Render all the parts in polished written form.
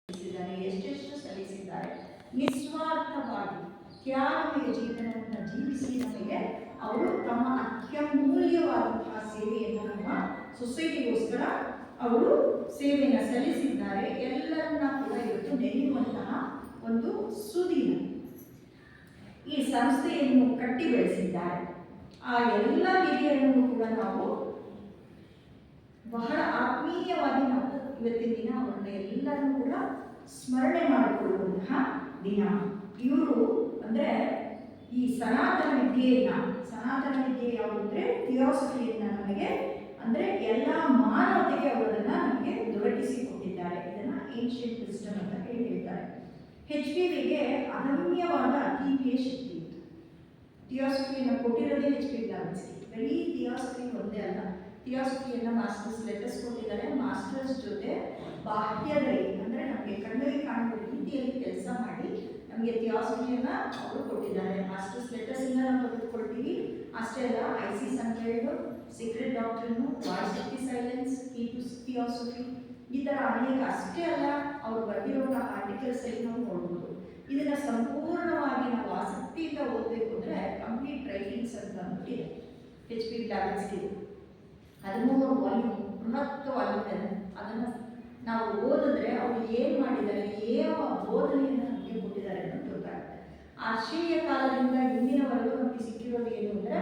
ಎಷ್ಟೆಷ್ಟು ಸಲ್ಲಿಸಿದ್ದಾರೆ. ನಿಸ್ವಾರ್ಥವಾಗಿ ತ್ಯಾಗಮಯ ಜೀವನವನ್ನು ಜೀವಿಸಿ ನಮಗೆ ಅವರು ತಮ್ಮ ಅತ್ಯಮೂಲ್ಯವಾದಂತಹ ಸೇವೆಯನ್ನು ನಮ್ಮ ಸೊಸೈಟಿಗೋಸ್ಕರ ಅವರು ಸೇವೆಯನ್ನು ಸಲ್ಲಿಸಿದ್ದಾರೆ. ಎಲ್ಲರನ್ನ ಕೂಡ ಇವತ್ತು ನೆನೆಯುವಂತಹ ಒಂದು ಸುದಿನ ಈ ಸಂಸ್ಥೆಯನ್ನು ಕಟ್ಟಿ ಬೆಳೆಸಿದ್ದಾರೆ. ಆ ಎಲ್ಲ ಹಿರಿಯರನ್ನು ಕೂಡ ನಾವು ಬಹಳ ಆತ್ಮೀಯವಾಗಿ ನಾವು ಇವತ್ತಿನ ದಿನ ಅವರನ್ನ ಎಲ್ಲರನ್ನೂ ಕೂಡ ಸ್ಮರಣೆ ಮಾಡಿಕೊಳ್ಳುವಂತಹ ದಿನ. ಇವರು ಅಂದರೆ ಈ ಸನಾತನ ವಿದ್ಯೆ ಯಾವುದು ಅಂದರೆ ಥಿಯಾಸಫಿಯನ್ನು ನಮಗೆ ಅಂದರೆ ಎಲ್ಲ ಮಾನವತೆಗೆ ಅವರನ್ನು ನಮಗೆ ದೊರಕಿಸಿಕೊಟ್ಟಿದ್ದಾರೆ. ಇದನ್ನು ಏನ್ಷಿಯಂಟ್ ವಿಸ್ಡಮ್ ಅಂತ ಹೇಳ್ತಾರೆ. HPVಗೆ ಅದಮ್ಯವಾದ ಅತೀಂದ್ರಿಯ ಶಕ್ತಿ ಇತ್ತು. ಥಿಯಾಸಫಿಯನ್ನು ಕೊಟ್ಟಿರೋದೇ HP ಬ್ಲಾವೆಟ್ಸ್ಕಿ. ಬರೀ ಥಿಯಾಸಫಿ ಒಂದೇ ಅಲ್ಲ, ಥಿಯಾಸಫಿಯನ್ನು ಮಾಸ್ಟರ್ಸ್ ಲೆಟರ್ಸ್ ಕೊಟ್ಟಿದ್ದಾರೆ. ಮಾಸ್ಟರ್ಸ್ ಜೊತೆ ಬಾಹ್ಯದಲ್ಲಿ ಅಂದರೆ ನಮಗೆ ಕಣ್ಣಿಗೆ ಕಾಣುವ ರೀತಿಯಲ್ಲಿ ಕೆಲಸ ಮಾಡಿ ನಮಗೆ ಥಿಯಾಸಫಿಯನ್ನು ಅವರು ಕೊಟ್ಟಿದ್ದಾರೆ. ಮಾಸ್ಟರ್ಸ್ ಲೆಟರ್ಸಿಂದ ನಾವು ತೆಗೆದುಕೊಳ್ತೀವಿ. ಅಷ್ಟೇ ಅಲ್ಲ, ICS ಅಂತ ಹೇಳಿದ್ರು, ಸೀಕ್ರೆಟ್ ಡಾಕ್ಟ್ರನ್ನು, voice of the silence, key to theosophy, ಈ ಥರ ಅನೇಕ. ಅಷ್ಟೇ ಅಲ್ಲ, ಅವರು ಬರೆದಿರುವಂಥ ಆರ್ಟಿಕಲ್ಸ್ ಅಲ್ಲಿ ನಾವು ನೋಡ್ಬೋದು. ಇದನ್ನು ಸಂಪೂರ್ಣವಾಗಿ ನಾವು ಆಸಕ್ತಿಯಿಂದ ಓದಬೇಕು ಅಂದರೆ ಕಂಪ್ಲೀಟ್ ರೈಟಿಂಗ್ಸ್ ಅಂತ ಅಂದ್ಬಿಟ್ಟಿದೆ HP ಬ್ಲಾವೆಟ್ಸ್ಕಿ. 13 ವಾಲ್ಯೂಮ್ ಬೃಹತ್ ವಾಲ್ಯೂಮ್. ಅದನ್ನು ನಾವು ಓದಿದ್ರೆ ಅವರು ಏನು ಮಾಡಿದ್ದಾರೆ, ಯಾವ ಬೋಧನೆಯನ್ನು ನಮಗೆ ಕೊಟ್ಟಿದ್ದಾರೆ ಅನ್ನೋದು ಗೊತ್ತಾಗುತ್ತೆ. ಆಶ್ಚರ್ಯ ಕಾಲದಿಂದ ಇಂದಿನವರೆಗೂ ನಮಗೆ ಸಿಕ್ಕಿರೋದು ಏನು ಅಂದರೆ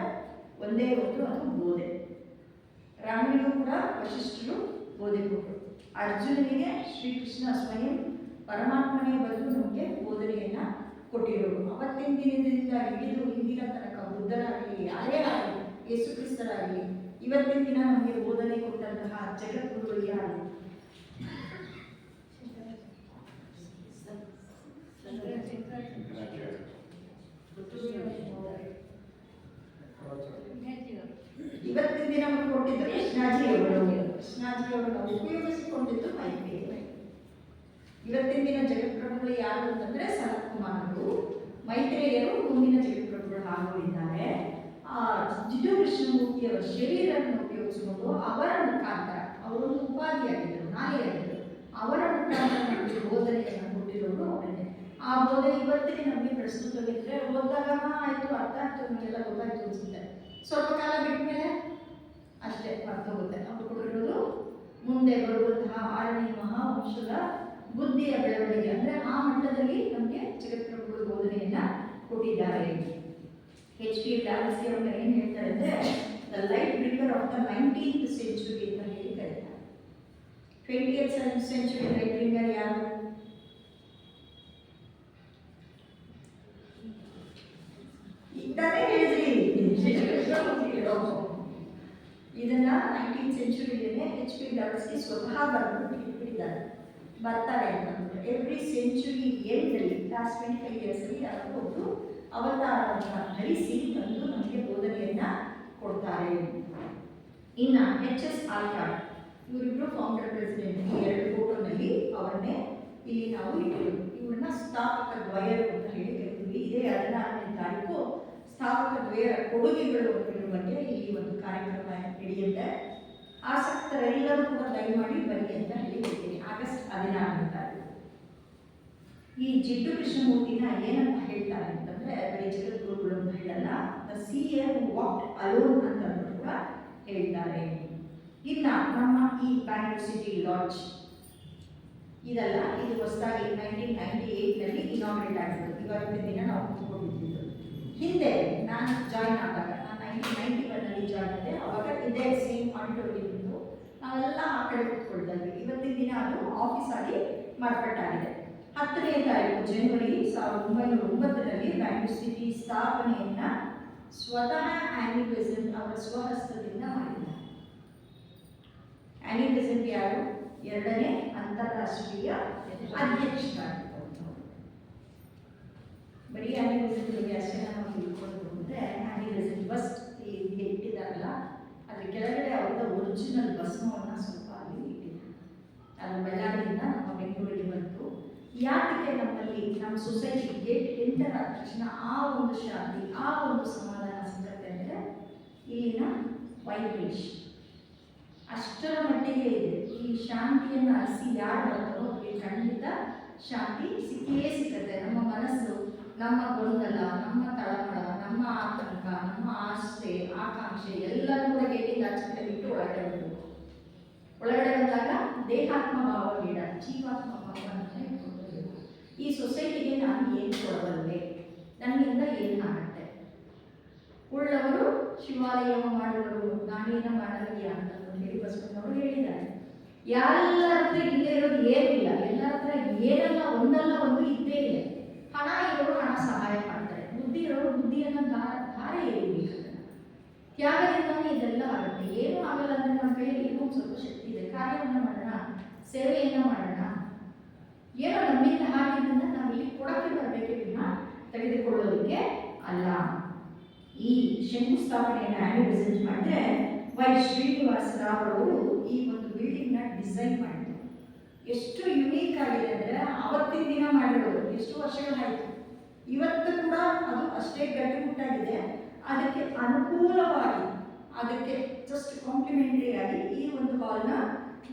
ಒಂದೇ ಒಂದು, ಅದು ಬೋಧೆ. ರಾಮನಿಗೂ ಕೂಡ ವಶಿಷ್ಠರು ಬೋಧೆ ಕೊಟ್ಟರು. ಅರ್ಜುನನಿಗೆ ಶ್ರೀಕೃಷ್ಣ ಸ್ವಯಂ ಪರಮಾತ್ಮನೇ ಬಂದು ನಮಗೆ ಬೋಧನೆಯನ್ನು ಕೊಟ್ಟಿರೋರು. ಅವತ್ತಿನ ದಿನದಿಂದ ಹಿಡಿದು ಇಂದಿನ ತನಕ ಬುದ್ಧರಾಗಲಿ, ಯಾರೇ ಆಗಲಿ, ಯೇಸು ಕ್ರಿಸ್ತರಾಗಲಿ, ಇವತ್ತಿನ ದಿನ ನಮಗೆ ಬೋಧನೆ ಕೊಟ್ಟಂತಹ ಜಗದ್ಗುರುಗಳು ಯಾರು? ಇವತ್ತಿನ ದಿನ ಕೊಟ್ಟಿದ್ದು ಕೃಷ್ಣಾಜಿಯವರನ್ನು ಉಪಯೋಗಿಸಿಕೊಂಡಿದ್ದು ಮೈತ್ರೇಯರು. ಇವತ್ತಿನ ದಿನ ಜಗತ್ಪ್ರಭುಗಳು ಯಾರು ಅಂತಂದ್ರೆ ಸನತ್ ಕುಮಾರರು. ಮೈತ್ರೇಯರು ಮುಂದಿನ ಜಗತ್ಪ್ರಭುಗಳು ಆಗೋರಿದ್ದಾರೆ. ಜಿಡ್ಡು ಕೃಷ್ಣಮೂರ್ತಿಯವರ ಶರೀರವನ್ನು ಉಪಯೋಗಿಸಿಕೊಂಡು ಅವರ ಮುಖಾಂತರ ಅವರೊಂದು ಉಪಾಧಿಯಾಗಿದ್ದರು, ನಾಯಿಯಾಗಿದ್ದರು. ಅವರ ಮುಖಾಂತರ ನಮಗೆ ಬೋಧನೆಯನ್ನು ಕೊಟ್ಟಿರೋರು ಅವರನ್ನೇ. ಆ ಬೋಧನೆ ಇವತ್ತಿಗೆ ನಮಗೆ ಪ್ರಸ್ತುತವಿದ್ದರೆ ಓದಿದಾಗ ಆಯಿತು, ಅರ್ಥ ಆಗ್ತದೆ, ನಮಗೆಲ್ಲ ಗೊತ್ತಾಯ್ತು ಅನಿಸುತ್ತೆ. ಸ್ವಲ್ಪ ಕಾಲ ಬಿಟ್ಟ ಮೇಲೆ ಅಷ್ಟೇ ಮರ್ತೋಗುತ್ತೆ. ಅವರು ಕೊಟ್ಟಿರೋದು ಮುಂದೆ ಬರುವಂತಹ 6ನೇ ಮಹಾವಂಶದ ಬುದ್ಧಿಯ ಬೆಳವಣಿಗೆ. ಅಂದರೆ ಆ ಮಟ್ಟದಲ್ಲಿ ನಮಗೆ ಜಗತ್ಪ್ರಭುಗಳು ಬೋಧನೆಯನ್ನು ಕೊಟ್ಟಿದ್ದಾರೆ. HP ಬ್ಲಾವೆಟ್ಸ್ಕಿ ಅವರು ಏನು ಹೇಳ್ತಾರೆ ಅಂದರೆ the light bringer of the 19th century ಅಂತ ಹೇಳಿ ಕರೀತಾರೆ. 20th century ಲೈಟ್ ಬ್ರಿಂಗರ್ ಯಾರು? ಇದ್ದಾನೆ ಹೇಳಿದ್ರಿ. ಇದನ್ನ 19th centuryಯಲ್ಲೇ HP ಬ್ಲಾವೆಟ್ಸ್ಕಿ ಸ್ವತಃ ಬರೆದು ಇಟ್ಬಿಟ್ಟಿದ್ದಾರೆ, ಬರ್ತಾರೆ ಅಂತಂದ್ರೆ. ಎವ್ರಿ ಸೆಂಚುರಿ ಎಂಡಲ್ಲಿ ಲಾಸ್ಟ್ 25 years ಯಾರೋ ಒಬ್ಬರು ಅವತಾರವನ್ನು ಧರಿಸಿ ತಂದು ನಮಗೆ ಬೋಧನೆಯನ್ನ ಕೊಡ್ತಾರೆ. ಇನ್ನು HS ಆಲ್ಕಾಟ್, ಇವರಿಬ್ಬರು ಫೌಂಡರ್ ಪ್ರೆಸಿಡೆಂಟ್. ಈ 2 ಫೋಟೋನಲ್ಲಿ ಅವರನ್ನೇ ಇಲ್ಲಿ ನಾವು ಇಟ್ಟಿರೋದು. ಇವ್ರನ್ನ ಸ್ಥಾಪಕ ದ್ವಯರು ಅಂತ ಹೇಳಿ ಕರಿತೀವಿ. ಇದೇ 16ನೇ ತಾರೀಕು ಸ್ಥಾಪಕ ದ್ವಯರ ಕೊಡುಗೆಗಳು ಅನ್ನೋದ್ರ ಬಗ್ಗೆ ಇಲ್ಲಿ ಒಂದು ಕಾರ್ಯಕ್ರಮ ನಡೆಯುತ್ತೆ. ಆಸಕ್ತರೆಲ್ಲರೂ ಕೂಡ ದಯಮಾಡಿ ಬನ್ನಿ ಅಂತ ಹೇಳಿದ್ದೀನಿ. ಆಗಸ್ಟ್ 16ನೇ ತಾರೀಕು. ಈ ಜಿಡ್ಡು ಕೃಷ್ಣಮೂರ್ತಿನ ಏನಂತ ಹೇಳ್ತಾರೆ ಅಂತಂದ್ರೆ ಬರೀ ಜಗದ್ಗುರುಗಳು ಅಂತ ಹೇಳಲ್ಲ, the seer who walked alone ಅಂತ ಕೂಡ ಹೇಳ್ತಾರೆ. ಇನ್ನ ನಮ್ಮ ಈ ಬ್ಯಾಂಗ್ಳೂರ್ ಸಿಟಿ ಲಾಡ್ಜ್ ಇದಲ್ಲ, ಇದು ಹೊಸದಾಗಿ 1998ನಲ್ಲಿ ಇನಾಗ್ರೇಟ್ ಆಗಿರೋದು. ಇವತ್ತಿನ ದಿನ ನಾವು ಕೂತ್ಕೊಂಡಿದ್ದು. ಹಿಂದೆ ನಾನು ಜಾಯ್ನ್ ಆದಾಗ, ನಾನು 1991ನಲ್ಲಿ ಜಾಯ್ನ್ ಆದೆ. ಅವಾಗ ಇದೇ ಸೇಮ್ ಆಡಿಟೋರಿಯಂ ಇದ್ದು ನಾವೆಲ್ಲ ಆ ಕಡೆ ಕೂತ್ಕೊಳ್ತಾ ಇದ್ವಿ. ಇವತ್ತಿನ ದಿನ ಅದು ಆಫೀಸ್ ಆಗಿ ಮಾರ್ಪಾಟಾಗಿದೆ. 10ನೇ ತಾರೀಕು ಜನವರಿ 1909ರಲ್ಲಿ ಬ್ಯಾಂಗ್ಳೂರ್ ಸಿಟಿ ಸ್ಥಾಪನೆಯನ್ನ ಸ್ವತಃ ಆನಿ ಬೆಸೆಂಟ್ ಅವರ ಸ್ವಹಸ್ತದಿಂದ ಮಾಡಿದ್ದಾರೆ. ಆನಿ ಬೆಸೆಂಟ್ ಯಾರು? 2ನೇ ಅಂತಾರಾಷ್ಟ್ರೀಯ ಅಧ್ಯಕ್ಷರಾಗಿದ್ದರು. ಬರೀ ಆನಿ ಬೆಸೆಂಟ್ ಬಗ್ಗೆ ಅಷ್ಟೇ ನಾವು ತಿಳ್ಕೊಂಡು ಅಂದರೆ ಆನಿ ಬೆಸೆಂಟ್ ಬಸ್ ಇಲ್ಲಿ ಇಟ್ಟಿದ್ದಾರಲ್ಲ, ಅದ್ರ ಕೆಳಗಡೆ ಅವರ ಒರಿಜಿನಲ್ ಭಸ್ಮವನ್ನು ಸ್ವಲ್ಪ ಅಲ್ಲಿ ಇಟ್ಟಿದ್ದಾರೆ. ಅದು ಬೆಳಗಾವಿಯಿಂದ ನಮ್ಮ ಬೆಂಗಳೂರಿಗೆ ಬಂತು. ಯಾಕೆ ನಮ್ಮಲ್ಲಿ ನಮ್ಮ ಸೊಸೈಟಿ ಗೇಟ್ ಎಂಟರ್ ಆದ ತಕ್ಷಣ ಆ ಒಂದು ಶಾಂತಿ, ಆ ಒಂದು ಸಮಾಧಾನ ಸಿಗುತ್ತೆ ಅಂದರೆ ಇಲ್ಲಿನ ವೈಬ್ರೇಷನ್ ಅಷ್ಟರ ಮಟ್ಟಿಗೆ ಇದೆ. ಈ ಶಾಂತಿಯನ್ನು ಅರಿಸಿ ಯಾರು ಬರ್ತಾರೋ ಅವರಿಗೆ ಖಂಡಿತ ಶಾಂತಿ ಸಿಕ್ಕಿಯೇ ಸಿಕ್ಕತ್ತೆ. ನಮ್ಮ ಮನಸ್ಸು, ನಮ್ಮ ಗೊಂದಲ, ನಮ್ಮ ತಳಮಳ, ನಮ್ಮ ಆತಂಕ, ನಮ್ಮ ಆಸೆ ಆಕಾಂಕ್ಷೆ ಎಲ್ಲರೂ ಕೂಡ ಗೇಟಿಂದ ಆಚೆ ಬಿಟ್ಟು ಒಳಗಡೆ ಬರಬೇಕು. ಒಳಗಡೆ ಬಂದಾಗ ದೇಹಾತ್ಮ ಭಾವ ಬೇಡ, ಜೀವಾತ್ಮ ಭಾವ ಅಂತ ಇಟ್ಕೊಳ್ಬೇಕು. ಈ ಸೊಸೈಟಿಗೆ ನಾನು ಏನು ಕೊಡಬಲ್ಲೆ, ನನ್ನಿಂದ ಏನಾಗುತ್ತೆ. ಉಳ್ಳವರು ಶಿವಾಲಯವ ಮಾಡುವರು, ನಾನೇನ ಮಾಡಲಿಲ್ಲ ಅಂತ ಹೇಳಿ ಬಸವಣ್ಣವರು ಹೇಳಿದ್ದಾರೆ. ಎಲ್ಲರ ಹತ್ರ ಇಲ್ಲೇ ಇರೋದು ಏನಿಲ್ಲ, ಎಲ್ಲರ ಹತ್ರ ಏನಲ್ಲ ಒಂದಲ್ಲ ಒಂದು ಇದ್ದೇ ಇದೆ. ಹಣ ಇರೋರು ಹಣ ಸಹಾಯ ಮಾಡ್ತಾರೆ, ಬುದ್ಧಿ ಇರೋರು ಬುದ್ಧಿಯನ್ನು ಧಾರೆ ಏರಿಬೇಕು. ತ್ಯಾಗದಿಂದಾನೇ ಇದೆಲ್ಲ ಆಗುತ್ತೆ. ಏನೂ ಆಗಲ್ಲ ಅಂದರೆ ನಮ್ಮ ಕೈಯಲ್ಲಿ ಏನೋ ಸ್ವಲ್ಪ ಶಕ್ತಿ ಇದೆ, ಕಾರ್ಯವನ್ನು ಮಾಡೋಣ, ಸೇವೆಯನ್ನು ಮಾಡೋಣ. ಏನೋ ನಮ್ಮಿಂದ ಹಾಗಿದ್ದನ್ನು ನಾವು ಇಲ್ಲಿ ಕೊಡಕ್ಕೆ ಬರಬೇಕೆ ವಿನ ತೆಗೆದುಕೊಳ್ಳೋದಕ್ಕೆ ಅಲ್ಲ. ಈ ಶಂಕುಸ್ಥಾಪನೆಯನ್ನು ಆ್ಯನಿವರ್ಸರಿ ಮಾಡಿದ್ರೆ ವೈ ಶ್ರೀನಿವಾಸ ರಾವ್ ಅವರು ಈ ಒಂದು ಬಿಲ್ಡಿಂಗ್ನ ಡಿಸೈನ್ ಮಾಡಿದ್ರು. ಎಷ್ಟು ಯುನೀಕ್ ಆಗಿದೆ ಅಂದರೆ ಆವತ್ತಿನ ದಿನ ಮಾಡಿರೋದು, ಎಷ್ಟು ವರ್ಷಗಳಾಯಿತು, ಇವತ್ತು ಕೂಡ ಅದು ಅಷ್ಟೇ ಗಟ್ಟಿಮುಟ್ಟಾಗಿದೆ. ಅದಕ್ಕೆ ಅನುಕೂಲವಾಗಿ, ಅದಕ್ಕೆ ಜಸ್ಟ್ ಕಾಂಪ್ಲಿಮೆಂಟರಿ ಆಗಿ ಈ ಒಂದು ಹಾಲ್ನ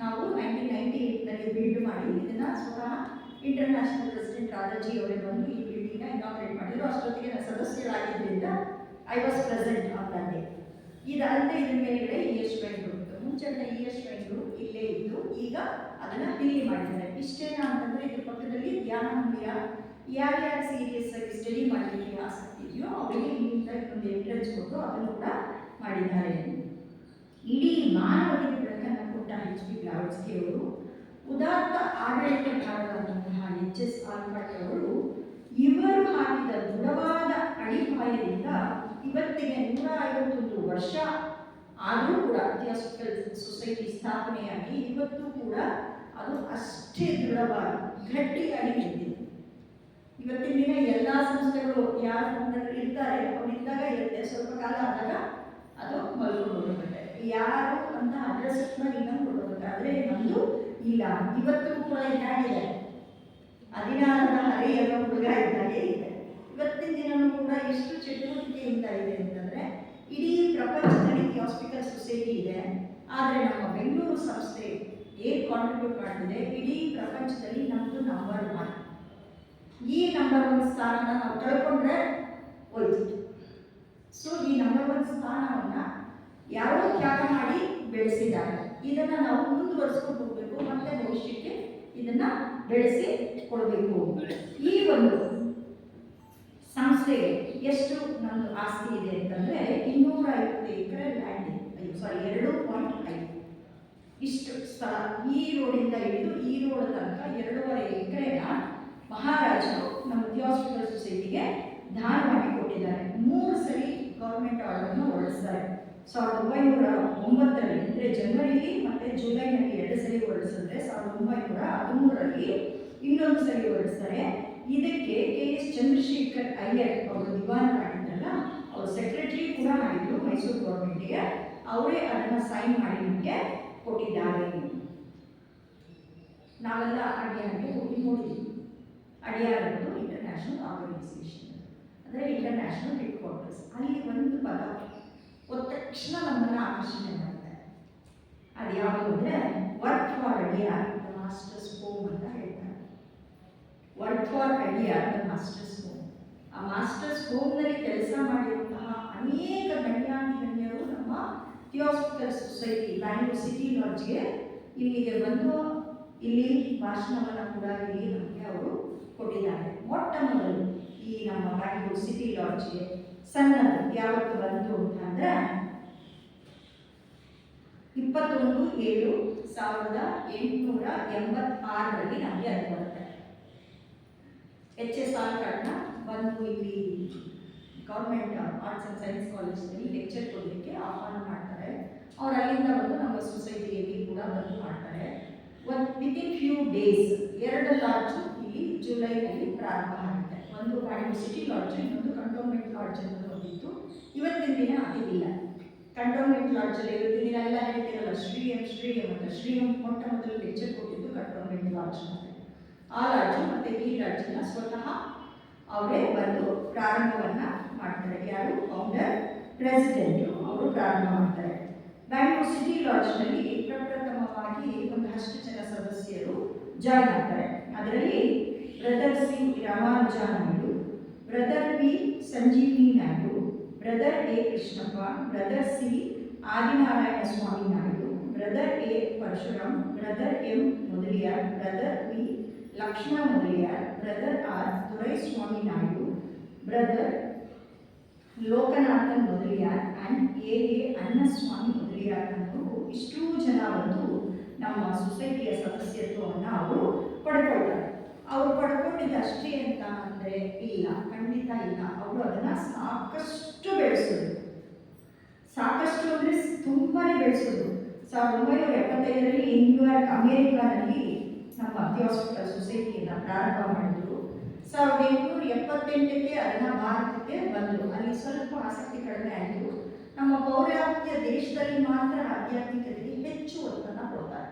ನಾವು 1998ನಲ್ಲಿ ಬಿಲ್ಡ್ ಮಾಡಿ ಇದನ್ನು ಸ್ವತಃ ಇಂಟರ್ನ್ಯಾಷನಲ್ ಪ್ರೆಸಿಡೆಂಟ್ ರಾಜಾಜಿ ಅವರೇ ಬಂದು ಈ ಬಿಲ್ಡಿಂಗ್ನ ಇನಾಗ್ರೇಟ್ ಮಾಡಿದ್ರು. ಅಷ್ಟೊತ್ತಿಗೆ ನಾನು ಸದಸ್ಯರಾಗಿದ್ದರಿಂದ I was present on that day. ಇದಲ್ಲದೆ ಇದ್ರ ಮೇಲ್ಗಡೆ ES ಬೆಂಗಳೂರು ಇತ್ತು. ಮುಂಚೆಲ್ಲ ES ಬೆಂಗಳೂರು ಇಲ್ಲೇ ಇತ್ತು, ಈಗ ಅದನ್ನು ಇಲ್ಲಿ ಮಾಡಿದ್ದಾರೆ. ಇಷ್ಟೇನಾ ಅಂತಂದರೆ ಇದ್ರ ಪಕ್ಕದಲ್ಲಿ ಧ್ಯಾನ ಮಂದಿರ, ಯಾರ್ಯಾರು ಸೀರಿಯಸ್ ಆಗಿ ಸ್ಟಡಿ ಮಾಡಲಿಕ್ಕೆ ಆಸಕ್ತಿ ಇದೆಯೋ ಅವರಿಗೆ ಇಲ್ಲಿಂದ ಒಂದು ಎಂಟ್ರೆನ್ಸ್ ಕೊಟ್ಟು ಅದನ್ನು ಕೂಡ ಮಾಡಿದ್ದಾರೆ. ಇಡೀ ಮಾನವತೆಗೆ ಬೆಳಕನ್ನು ಕೊಟ್ಟ HP ಬ್ಲಾವಟ್ಸ್ಕಿ ಅವರು, ಉದಾತ್ತ ಆಡಳಿತಗಾರರಾದಂತಹ HS ಆಲ್ಕಾಟ್ ಅವರು, ಇವರು ಹಾಕಿದ ದೃಢವಾದ ಅಡಿಪಾಯದಿಂದ ಇವತ್ತಿಗೆ 151 ವರ್ಷ ಆದರೂ ಕೂಡ ಥಿಯಾಸಫಿಕಲ್ ಸೊಸೈಟಿ ಸ್ಥಾಪನೆಯಾಗಿ ಇವತ್ತು ಕೂಡ ಅದು ಅಷ್ಟೇ ದೃಢವಾಗಿ ಗಟ್ಟಿಯಾಗಿ ನಿಂತಿದೆ. ಇವತ್ತಿನ ದಿನ ಎಲ್ಲ ಸಂಸ್ಥೆಗಳು ಯಾರು ಇರ್ತಾರೆ ಅವರಿದ್ದಾಗ ಇರುತ್ತೆ, ಸ್ವಲ್ಪ ಕಾಲ ಆದಾಗ ಅದು ಮಲ್ಕೊಂಡು ಹೋಗುತ್ತೆ. ಯಾರು ಅಂತ ಅಡ್ರೆಸ್ ಇನ್ನೊಂದು ಕೊಡೋಗುತ್ತೆ. ಆದರೆ ನಮ್ಮದು ಇಲ್ಲ. ಇವತ್ತು ಕೂಡ ಹೇಗಿದೆ, 16ರ ಹರಿ ಅನ್ನೋ ಹುಡುಗ ಇದ್ದಾಗೆ ಇದೆ. ಇವತ್ತಿನ ದಿನವೂ ಕೂಡ ಎಷ್ಟು ಚಟುವಟಿಕೆಯಿಂದ ಇದೆ ಅಂತಂದರೆ, ಇಡೀ ಪ್ರಪಂಚದಲ್ಲಿ ಥಿಯಾಸಫಿಕಲ್ ಸೊಸೈಟಿ ಇದೆ, ಆದರೆ ನಮ್ಮ ಬೆಂಗಳೂರು ಸಂಸ್ಥೆ ಏನು ಕಾಂಟ್ರಿಬ್ಯೂಟ್ ಮಾಡ್ತಿದೆ, ಇಡೀ ಪ್ರಪಂಚದಲ್ಲಿ ನಮ್ಮದು ನಂಬರ್ 1. ಈ ನಂಬರ್ 1 ಸ್ಥಾನನ ನಾವು ಕಳ್ಕೊಂಡ್ರೆ ಹೋಯ್ತು. ಸೊ ಈ ನಂಬರ್ 1 ಸ್ಥಾನವನ್ನು ಯಾರೋ ತ್ಯಾಗ ಮಾಡಿ ಬೆಳೆಸಿದ್ದಾರೆ. ಇದನ್ನು ನಾವು ಮುಂದುವರಿಸ್ಕೊಂಡು ಹೋಗಬೇಕು, ಮತ್ತೆ ಭವಿಷ್ಯಕ್ಕೆ ಇದನ್ನು ಬೆಳೆಸಿ ಕೊಡಬೇಕು. ಈ ಒಂದು ಸಂಸ್ಥೆಗೆ ಎಷ್ಟು ನಮ್ಮದು ಆಸ್ತಿ ಇದೆ ಅಂತಂದರೆ 250 ಎಕರೆ ಲ್ಯಾಂಡ್ ಇದೆ. 2.5 ಇಷ್ಟು ಸ್ಥಳ. ಈ ರೋಡಿಂದ ಹಿಡಿದು ಈ ರೋಡ್ ತನಕ 2.5 ಎಕರೆನ ಮಹಾರಾಜರು ನಮ್ಮ ಥಿಯಾಸಫಿಕಲ್ ಸೊಸೈಟಿಗೆ ದಾನವಾಗಿ ಕೊಟ್ಟಿದ್ದಾರೆ. 3 ಸರಿ ಗೌರ್ಮೆಂಟ್ ಆರ್ಡರ್ನ ಹೊರಡಿಸ್ತಾರೆ. 1909ರಲ್ಲಿ ಅಂದರೆ ಜನವರಿಲಿ ಮತ್ತು ಜುಲೈನಲ್ಲಿ 2 ಸರಿ ಹೊರಡಿಸಿದ್ರೆ 1913ರಲ್ಲಿ ಇನ್ನೊಂದು ಸರಿ ಹೊರಡಿಸ್ತಾರೆ. ಇದಕ್ಕೆ KS ಚಂದ್ರಶೇಖರ್ ಅಯ್ಯರ್ ಅವರು ದಿವಾನರಾಗಿದ್ದಲ್ಲ, ಅವರು ಸೆಕ್ರೆಟರಿ ಕೂಡ ಮಾಡಿದ್ರು ಮೈಸೂರು ಗೌರ್ಮೆಂಟಿಗೆ. ಅವರೇ ಅದನ್ನು ಸೈನ್ ಮಾಡಿ ನಮಗೆ ಕೊಟ್ಟಿದ್ದಾರೆ. ನಾವೆಲ್ಲ ಅಡಿಯಾರ್ಗೆ ಹೋಗಿ ನೋಡಿದ್ದೀವಿ. ಅಡಿಯಾರ್ ಅನ್ನೋದು ಇಂಟರ್ನ್ಯಾಷನಲ್ ಆರ್ಗನೈಸೇಷನ್, ಅಂದರೆ ಇಂಟರ್ನ್ಯಾಷನಲ್ ಹೆಡ್ ಕ್ವಾರ್ಟರ್ಸ್. ಅಲ್ಲಿ ಒಂದು ಪದ ಹೋದ ತಕ್ಷಣ ನಮ್ಮನ್ನು ಆಕರ್ಷಣೆ ಮಾಡುತ್ತೆ. ಅದು ಯಾವುದು ಅಂದರೆ work for Adyar the masters home ಅಂತ ಹೇಳ್ತಾರೆ. Work for Adyar the masters home. ಆ ಮಾಸ್ಟರ್ಸ್ ಹೋಮ್ನಲ್ಲಿ ಕೆಲಸ ಮಾಡಿರುವಂತಹ ಅನೇಕ ಗಣ್ಯಾತಿಗಣ್ಯರು ನಮ್ಮ ಥಿಯಾಸಫಿಕಲ್ ಸೊಸೈಟಿ ಬ್ಯಾಂಗ್ಳೂರ್ ಸಿಟಿ ಲಾಡ್ಜ್ಗೆ ಇಲ್ಲಿಗೆ ಬಂದು ಇಲ್ಲಿ ಭಾಷಣವನ್ನು ಕೂಡ ಇಲ್ಲಿ ನಮಗೆ ಅವರು ಕೊಟ್ಟಿದ್ದಾರೆ. ಮೊಟ್ಟ ಮೊದಲು ಈ ನಮ್ಮ ಬ್ಯಾಂಗ್ಳೂರ್ ಸಿಟಿ ಲಾಡ್ಜ್ಗೆ ಸಣ್ಣದು ಯಾವತ್ತು ಬಂತು ಅಂತಂದರೆ 21/7/1886ರಲ್ಲಿ ನಮಗೆ ಅದು ಬರುತ್ತೆ. HS ಆಲ್ಕಾಟ್ನ ಬಂದು ಇಲ್ಲಿ ಗೌರ್ಮೆಂಟ್ ಆರ್ಟ್ಸ್ ಆ್ಯಂಡ್ ಸೈನ್ಸ್ ಕಾಲೇಜಿನಲ್ಲಿ ಲೆಕ್ಚರ್ ಕೊಡಲಿಕ್ಕೆ ಆಹ್ವಾನ ಮಾಡ್ತಾರೆ. ಅವ್ರು ಅಲ್ಲಿಂದ ಬಂದು ನಮ್ಮ ಸೊಸೈಟಿಯಲ್ಲಿ ಕೂಡ ಬಂದು ಮಾಡ್ತಾರೆ. ವಿತಿನ್ ಫ್ಯೂ ಡೇಸ್ 2 ಲಾಡ್ಜು ಇಲ್ಲಿ ಜುಲೈನಲ್ಲಿ ಪ್ರಾರಂಭ ಆಗುತ್ತೆ. ಒಂದು ಬ್ಯಾಂಗ್ಳೂರ್ ಸಿಟಿ ಲಾಡ್ಜು, ಇನ್ನೊಂದು ಕಂಟೋನ್ಮೆಂಟ್ ಲಾಡ್ಜ್ ಅಂತ ಬಂದಿತ್ತು. ಇವತ್ತಿನ ದಿನ ಅದಿಲ್ಲ. ಕಂಟೋನ್ಮೆಂಟ್ ಲಾಡ್ಜಲ್ಲಿ ಇವತ್ತಿನ ದಿನ ಎಲ್ಲ ಹೇಳ್ತಿರಲ್ಲ ಶ್ರೀ ಎಂ ಅಂತ. ಶ್ರೀ ಎಂ ಮೊಟ್ಟ ಮೊದಲು ಲೆಕ್ಚರ್ ಕೊಟ್ಟಿದ್ದು ಕಂಟೋನ್ಮೆಂಟ್ ಲಾಡ್ಜ್. ಆ ಲಾಡ್ಜು ಮತ್ತು ಈ ಲಾಡ್ಜನ್ನು ಸ್ವತಃ ಅವರೇ ಬಂದು ಪ್ರಾರಂಭವನ್ನು ಮಾಡ್ತಾರೆ. ಯಾರು ಫೌಂಡರ್ ಪ್ರೆಸಿಡೆಂಟು ಅವರು ಪ್ರಾರಂಭ ಮಾಡ್ತಾರೆ. ಬ್ಯಾಂಗ್ಳೂರ್ ಸಿಟಿ ಲಾಡ್ಜ್ನಲ್ಲಿ ಪ್ರಪ್ರಥಮವಾಗಿ ಒಂದಷ್ಟು ಜನ ಸದಸ್ಯರು ಜಾಯ್ನ್ ಆಗ್ತಾರೆ. ಅದರಲ್ಲಿ Sanjeevini Naidu, brother A Krishnappa, brother C Adinarayana Swamy Naidu, brother A Parashuram, brother M Mudaliar, brother V Lakshmana Mudaliar, brother R Doraiswamy Naidu, brother Lokanathan Mudaliar and A Annaswamy Mudaliar ಅನ್ನೋರು ಇಷ್ಟೂ ಜನ ಬಂದು ನಮ್ಮ ಸೊಸೈಟಿಯ ಸದಸ್ಯತ್ವವನ್ನು ಅವರು ಪಡ್ಕೊಳ್ತಾರೆ. ಅವರು ಪಡ್ಕೊಂಡಿದ್ದು ಅಷ್ಟೇ ಅಂತ ಅಂದರೆ ಇಲ್ಲ, ಖಂಡಿತ ಇಲ್ಲ. ಅವರು ಅದನ್ನು ಸಾಕಷ್ಟು ಬೆಳೆಸೋದು, ಸಾಕಷ್ಟು ಅಂದರೆ ತುಂಬಾ ಬೆಳೆಸೋದು. 1975ರಲ್ಲಿ ನ್ಯೂಯಾರ್ಕ್ ಅಮೇರಿಕಾದಲ್ಲಿ ನಮ್ಮ ಥಿಯಾಸಫಿಕಲ್ ಸೊಸೈಟಿಯನ್ನು ಪ್ರಾರಂಭ ಮಾಡಿದ್ರು. 1878ಕ್ಕೆ ಅದನ್ನು ಭಾರತಕ್ಕೆ ಬಂದರು. ಅಲ್ಲಿ ಸ್ವಲ್ಪ ಆಸಕ್ತಿ ಕಡಿಮೆ ಆಯಿತು. ನಮ್ಮ ಪೌರಾತ್ಯ ದೇಶದಲ್ಲಿ ಮಾತ್ರ ಆಧ್ಯಾತ್ಮಿಕತೆಗೆ ಹೆಚ್ಚು ಒತ್ತನ್ನು ಕೊಡ್ತಾರೆ.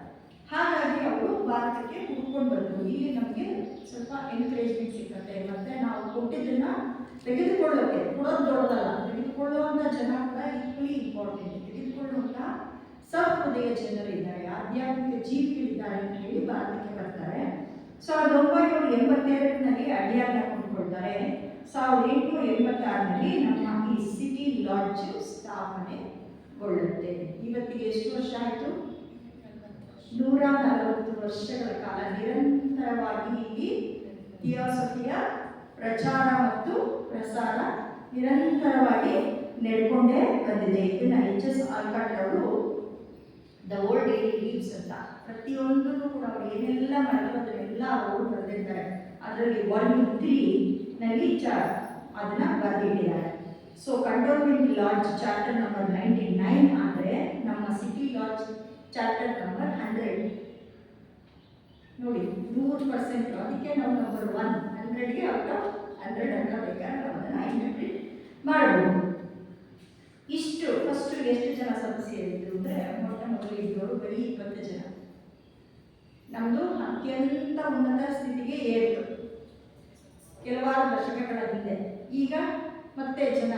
ಹಾಗಾಗಿ ಅವರು ಭಾರತಕ್ಕೆ ಹುಡ್ಕೊಂಡು ಬಂದರು. ಇಲ್ಲಿ ನಮಗೆ ಸ್ವಲ್ಪ ಎನ್ಕರೇಜ್ಮೆಂಟ್ ಸಿಕ್ಕತ್ತೆ. ಮತ್ತು ನಾವು ಕೊಟ್ಟಿದ್ದನ್ನು ತೆಗೆದುಕೊಳ್ಳೋಕ್ಕೆ, ಕೊಡೋದು ದೊಡ್ಡದಲ್ಲ, ತೆಗೆದುಕೊಳ್ಳುವಂಥ ಜನ ಕೂಡ ಈಕ್ವಲಿ ಇಂಪಾರ್ಟೆಂಟ್. ತೆಗೆದುಕೊಳ್ಳುವಂಥ ಸಹೃದಯ ಜನರಿದ್ದಾರೆ, ಆಧ್ಯಾತ್ಮಿಕ ಜೀವಿಗಳಿದ್ದಾರೆ ಅಂತ ಹೇಳಿ ಭಾರತಕ್ಕೆ ಬರ್ತಾರೆ. 1982ರಲ್ಲಿ ಅಡಿಯಾರ್ನ ಕೊಂಡುಕೊಳ್ತಾರೆ. 1886ರಲ್ಲಿ ನಮ್ಮ ಈ ಸಿಟಿ ಲಾಡ್ಜ್ ಸ್ಥಾಪನೆಗೊಳ್ಳುತ್ತೆ. ಇವತ್ತಿಗೆ ಎಷ್ಟು ವರ್ಷ ಆಯಿತು? 140 ವರ್ಷಗಳ ಕಾಲ ನಿರಂತರವಾಗಿ ಇಲ್ಲಿ ಥಿಯಾಸಫಿಯ ಪ್ರಚಾರ ಮತ್ತು ಪ್ರಸಾರ ನಿರಂತರವಾಗಿ ನಡ್ಕೊಂಡೇ ಬಂದಿದೆ. ಇದನ್ನು ಎಚ್.ಎಸ್. ಆಲ್ಕಾಟ್ ಅವರು ದ ಓಲ್ಡ್ ಡೈಲಿ ಲೀವ್ಸ್ ಅಂತ ಪ್ರತಿಯೊಂದನ್ನು ಕೂಡ ಅವರು ಏನೆಲ್ಲ ಮಾಡಿದ್ರು ಅದನ್ನೆಲ್ಲ ಅವರು ಬರೆದಿದ್ದಾರೆ. ಅದರಲ್ಲಿ ವಾಲ್ಯೂಮ್ 3ನಲ್ಲಿ ಅದನ್ನು ಬರೆದಿಟ್ಟಿದ್ದಾರೆ. So cantonment lodge charter number 99 ಆದರೆ ನಮ್ಮ ಸಿಟಿ ಲಾಡ್ಜ್ ಚಾರ್ಟರ್ ನಂಬರ್ 100. ನೋಡಿ 100%. ಅದಕ್ಕೆ ನಾವು ನಂಬರ್ 100ಗೆ ಔಟ್ ಆಫ್ 100 ಅಂತ ಬೇಕಾದ್ರೆ ನಾವು ಅದನ್ನು ಇಂಟರ್ಪ್ರಿಟ್ ಮಾಡಬಹುದು. ಇಷ್ಟು ಫಸ್ಟ್ ಎಷ್ಟು ಜನ ಸದಸ್ಯರಿದ್ರು ಅಂದರೆ ಮೊಟ್ಟ ಮೊದಲು ಇದ್ದವರು ಬರೀ 20 ಜನ. ನಮ್ಮದು ಅತ್ಯಂತ ಉನ್ನತ ಸ್ಥಿತಿಗೆ ಏರಿತು ಕೆಲವಾರು ದಶಕಗಳ ಹಿಂದೆ. ಈಗ ಮತ್ತೆ ಜನ,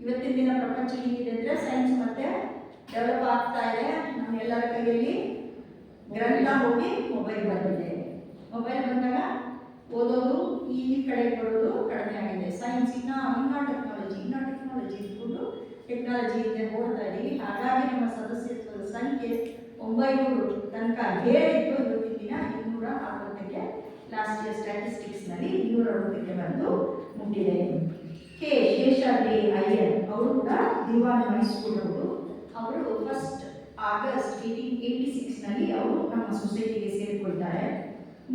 ಇವತ್ತಿನ ದಿನ ಪ್ರಪಂಚ ಹೇಗಿದೆ ಅಂದರೆ ಸೈನ್ಸ್ ಮತ್ತೆ ಡೆವಲಪ್ ಆಗ್ತಾ ಇದೆ. ನಮ್ಮೆಲ್ಲರ ಕೈಯಲ್ಲಿ ಗ್ರಂಥ ಹೋಗಿ ಮೊಬೈಲ್ ಬಂದಿದೆ. ಮೊಬೈಲ್ ಬಂದಾಗ ಓದೋದು ಈ ಕಡೆ ಬರೋದು ಕಡಿಮೆ ಆಗಿದೆ. ಸೈನ್ಸ್ ಇನ್ನೂ ಟೆಕ್ನಾಲಜಿ ಇಟ್ಕೊಂಡು ಟೆಕ್ನಾಲಜಿಯಿಂದ ಓಡ್ತಾ ಇದ್ದೀವಿ. ಹಾಗಾಗಿ ನಮ್ಮ ಸದಸ್ಯತ್ವದ ಸಂಖ್ಯೆ 900 ತನಕ ಏರಿತ್ತು. ಇವತ್ತಿನ ದಿನ 260ಕ್ಕೆ ಲಾಸ್ಟ್ ಇಯರ್ ಸ್ಟ್ಯಾಟಿಸ್ಟಿಕ್ಸ್ನಲ್ಲಿ 260ಕ್ಕೆ ಬಂದು ಮುಟ್ಟಿದೆ. ಕೆ ಶೇಷಾದ್ರಿ ಅಯ್ಯರ್ ಅವರು ಕೂಡ ದಿವಾನ್ ಮೈಸೂರವರು. ಅವರು 1 ಆಗಸ್ಟ್ 1886ನಲ್ಲಿ ಅವರು ನಮ್ಮ ಸೊಸೈಟಿಗೆ ಸೇರಿಕೊಳ್ತಾರೆ.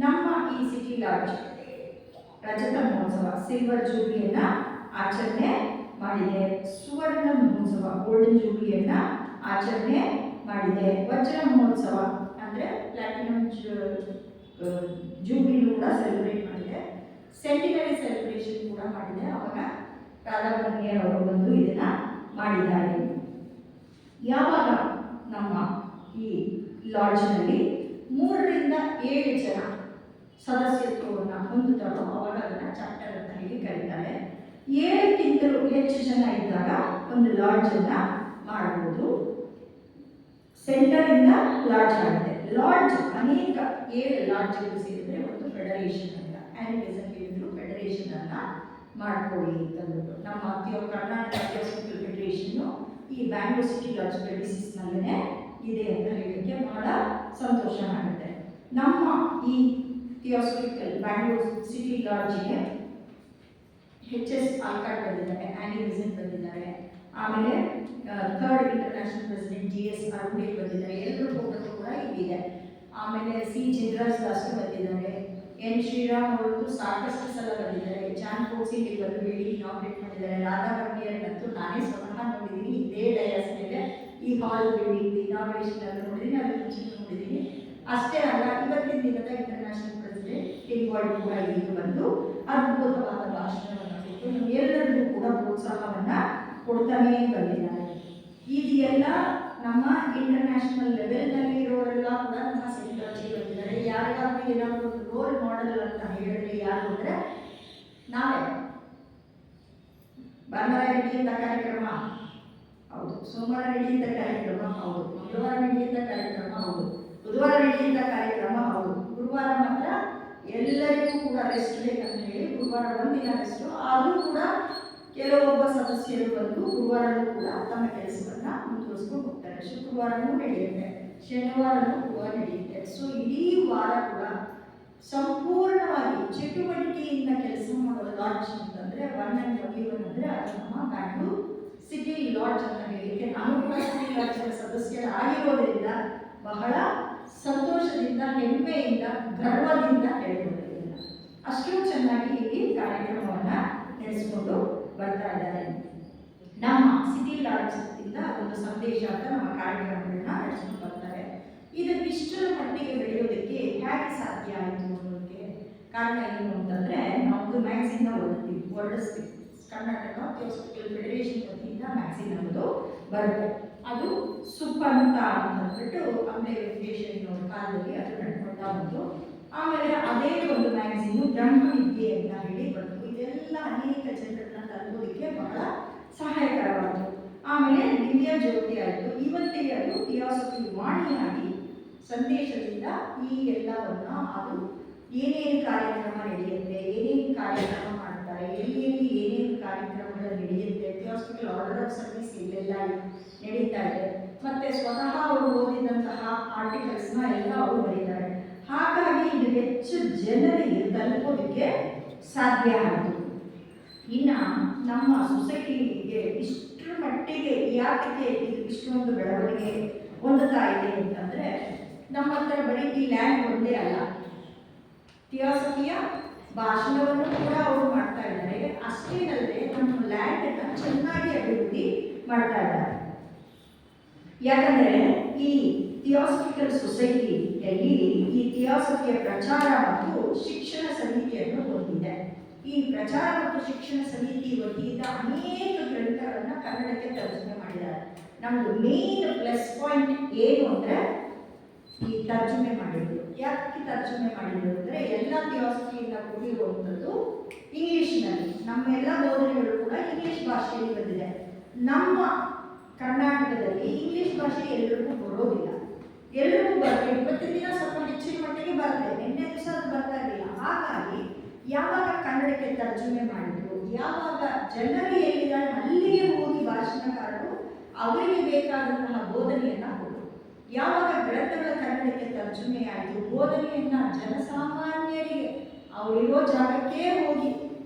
ನಮ್ಮ ಈ ಸಿಟಿ ಲಾಡ್ಜ್ ರಜತ ಮಹೋತ್ಸವ ಸಿಲ್ವರ್ ಜೂಬ್ಲಿಯನ್ನು ಆಚರಣೆ ಮಾಡಿದೆ. ಸುವರ್ಣ ಮಹೋತ್ಸವ ಗೋಲ್ಡನ್ ಜೂಬ್ಲಿಯನ್ನು ಆಚರಣೆ ಮಾಡಿದೆ. ವಜ್ರ ಮಹೋತ್ಸವ ಅಂದರೆ ಪ್ಲಾಟಿನಮ್ ಜೂಬ್ಲಿನೂ ಕೂಡ ಸೆಲೆಬ್ರೇಟ್ ಮಾಡಿದೆ. ಸೆಂಟಿನರಿ ಸೆಲೆಬ್ರೇಷನ್ ಕೂಡ ಮಾಡಿದೆ. ಅವಾಗ ರಾಧಾಕನ್ಯರ್ ಅವರು ಬಂದು ಇದನ್ನು ಮಾಡಿದ್ದಾರೆ. ಯಾವಾಗ ನಮ್ಮ ಈ ಲಾಡ್ಜ್ನಲ್ಲಿ 3ರಿಂದ 7 ಜನ ಸದಸ್ಯತ್ವವನ್ನು ಹೊಂದುತ್ತಾರೋ ಅವಾಗ ಅದನ್ನು ಚಾಪ್ಟರ್ ಅಂತ ಹೇಳಿ ಕರೀತಾರೆ. 7ಕ್ಕಿಂತಲೂ ಹೆಚ್ಚು ಜನ ಇದ್ದಾಗ ಒಂದು ಲಾಡ್ಜನ್ನು ಮಾಡಬಹುದು. ಸೆಂಟರಿಂದ ಲಾಡ್ಜ್ ಆಗುತ್ತೆ. ಲಾಡ್ಜ್ ಅನೇಕ 7 ಲಾಡ್ಜ್ಗಳು ಸೇರಿದ್ರೆ ಒಂದು ಫೆಡರೇಷನ್ ಅಂತ ಆ್ಯನಿಸಮ್ ಹೇಳಿದ್ರು ಫೆಡರೇಷನ್ ಅನ್ನ ಮಾಡ್ಕೊಳ್ಳಿ ಅಂತಂದ್ಬಿಟ್ಟು ನಮ್ಮ ಕರ್ನಾಟಕ ಥಿಯಾಸಫಿಕಲ್ ಫೆಡರೇಷನ್ನು ಈ ಬ್ಯಾಂಗ್ಳೂರ್ ಸಿಟಿ ಲಾಡ್ಜ್ ಪ್ರೆಮಿಸಸ್ನಲ್ಲೇ ಇದೆ ಅಂತ ಹೇಳಲಿಕ್ಕೆ ಬಹಳ ಸಂತೋಷ ಆಗುತ್ತೆ. ನಮ್ಮ ಈ ಥಿಯಾಸಫಿಕಲ್ ಬ್ಯಾಂಗ್ಳೂರ್ ಸಿಟಿ ಲಾಡ್ಜಿಗೆ ಎಚ್.ಎಸ್. ಆಲ್ಕಾಟ್ ಬಂದಿದ್ದಾರೆ, ಆ್ಯನಿ ಬೆಸೆಂಟ್ ಬಂದಿದ್ದಾರೆ, ಆಮೇಲೆ 3rd ಇಂಟರ್ನ್ಯಾಷನಲ್ ಪ್ರೆಸಿಡೆಂಟ್ G.S. ಅರುಣೇಲ್ ಬಂದಿದ್ದಾರೆ. ಎಲ್ಲರೂ ಫೋಟೋ ಕೂಡ ಇಲ್ಲಿದೆ. ಆಮೇಲೆ ಸಿ ಚಿಂದ್ರಾಜ್ ದಾಸ್ ಬಂದಿದ್ದಾರೆ. ಎನ್ ಶ್ರೀರಾಮ್ ಅವರು ಸಾಕಷ್ಟು ಸಲ ಬಂದಿದ್ದಾರೆ. ಜಾನ್ ಕೋಕ್ಸಿ ಇಲ್ಲಿ ಬಂದು ಹೇಳಿ ಇನಾಗ್ರೇಟ್ ಮಾಡಿದ್ದಾರೆ. ರಾಧಾ ವರ್ಣಿಯರ್ನಂತೂ ನಾನೇ ಸ್ವತಃ ನೋಡಿದ್ದೀನಿ. ಇದೇ ಡಯಾಸ್ ಮೇಲೆ ಈ ಹಾಲ್ ಬಿಲ್ಡಿಂಗ್ ಇನಾಗ್ರೇಷನ್ ಅಲ್ಲಿ ನೋಡಿದ್ದೀನಿ, ಅದ್ರ ಮುಂಚೆ ನೋಡಿದ್ದೀನಿ. ಅಷ್ಟೇ ಅಲ್ಲ, ಇವತ್ತಿನ ದಿನದ ಇಂಟರ್ನ್ಯಾಷನಲ್ ಪ್ರೆಸಿಡೆಂಟ್ ಟಿಂಗ್ವಾಲ್ಡ್ ಕೂಡ ಇಲ್ಲಿಗೆ ಬಂದು ಅದ್ಭುತವಾದ ಭಾಷಣವನ್ನು ಕೊಟ್ಟು ನಮ್ಮೆಲ್ಲರಿಗೂ ಕೂಡ ಪ್ರೋತ್ಸಾಹವನ್ನು ಕೊಡ್ತಾನೇ ಬಂದಿದ್ದಾರೆ. ಇದೆಲ್ಲ ನಮ್ಮ ಇಂಟರ್ನ್ಯಾಷನಲ್ ಲೆವೆಲ್ನಲ್ಲಿ ಇರೋರೆಲ್ಲ ಕೂಡ ನಮ್ಮ ಸೆಂಟ್ರಲ್ಗೆ ಬಂದಿದ್ದಾರೆ. ಯಾರಿಗಾದ್ರೂ ಏನಾದರೂ ಒಂದು ರೋಲ್ ಮಾಡೆಲ್ ಅಂತ ಹೇಳಿದ್ರೆ ಯಾರು ಅಂದರೆ ನಾವೇ. ಭಾನುವಾರ ನಡೆಯುವಂಥ ಕಾರ್ಯಕ್ರಮ ಹೌದು, ಸೋಮವಾರ ನಡೆಯುವಂಥ ಕಾರ್ಯಕ್ರಮ ಹೌದು, ಮಂಗಳವಾರ ನಡೆಯುವಂಥ ಕಾರ್ಯಕ್ರಮ ಹೌದು, ಬುಧವಾರ ನಡೆಯುವಂಥ ಕಾರ್ಯಕ್ರಮ ಹೌದು, ಗುರುವಾರ ಮಾತ್ರ ಎಲ್ಲರಿಗೂ ಕೂಡ ರೆಸ್ಟ್ ಬೇಕಂತ ಹೇಳಿ ಗುರುವಾರ ಒಂದಿನ ರೆಸ್ಟು. ಆದರೂ ಕೂಡ ಕೆಲವೊಬ್ಬ ಸದಸ್ಯರು ಬಂದು ಗುರುವಾರನೂ ಕೂಡ ತಮ್ಮ ಕೆಲಸವನ್ನು ಮುಂದುವರಿಸ್ಕೊಂಡು ಹೋಗ್ತಾರೆ. ಶುಕ್ರವಾರನೂ ನಡೆಯುತ್ತೆ, ಶನಿವಾರನೂ ಕೂಡ ನಡೆಯುತ್ತೆ. ಸೊ ಇಡೀ ವಾರ ಕೂಡ ಸಂಪೂರ್ಣವಾಗಿ ಚಟುವಟಿಕೆಯಿಂದ ಕೆಲಸ ಮಾಡೋ ಲಾಡ್ಜ್ ಅಂತಂದರೆ 1 and only 1 ಅಂದರೆ ಅದು ನಮ್ಮ ಬ್ಯಾಂಗ್ಳೂರು ಸಿಟಿ ಲಾಡ್ಜ್ ಅಂತ ಹೇಳಿಕ್ಕೆ ನಾನು ಕೂಡ ಸಿಟಿ ಲಾಡ್ಜ್ನ ಸದಸ್ಯರಾಗಿರೋದ್ರಿಂದ ಬಹಳ ಸಂತೋಷದಿಂದ, ಹೆಮ್ಮೆಯಿಂದ, ಗರ್ವದಿಂದ ಹೇಳ್ಬೋದಿಲ್ಲ. ಅಷ್ಟು ಚೆನ್ನಾಗಿ ಇಲ್ಲಿ ಕಾರ್ಯಕ್ರಮವನ್ನು ನಡೆಸಿಕೊಂಡು ಬರ್ತಾ ಇದ್ದಾರೆ. ನಮ್ಮ ಸಿಟಿ ಲಾಡ್ಜಿಂದ ಒಂದು ಸಂದೇಶ ಅಂತ ನಮ್ಮ ಕಾರ್ಯಕ್ರಮಗಳನ್ನ ನಡೆಸ್ಕೊಂಡು ಬರ್ತಾರೆ. ಇದಕ್ಕಿಷ್ಟರ ಮಟ್ಟಿಗೆ ಬೆಳೆಯೋದಕ್ಕೆ ಹೇಗೆ ಸಾಧ್ಯ ಆಯಿತು ಅನ್ನೋದಕ್ಕೆ ಕಾರಣ ಏನು ಅಂತಂದರೆ, ನಾವು ಮ್ಯಾಗ್ಝಿನ್ನ ಹೊರಡಿಸ್ತೀವಿ. ಕರ್ನಾಟಕ ಥಿಯೋಸಾಫಿಕಲ್ ಫೆಡರೇಷನ್ ವತಿಯಿಂದ ಮ್ಯಾಗ್ಝಿನ್ ಅನ್ನೋದು ಬರುತ್ತೆ. ಅದು ಸುಪ್ಪಂತ ಅಂತ ಅಂದ್ಬಿಟ್ಟು ಅಂಬೆ ವೆಂಕಟೇಶ್ವರನವ್ರ ಕಾಲದಲ್ಲಿ ಅದು ನಡ್ಕೊಳ್ತಾ ಬಂತು. ಆಮೇಲೆ ಅದೇ ಒಂದು ಮ್ಯಾಗ್ಝಿನ್ನು ಬ್ರಹ್ಮವಿದ್ಯೆ ಅಂತ ಹೇಳಿ ಬಂತು. ಇದೆಲ್ಲ ಅನೇಕ ಜನರನ್ನ ತಲುಪೋದಕ್ಕೆ ಬಹಳ ಸಹಾಯಕರವಾಯಿತು. ಆಮೇಲೆ ದಿವ್ಯ ಜ್ಯೋತಿ ಆಯಿತು. ಇವತ್ತಿಗೆ ಅದು ಥಿಯೋಸಾಫಿ ವಾಣಿಯಾಗಿ ಸಂದೇಶದಿಂದ ಈ ಎಲ್ಲವನ್ನ ಅದು ಏನೇನು ಕಾರ್ಯಕ್ರಮ ನಡೆಯುತ್ತೆ, ಏನೇನು ಕಾರ್ಯಕ್ರಮ ಮಾಡ್ತಾರೆ, ಎಲ್ಲಿ ಏನೇನು ಕಾರ್ಯಕ್ರಮಗಳು ನಡೆಯುತ್ತೆ, ಥಿಯೋಸಾಫಿಕಲ್ ಆರ್ಡರ್ ಆಫ್ ಸರ್ವಿಸ್ ಇಲ್ಲೆಲ್ಲ ನಡೀತಾ ಇದೆ. ಮತ್ತೆ ಸ್ವತಃ ಅವರು ಓದಿದಂತಹ ಆರ್ಟಿಕಲ್ಸ್ನ ಎಲ್ಲ ಅವರು ಬರೀತಾರೆ. ಹಾಗಾಗಿ ಇದು ಹೆಚ್ಚು ಜನರಿಗೆ ತಲುಪೋದಕ್ಕೆ ಸಾಧ್ಯ ಆಯಿತು. ಇನ್ನು ನಮ್ಮ ಸೊಸೈಟಿಗೆ ಇಷ್ಟರ ಮಟ್ಟಿಗೆ ಯಾಕೆ ಇದು ಇಷ್ಟೊಂದು ಬೆಳವಣಿಗೆ ಹೊಂದುತ್ತಾ ಇದೆ ಅಂತಂದರೆ, ನಮ್ಮ ಹತ್ರ ಬರೀ ಈ ಲ್ಯಾಂಡ್ ಒಂದೇ ಅಲ್ಲ, ಥಿಯೋಸಾಫಿಯ ಭಾಷಣವನ್ನು ಕೂಡ ಅವರು ಮಾಡ್ತಾ ಇದ್ದಾರೆ. ಅಷ್ಟೇ ಅಲ್ಲದೆ ನಮ್ಮ ಲ್ಯಾಂಡನ್ನು ಚೆನ್ನಾಗಿ ಅಭಿವೃದ್ಧಿ ಮಾಡ್ತಾ ಇದ್ದಾರೆ. ಯಾಕಂದರೆ ಈ ಥಿಯೋಸಾಫಿಕಲ್ ಸೊಸೈಟಿಯಲ್ಲಿ ಈ ಥಿಯೋಸಾಫಿಯ ಪ್ರಚಾರ ಮತ್ತು ಶಿಕ್ಷಣ ಸಮಿತಿಯನ್ನು ಹೊಂದಿದೆ. ಈ ಪ್ರಚಾರ ಮತ್ತು ಶಿಕ್ಷಣ ಸಮಿತಿ ವತಿಯಿಂದ ಅನೇಕ ಗ್ರಂಥಗಳನ್ನು ಕನ್ನಡಕ್ಕೆ ತರ್ಜುಮೆ ಮಾಡಿದ್ದಾರೆ. ನಮ್ಮದು ಮೇನ್ ಪ್ಲಸ್ ಪಾಯಿಂಟ್ ಏನು ಅಂದರೆ ಈ ತರ್ಜುಮೆ ಮಾಡಿದ್ರು. ಯಾಕೆ ತರ್ಜುಮೆ ಮಾಡಿದ್ರು ಅಂದರೆ, ಎಲ್ಲ ಥಿಯೋಸಾಫಿಯಿಂದ ಕೂಡಿರುವಂಥದ್ದು ಇಂಗ್ಲೀಷ್ನಲ್ಲಿ. ನಮ್ಮೆಲ್ಲ ಬೋಧನೆಗಳು ಕೂಡ ಇಂಗ್ಲೀಷ್ ಭಾಷೆಯಲ್ಲಿ ಬಂದಿದೆ. ನಮ್ಮ ಕರ್ನಾಟಕದಲ್ಲಿ ಇಂಗ್ಲೀಷ್ ಭಾಷೆ ಎಲ್ಲರಿಗೂ ಬರೋದಿಲ್ಲ, ಎಲ್ಲರಿಗೂ ಬರ್ತದೆ. ಇವತ್ತಿನ ದಿನ ಸ್ವಲ್ಪ ಹೆಚ್ಚಿನ ಮಟ್ಟಿಗೆ ಬರ್ತದೆ, ನಿನ್ನೆ ದಿವಸ ಅದು ಬರ್ತಾ ಇರಲಿಲ್ಲ. ಹಾಗಾಗಿ ಯಾವಾಗ ಕನ್ನಡಕ್ಕೆ ತರ್ಜುಮೆ ಮಾಡಿದ್ರು, ಯಾವಾಗ ಜನರು ಎಲ್ಲಿದ್ದಾರೆ ಅಲ್ಲಿಗೆ ಹೋಗಿ ಭಾಷಣಕಾರರು ಅವರಿಗೆ ಬೇಕಾದಂತಹ ಬೋಧನೆಯನ್ನು ಕೊಟ್ಟರು. ಯಾವಾಗ ಗ್ರಂಥಗಳ ಕನ್ನಡಕ್ಕೆ ತರ್ಜುಮೆ ಆಯಿತು, ಬೋಧನೆಯನ್ನು ಜನಸಾಮಾನ್ಯರಿಗೆ ಅವರಿರೋ ಜಾಗಕ್ಕೆ ಹೋಗಿ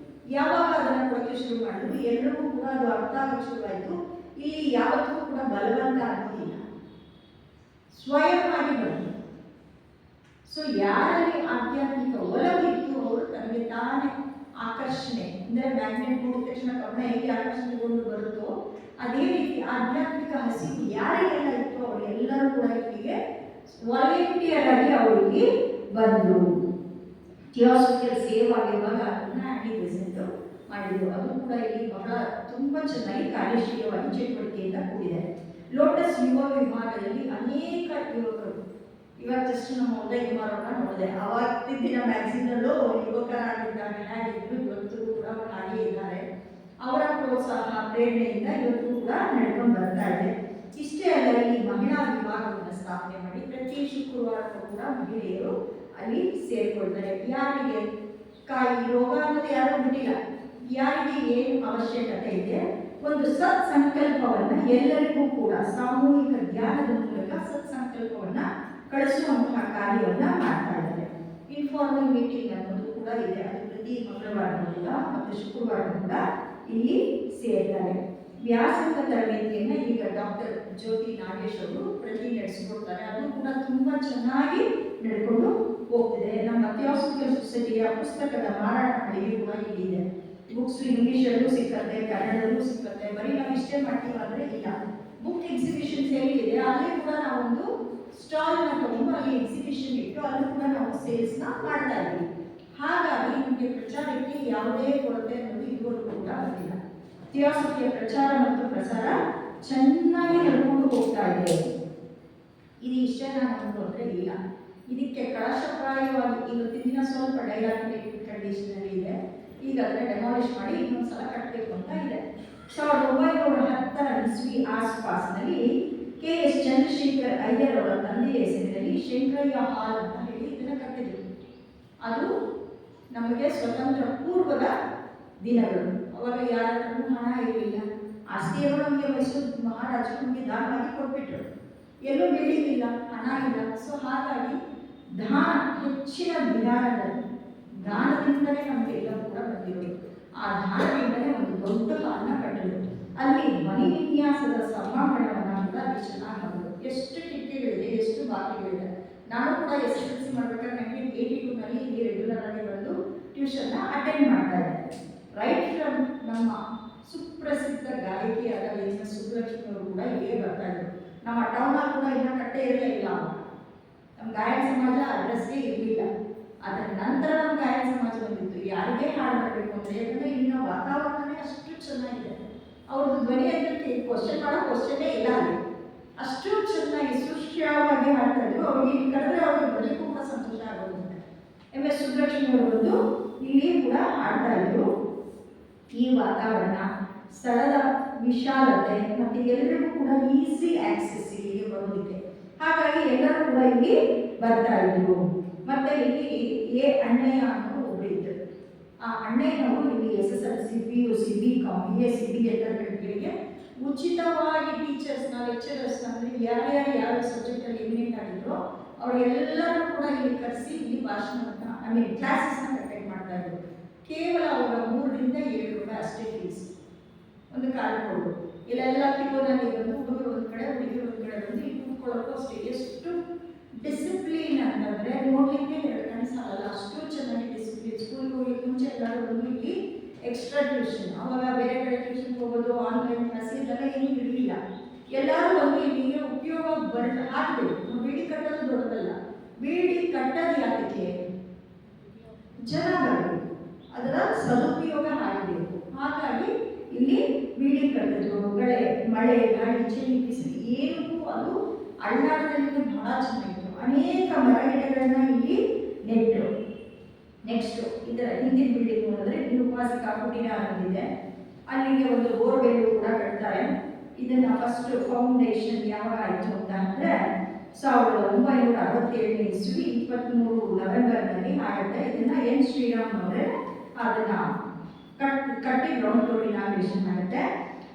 ಯಾವಾಗ ಅದನ್ನು ಕೊಡೋಕ್ಕೆ ಶುರು ಮಾಡಿದ್ರು, ಎಲ್ಲರಿಗೂ ಕೂಡ ಅದು ಅರ್ಥ ಆಗೋಕ್ಕೆ ಶುರುವಾಯಿತು. ಇಲ್ಲಿ ಯಾವತ್ತೂ ಕೂಡ ಬಲವಂತ ಅನ್ನೋದಿಲ್ಲ, ಸ್ವಯಂ ಆಗಿ ಬಂತು. ಸೊ ಯಾರಲ್ಲಿ ಆಧ್ಯಾತ್ಮಿಕ ಒಲವಿತ್ತು ಅವರು ತನಗೆ ತಾನೇ ಆಕರ್ಷಣೆ, ಅಂದರೆ ಮ್ಯಾಗ್ನೆಟ್ ನೋಡಿದ ತಕ್ಷಣ ಕವನ ಹೇಗೆ ಆಕರ್ಷಣೆಗೊಂಡು ಬರುತ್ತೋ ಅದೇ ರೀತಿ ಆಧ್ಯಾತ್ಮಿಕ ಹಸಿವು ಯಾರಿಗೆಲ್ಲ ಇತ್ತು ಅವರೆಲ್ಲರೂ ಕೂಡ ಇಲ್ಲಿಗೆ ವಾಲಂಟಿಯರ್ ಆಗಿ ಅವರಿಗೆ ಬಂದರು. ಥಿಯೋಸಾಫಿಕಲ್ ಸೇವ್ ಆಗಿರುವಾಗ ಅದನ್ನ ಪ್ರೆಸೆಂಟ್ ಮಾಡಿದರು. ಅದು ಕೂಡ ಇಲ್ಲಿ ಬಹಳ ತುಂಬ ಚೆನ್ನಾಗಿ ಕಾರ್ಯಶೀಲವಾಗಿ ಚಟುವಟಿಕೆಯಿಂದ ಕೂಡಿದೆ. ಲೋಟಸ್ ಯುವ ವಿಭಾಗದಲ್ಲಿ ಅನೇಕ ಯುವಕರು, ಇವತ್ತಷ್ಟು ನಮ್ಮ ಉದಯ್ ಕುಮಾರ್ ಅವ್ರನ್ನ ನೋಡಿದೆ, ಆವತ್ತಿನ ದಿನ ಮ್ಯಾಗ್ಝಿನಲ್ಲೂ ಯುವಕರಾಗಿದ್ದಾಗ ಹೇಗಿದ್ರು ಇವತ್ತು ಕೂಡ ಹಾಗೆ ಇದ್ದಾರೆ. ಅವರ ಪ್ರೋತ್ಸಾಹ ಪ್ರೇರಣೆಯಿಂದ ಇವತ್ತು ಕೂಡ ನಡ್ಕೊಂಡು ಬರ್ತಾ ಇದೆ. ಇಷ್ಟೇ ಅಲ್ಲ, ಈ ಮಹಿಳಾ ವಿಭಾಗವನ್ನು ಸ್ಥಾಪನೆ ಮಾಡಿ ಪ್ರತಿ ಶುಕ್ರವಾರಕ್ಕೂ ಕೂಡ ಮಹಿಳೆಯರು ಅಲ್ಲಿ ಸೇರಿಕೊಳ್ತಾರೆ. ಯಾರಿಗೆ ಈ ರೋಗ ಅನ್ನೋದು ಯಾರೂ ಬಿಟ್ಟಿಲ್ಲ, ಯಾರಿಗೆ ಏನು ಅವಶ್ಯಕತೆ ಇದೆ ಒಂದು ಸತ್ಸಂಕಲ್ಪವನ್ನು ಎಲ್ಲರಿಗೂ ಕೂಡ ಸಾಮೂಹಿಕ ಧ್ಯಾನದ ಮೂಲಕ ಸತ್ಸಂಕಲ್ಪವನ್ನು ಕಳಿಸುವಂತಹ ಕಾರ್ಯವನ್ನು ಮಾಡ್ತಾ ಇದ್ದಾರೆ. ಇನ್ಫಾರ್ಮಲ್ ಮೀಟಿಂಗ್ ಅನ್ನೋದು ಕೂಡ ಇದೆ, ಅದು ಪ್ರತಿ ಮಂಗಳವಾರ ಕೂಡ ಮತ್ತು ಶುಕ್ರವಾರ ಕೂಡ ಇಲ್ಲಿ ಸೇರ್ತಾರೆ. ವ್ಯಾಸಂಗ ತರಬೇತಿಯನ್ನು ಈಗ ಡಾಕ್ಟರ್ ಜ್ಯೋತಿ ನಾಗೇಶ್ ಅವರು ಪ್ರತಿ ನಡೆಸಿಕೊಡ್ತಾರೆ. ಅದು ಕೂಡ ತುಂಬ ಚೆನ್ನಾಗಿ ನಡ್ಕೊಂಡು ಹೋಗ್ತಿದೆ. ನಮ್ಮ ಥಿಯೋಸಾಫಿಕಲ್ ಸೊಸೈಟಿಯ ಪುಸ್ತಕದ ಮಾರಾಟ ಮಳಿಗೆ ಕೂಡ ಇಲ್ಲಿದೆ. ಬುಕ್ಸ್ ಇಂಗ್ಲೀಷಲ್ಲೂ ಸಿಕ್ಕತ್ತೆ, ಕನ್ನಡದಲ್ಲೂ ಸಿಕ್ಕತ್ತೆ. ಬರೀ ನಾವು ಇಷ್ಟೇ ಮಾಡ್ತೀವಿ ಅಂದರೆ ಇಲ್ಲ. ಬುಕ್ ಎಕ್ಸಿಬಿಷನ್ಸ್ ಎಲ್ಲಿದೆ ಅಲ್ಲಿ ಕೂಡ ನಾವೊಂದು ಸ್ಟಾಲ್ನ ತಗೊಂಡು ಅಲ್ಲಿ ಎಕ್ಸಿಬಿಷನ್ ಇಟ್ಟು ಅಲ್ಲೂ ಕೂಡ ನಾವು ಸೇಲ್ಸ್ನ ಮಾಡ್ತಾ ಇದ್ದೀವಿ. ಹಾಗಾಗಿ ನಿಮಗೆ ಪ್ರಚಾರಕ್ಕೆ ಯಾವುದೇ ಕೊರತೆ ಅನ್ನೋದು ಇದುವರೆಗೂ ಕೂಡ ಬಂದಿಲ್ಲ. ಥಿಯೋಸಾಫಿಯ ಪ್ರಚಾರ ಮತ್ತು ಪ್ರಸಾರ ಚೆನ್ನಾಗಿ ನಡ್ಕೊಂಡು ಹೋಗ್ತಾ ಇದೆ. ಇದು ಇಷ್ಟೇ ನಾನು ಅಂದರೆ ಇಲ್ಲ, ಇದಕ್ಕೆ ಕಳಶಪ್ರಾಯವಾಗಿ ಇವತ್ತಿನ ದಿನ ಸ್ವಲ್ಪ ಡೈಲಾಗ್ನೇಟಿವ್ ಕಂಡೀಷನಲ್ಲಿ ಇದೆ. ಈಗ ಅದನ್ನು ಡೆಮಾಲಿಷ್ ಮಾಡಿ ಇನ್ನೊಂದು ಸಲ ಕಟ್ಟಬೇಕು ಅಂತ ಇದೆ. 1910 ಇಸ್ವಿ ಆಸ್ಪಾಸ್ನಲ್ಲಿ KS ಚಂದ್ರಶೇಖರ್ ಅಯ್ಯರ್ ಅವರ ತಂದೆಯ ಹೆಸರಿನಲ್ಲಿ ಶಂಕರಯ್ಯ ಹಾಲ್ ಅಂತ ಹೇಳಿ ಇದನ್ನು ಕಟ್ಟಿದ್ರು. ಅದು ನಮಗೆ ಸ್ವತಂತ್ರ ಪೂರ್ವದ ದಿನಗಳು. ಅವಾಗ ಯಾರ ಹತ್ರನೂ ಹಣ ಇರಲಿಲ್ಲ. ಆಸ್ತಿಯವರು ನಮಗೆ ಮೈಸೂರು ಮಹಾರಾಜರು ನಮಗೆ ದಾನವಾಗಿ ಕೊಟ್ಬಿಟ್ರು. ಎಲ್ಲೂ ಬೆಳೀಲಿಲ್ಲ, ಹಣ ಇಲ್ಲ. ಸೊ ಹಾಗಾಗಿ ಹೆಚ್ಚಿನ ದಾನದಿಂದಲೇ ನಮಗೆಲ್ಲವೂ ಕೂಡ ಬಂದಿರೋದು. ಆ ದಾನದಿಂದಲೇ ಒಂದು ದೊಡ್ಡ ಹಾಲನ್ನ ಕಟ್ಟಲು, ಅಲ್ಲಿ ಮನೆ ವಿನ್ಯಾಸದ ಸಭಾಂಗಣವನ್ನು ಕೂಡ ಅಲ್ಲಿ ಚೆನ್ನಾಗಿ ಮಾಡೋದು. ಎಷ್ಟು ಕಿಟಕಿಗಳಿದೆ, ಎಷ್ಟು ಬಾಗಿಲುಗಳಿದೆ. ನಾನು ಕೂಡ SSLC ಮಾಡ್ಬೇಕಾದ್ರೆ 1982 ಇಲ್ಲಿ ರೆಗ್ಯುಲರ್ ಆಗಿ ಬಂದು ಟ್ಯೂಷನ್ನ ಅಟೆಂಡ್ ಮಾಡ್ತಾ ಇದ್ದೆ. ರೈಟ್ ಫ್ರಮ್ ನಮ್ಮ ಸುಪ್ರಸಿದ್ಧ ಗಾಯಕಿಯಾದ ಸುಬ್ಬಲಕ್ಷ್ಮಿ ಅವರು ಕೂಡ ಇಲ್ಲೇ ಬರ್ತಾ ಇದ್ರು. ನಮ್ಮ ಟೌನಲ್ಲಿ ಕೂಡ ಇನ್ನೂ ಕಟ್ಟೆ ಇರಲೇ ಇಲ್ಲ. ನಮ್ಮ ಗಾಯಕ ಸಮಾಜ ಅಡ್ರೆಸ್ಸೇ ಇರಲಿಲ್ಲ. ಅದರ ನಂತರ ನಮ್ಮ ಗಾಯಕ ಸಮಾಜ ಬಂದಿತ್ತು. ಯಾರಿಗೇ ಹಾಡು ಮಾಡಬೇಕು ಅಂದರೆ, ಯಾಕಂದರೆ ಇಲ್ಲಿನ ವಾತಾವರಣನೇ ಅಷ್ಟು ಚೆನ್ನಾಗಿದೆ. ಅವ್ರದ್ದು ಧ್ವನಿ ಅದಕ್ಕೆ ಕ್ವಶನ್ ಮಾಡೋ ಕ್ವಶನ್ನೇ ಇಲ್ಲ. ಅಲ್ಲಿ ಅಷ್ಟು ಚೆನ್ನಾಗಿ ಸುಶ್ರಾವವಾಗಿ ಹಾಡ್ತಾ ಇದ್ರು. ಅವ್ರಿಗೆ ಇಲ್ಲಿ ಕರೆದ್ರೆ ಅವ್ರಿಗೆ ಬದುಕು ಕೂಡ ಸಂತೋಷ ಆಗೋದು. MS ಸುಬ್ಬಲಕ್ಷ್ಮಿ ಅವರು ಬಂದು ಇಲ್ಲಿ ಕೂಡ ಹಾಡ್ತಾ ಇದ್ರು. ಈ ವಾತಾವರಣ, ಸ್ಥಳದ ವಿಶಾಲತೆ ಮತ್ತು ಎಲ್ಲರಿಗೂ ಕೂಡ ಈಸಿ ಆಕ್ಸೆಸ್ ಇಲ್ಲಿಗೆ ಬರೋದಕ್ಕೆ, ಹಾಗಾಗಿ ಎಲ್ಲರೂ ಕೂಡ ಇಲ್ಲಿ ಬರ್ತಾ ಇದ್ರು. ಮತ್ತೆ ಇಲ್ಲಿ ಅಣ್ಣಯ್ಯ ಅನ್ನೋ ಒಬ್ಬರು ಇದ್ದರು. ಆ ಅಣ್ಣಯ್ಯನವರು ಇಲ್ಲಿ SSLC, PUC, BCom, BSc, BEdಗಳಿಗೆ ಉಚಿತವಾಗಿ ಟೀಚರ್ಸ್ನ, ಲೆಕ್ಚರರ್ಸ್ನ, ಅಂದರೆ ಯಾರ್ಯಾರು ಯಾವ ಸಬ್ಜೆಕ್ಟಲ್ಲಿ ಎಮಿನೇಟ್ ಆಗಿದ್ರು ಅವರೆಲ್ಲರೂ ಕೂಡ ಇಲ್ಲಿ ಕರೆಸಿ ಇಲ್ಲಿ ಭಾಷಣವನ್ನು ಕ್ಲಾಸಸ್ನ ಕಂಡಕ್ಟ್ ಮಾಡ್ತಾ ಇದ್ರು. ಕೇವಲ ಅವರ 3 ರಿಂದ 7 ರೂಪಾಯಿ ಅಷ್ಟೇ ಫೀಸ್. ಒಂದು ಕಾರ್ಡ್ ಕೊಡು, ಇಲ್ಲೆಲ್ಲ ಕಿಬೋನಲ್ಲಿ ಬಂದು ಹುಡುಗರು ಒಂದು ಕಡೆ, ಹುಡುಗರು ಒಂದು ಕಡೆ ಬಂದು ಇಲ್ಲಿ ಕೂತ್ಕೊಳ್ಳೋಕ್ಕೂ ಅಷ್ಟೇ. ಎಷ್ಟು ಡಿಸಿಪ್ಲಿನ್ ಅಂತಂದರೆ ನೋಡಲಿಕ್ಕೆ 2 ಕಣ್ಣು ಸಾಲಲ್ಲ, ಅಷ್ಟು ಚೆನ್ನಾಗಿ ಡಿಸಿಪ್ಲಿನ್. ಸ್ಕೂಲ್ಗೆ ಹೋಗ್ಲಿಕ್ಕೆ ಮುಂಚೆ ಎಲ್ಲರೂ ಬಂದು ಇಲ್ಲಿ ಎಕ್ಸ್ಟ್ರಾ ಟ್ಯೂಷನ್, ಅವಾಗ ಬೇರೆ ಕಡೆ ಟ್ಯೂಷನ್ ಹೋಗೋದು, ಆನ್ಲೈನ್ ಕ್ಲಾಸ್ ಇದೆಲ್ಲ ಏನೂ ಇರಲಿಲ್ಲ. ಎಲ್ಲರೂ ಬಂದು ಇಲ್ಲಿಗೆ ಉಪಯೋಗ ಆಗಬೇಕು. ಬೀಡಿ ಕಟ್ಟೋದು ದೊಡ್ಡದಲ್ಲ, ಬೀಡಿ ಕಟ್ಟೋದು ಯಾತಕ್ಕೆ? ಜನ ಬರಬೇಕು, ಅದರ ಸದುಪಯೋಗ ಆಗಬೇಕು. ಹಾಗಾಗಿ ಇಲ್ಲಿ ಬೀಡಿ ಕಟ್ಟೋದು, ಮಳೆ, ಗಾಳಿ, ಚಳಿ, ಬಿಸಿಲು ಏನಕ್ಕೂ ಅದು ಅಳ್ಳಾಡದಲ್ಲಿ ಬಹಳ ಚೆನ್ನಾಗಿತ್ತು. ಅನೇಕ ಮರಗಿಡಗಳನ್ನ ಇಲ್ಲಿ ನೆಟ್ಟರು. ನೆಕ್ಸ್ಟ್ ಇದರ ಹಿಂದಿನ ಬಿಲ್ಡಿಂಗ್ ನೋಡಿದ್ರೆ ಇಲ್ಲಿ ಉಪಾಸಿಕಾ ಕುಟೀರ ಅನ್ನೋದಿದೆ. ಅಲ್ಲಿಗೆ ಒಂದು ಬೋರ್ವೆಲ್ ಕೂಡ ಕಟ್ತಾರೆ. ಇದನ್ನ ಫಸ್ಟ್ ಫೌಂಡೇಶನ್ ಯಾವಾಗ ಆಯಿತು ಅಂತ ಅಂದರೆ 1967ನೇ ಇಸ್ವಿ 23 ನವೆಂಬರ್ನಲ್ಲಿ ಆಗುತ್ತೆ. ಇದನ್ನ N. ಶ್ರೀರಾಮ್ ಅವರೇ ಅದನ್ನ ಕಟ್ಟಿ ಗ್ರೌಂಡ್ ಫ್ಲೋರ್ ಇನಾಗ್ರೇಷನ್ ಆಗುತ್ತೆ.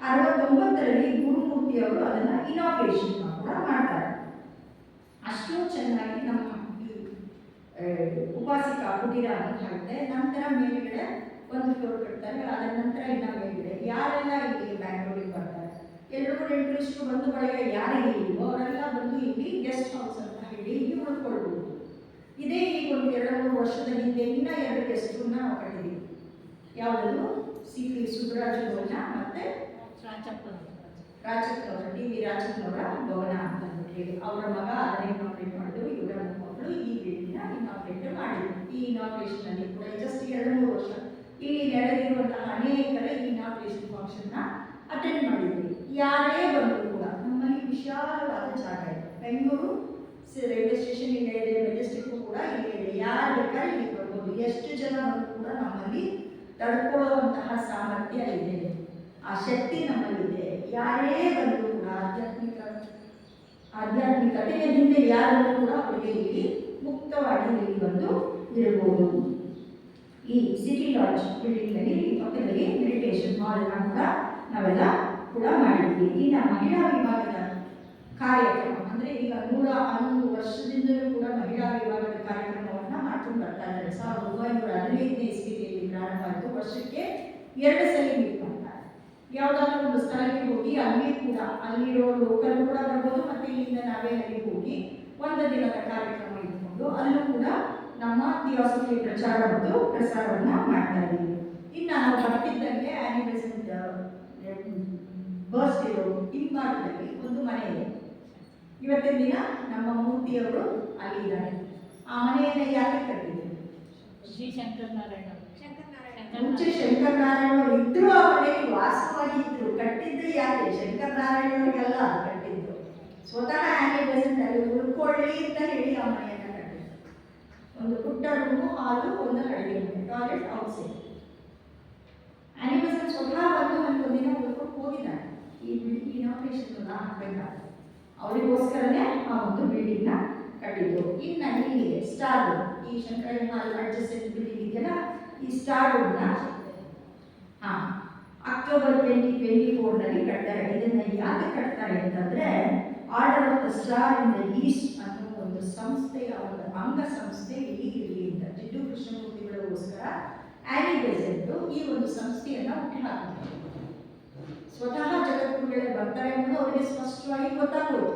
69ರಲ್ಲಿ ಗುರುಮೂರ್ತಿ ಅವರು ಅದನ್ನ ಇನಾಗ್ರೇಷನ್ ಕೂಡ ಮಾಡ್ತಾರೆ. ಅಷ್ಟು ಚೆನ್ನಾಗಿ ನಮ್ಮ ಉಪಾಸಿಕಾ ಕುಟೀರ ಅಂತ ಆಗುತ್ತೆ. ನಂತರ ಮೇಲ್ಗಡೆ ಒಂದು ಫ್ಲೋರ್ ಕಟ್ತಾರೆ. ಅದರ ನಂತರ ಇನ್ನು ಮೇಲ್ಗಡೆ ಯಾರೆಲ್ಲ ಇಲ್ಲಿ ಬ್ಯಾಂಗ್ಳೂರಿಗೆ ಬರ್ತಾರೆ, ಎಲ್ಲರೂ ಇಂಟ್ರೆಸ್ಟು ಬಂದು ಬಳಗ ಯಾರಿಗೆ ಇಲ್ವೋ ಅವರೆಲ್ಲ ಬಂದು ಇಲ್ಲಿ ಗೆಸ್ಟ್ ಹೌಸ್ ಅಂತ ಹೇಳಿ ಇಲ್ಲಿ ಉಳ್ಕೊಳ್ಬೋದು. ಇದೇ ಈಗ ಒಂದು 2-3 ವರ್ಷದ ಹಿಂದೆ ಇನ್ನೂ 2 ಗೆಸ್ಟ್ ರೂಮ್ನ ನಾವು ಕಟ್ಟಿದ್ದೀವಿ. ಯಾವುದದು? CP ಸುಬ್ಬರಾಜುವನ್ನ ಮತ್ತು ರಾಜಪ್ಪನವರ DV ರಾಜಪ್ಪನವರ ಭವನ ಅಂತ ಹೇಳಿ ಅವರ ಮಗ ಅದನ್ನ ಇನಾಗ್ರೇಟ್ ಮಾಡಿದ್ರು. ಇವರ ಮಕ್ಕಳು ಈ ಬಿಲ್ಡಿಂಗ್ನ ಇನಾಗ್ರೇಟ್ ಮಾಡಿದ್ರು. ಈ ಇನಾಗ್ರೇಷನಲ್ಲಿ ಕೂಡ ಜಸ್ಟ್ 2-3 ವರ್ಷ ಇಲ್ಲಿ ನಡೆದಿರುವಂತಹ ಅನೇಕರ ಇನಾಗ್ರೇಷನ್ ಫಂಕ್ಷನ್ನ ಅಟೆಂಡ್ ಮಾಡಿದ್ವಿ. ಯಾರೇ ಬಂದರೂ ಕೂಡ ನಮ್ಮಲ್ಲಿ ವಿಶಾಲವಾದ ಜಾಗ ಇದೆ. ಬೆಂಗಳೂರು ರೈಲ್ವೆ ಸ್ಟೇಷನ್ ಇಲ್ಲೇ ಇದೆ, ಮೆಜೆಸ್ಟಿಕ್ಕು ಕೂಡ ಇಲ್ಲೇ ಇದೆ. ಯಾರು ಬೇಕಾದ್ರೆ ಇಲ್ಲಿ ಬರ್ಬೋದು. ಎಷ್ಟು ಜನ ಬಂದರೂ ಕೂಡ ನಮ್ಮಲ್ಲಿ ತಡ್ಕೊಳ್ಳುವಂತಹ ಸಾಮರ್ಥ್ಯ ಇದೆ, ಆ ಶಕ್ತಿ ನಮ್ಮಲ್ಲಿದೆ. ಯಾರೇ ಬಂದರೂ ಕೂಡ ಆಧ್ಯಾತ್ಮಿಕತೆಯ ಹಿಂದೆ ಯಾರು ಕೂಡ ಅವರಿಗೆ ಇಲ್ಲಿ ಮುಕ್ತವಾಗಿ ಇಲ್ಲಿ ಬಂದು ಇರಬಹುದು. ಈ ಸಿಟಿ ಲಾಡ್ಜ್ ಬಿಲ್ಡಿಂಗ್ನಲ್ಲಿ ಪಕ್ಕದಲ್ಲಿ ಮೆಡಿಟೇಷನ್ ಹಾಲ್ನ ಕೂಡ ನಾವೆಲ್ಲ ಕೂಡ ಮಾಡಿದ್ವಿ. ಇನ್ನು ಮಹಿಳಾ ವಿಭಾಗದ ಕಾರ್ಯಕ್ರಮ ಅಂದರೆ ಈಗ 111 ವರ್ಷದಿಂದಲೂ ಕೂಡ ಮಹಿಳಾ ವಿಭಾಗದ ಕಾರ್ಯಕ್ರಮವನ್ನು ಮಾಡ್ಕೊಂಡು ಬರ್ತಾ ಇದ್ದಾರೆ. 1915ನೇ ಇಸ್ವಿಯಲ್ಲಿ ಪ್ರಾರಂಭ ಆಯಿತು. ವರ್ಷಕ್ಕೆ 2 ಸಲ ಮೀಟ್ ಮಾಡ್ತಾರೆ. ಯಾವುದಾದ್ರೂ ಒಂದು ಸ್ಥಳಕ್ಕೆ ಹೋಗಿ ಅಲ್ಲಿ ಕೂಡ ಅಲ್ಲಿರೋ ಲೋಕಲ್ ಕೂಡ ಬರ್ಬೋದು, ಮತ್ತು ಇಲ್ಲಿಂದ ನಾವೇ ಅಲ್ಲಿ ಹೋಗಿ 1 ದಿನದ ಕಾರ್ಯಕ್ರಮ ಇಟ್ಕೊಂಡು ಅಲ್ಲೂ ಕೂಡ ನಮ್ಮ ಥಿಯಾಸಫಿ ಪ್ರಚಾರ ಮತ್ತು ಪ್ರಸಾರವನ್ನು ಮಾಡ್ತಾ ಇದ್ದೀವಿ. ಇನ್ನು ನಾವು ಬರ್ತಿದ್ದಂಗೆ ಆನಿವರ್ಸರಿ ಬರ್ಸ್ಡೇ ಹಿಂಭಾಗದಲ್ಲಿ ಒಂದು ಮನೆ ಇದೆ. ಇವತ್ತಿನ ದಿನ ನಮ್ಮ ಮೂರ್ತಿಯವರು ಅಲ್ಲಿದ್ದಾರೆ. ಆ ಮನೆಯನ್ನು ಯಾಕೆ ಕಟ್ಟಿದ್ರು? ಶ್ರೀ ಶಂಕರನಾರಾಯಣ ಮುಂಚೆ ಶಂಕರನಾರಾಯಣವರು ಇದ್ರು, ಆ ಮನೆಯಲ್ಲಿ ವಾಸವಾಗಿ ಇದ್ರು. ಕಟ್ಟಿದ್ದು ಯಾಕೆ? ಶಂಕರನಾರಾಯಣವರಿಗೆಲ್ಲ ಕಟ್ಟಿದ್ದು. ಸ್ವತಃ ಆನಿವರ್ಸರಿ ಅಲ್ಲಿ ಉಳ್ಕೊಳ್ಳಿ ಅಂತ ಹೇಳಿ ಆ ಮನೆಯನ್ನು ಕಟ್ಟಿದ್ರು. ಒಂದು ಪುಟ್ಟ ರೂಮು, ಹಾಲು, ಒಂದು ಅಡುಗೆ ಮನೆ, ಟಾಯ್ಲೆಟ್ ಔಟ್ಸೈಡ್. ಆನಿವರ್ಸರಿ ಸ್ವತಃ ಬಂದು ಒಂದು ದಿನ ಉಳ್ಕೊಂಡು ಹೋಗಿದ್ದಾರೆ. ಈ ಬಿಲ್ಡಿಂಗ್ ಇನಾಗ್ರೇಷನ್ ಅವರಿಗೋಸ್ಕರನೇ ಆ ಒಂದು ಬಿಲ್ಡಿಂಗ್ನ ಕಟ್ಟಿದ್ದು. ಇನ್ನು ಇಲ್ಲಿಗೆ ಸ್ಟಾರ್ ಈ ಶಂಕರಯ್ಯ ಮಾಲ್ ಅಡ್ಜಸೆಂಟ್ ಬಿಲ್ಡಿಂಗ್ ಇದೆಯಲ್ಲ, ಈ ಸ್ಟಾರ್ ರೋಡ್ನ ಅಕ್ಟೋಬರ್ 2024ನಲ್ಲಿ ಕಟ್ತಾರೆ. ಇದನ್ನ ಯಾಕೆ ಕಟ್ತಾರೆ ಅಂತಂದ್ರೆ order of the star in the East ಅನ್ನೋ ಒಂದು ಸಂಸ್ಥೆಯ ಒಂದು ಅಂಗ ಸಂಸ್ಥೆ ಇಲ್ಲಿ ಇರಲಿ ಅಂತ ಜಿಡ್ಡು ಕೃಷ್ಣಮೂರ್ತಿಗಳಿಗೋಸ್ಕರ ಆನಿ ಬೆಸೆಂಟ್ ಈ ಒಂದು ಸಂಸ್ಥೆಯನ್ನ ಹುಟ್ಟಿ ಹಾಕಿದ್ದಾರೆ. ಸ್ವತಃ ಜಗದ್ಗುರುಗಳೇ ಬರ್ತಾರೆ ಅನ್ನೋದು ಅವರಿಗೆ ಸ್ಪಷ್ಟವಾಗಿ ಗೊತ್ತಾಗೋದು,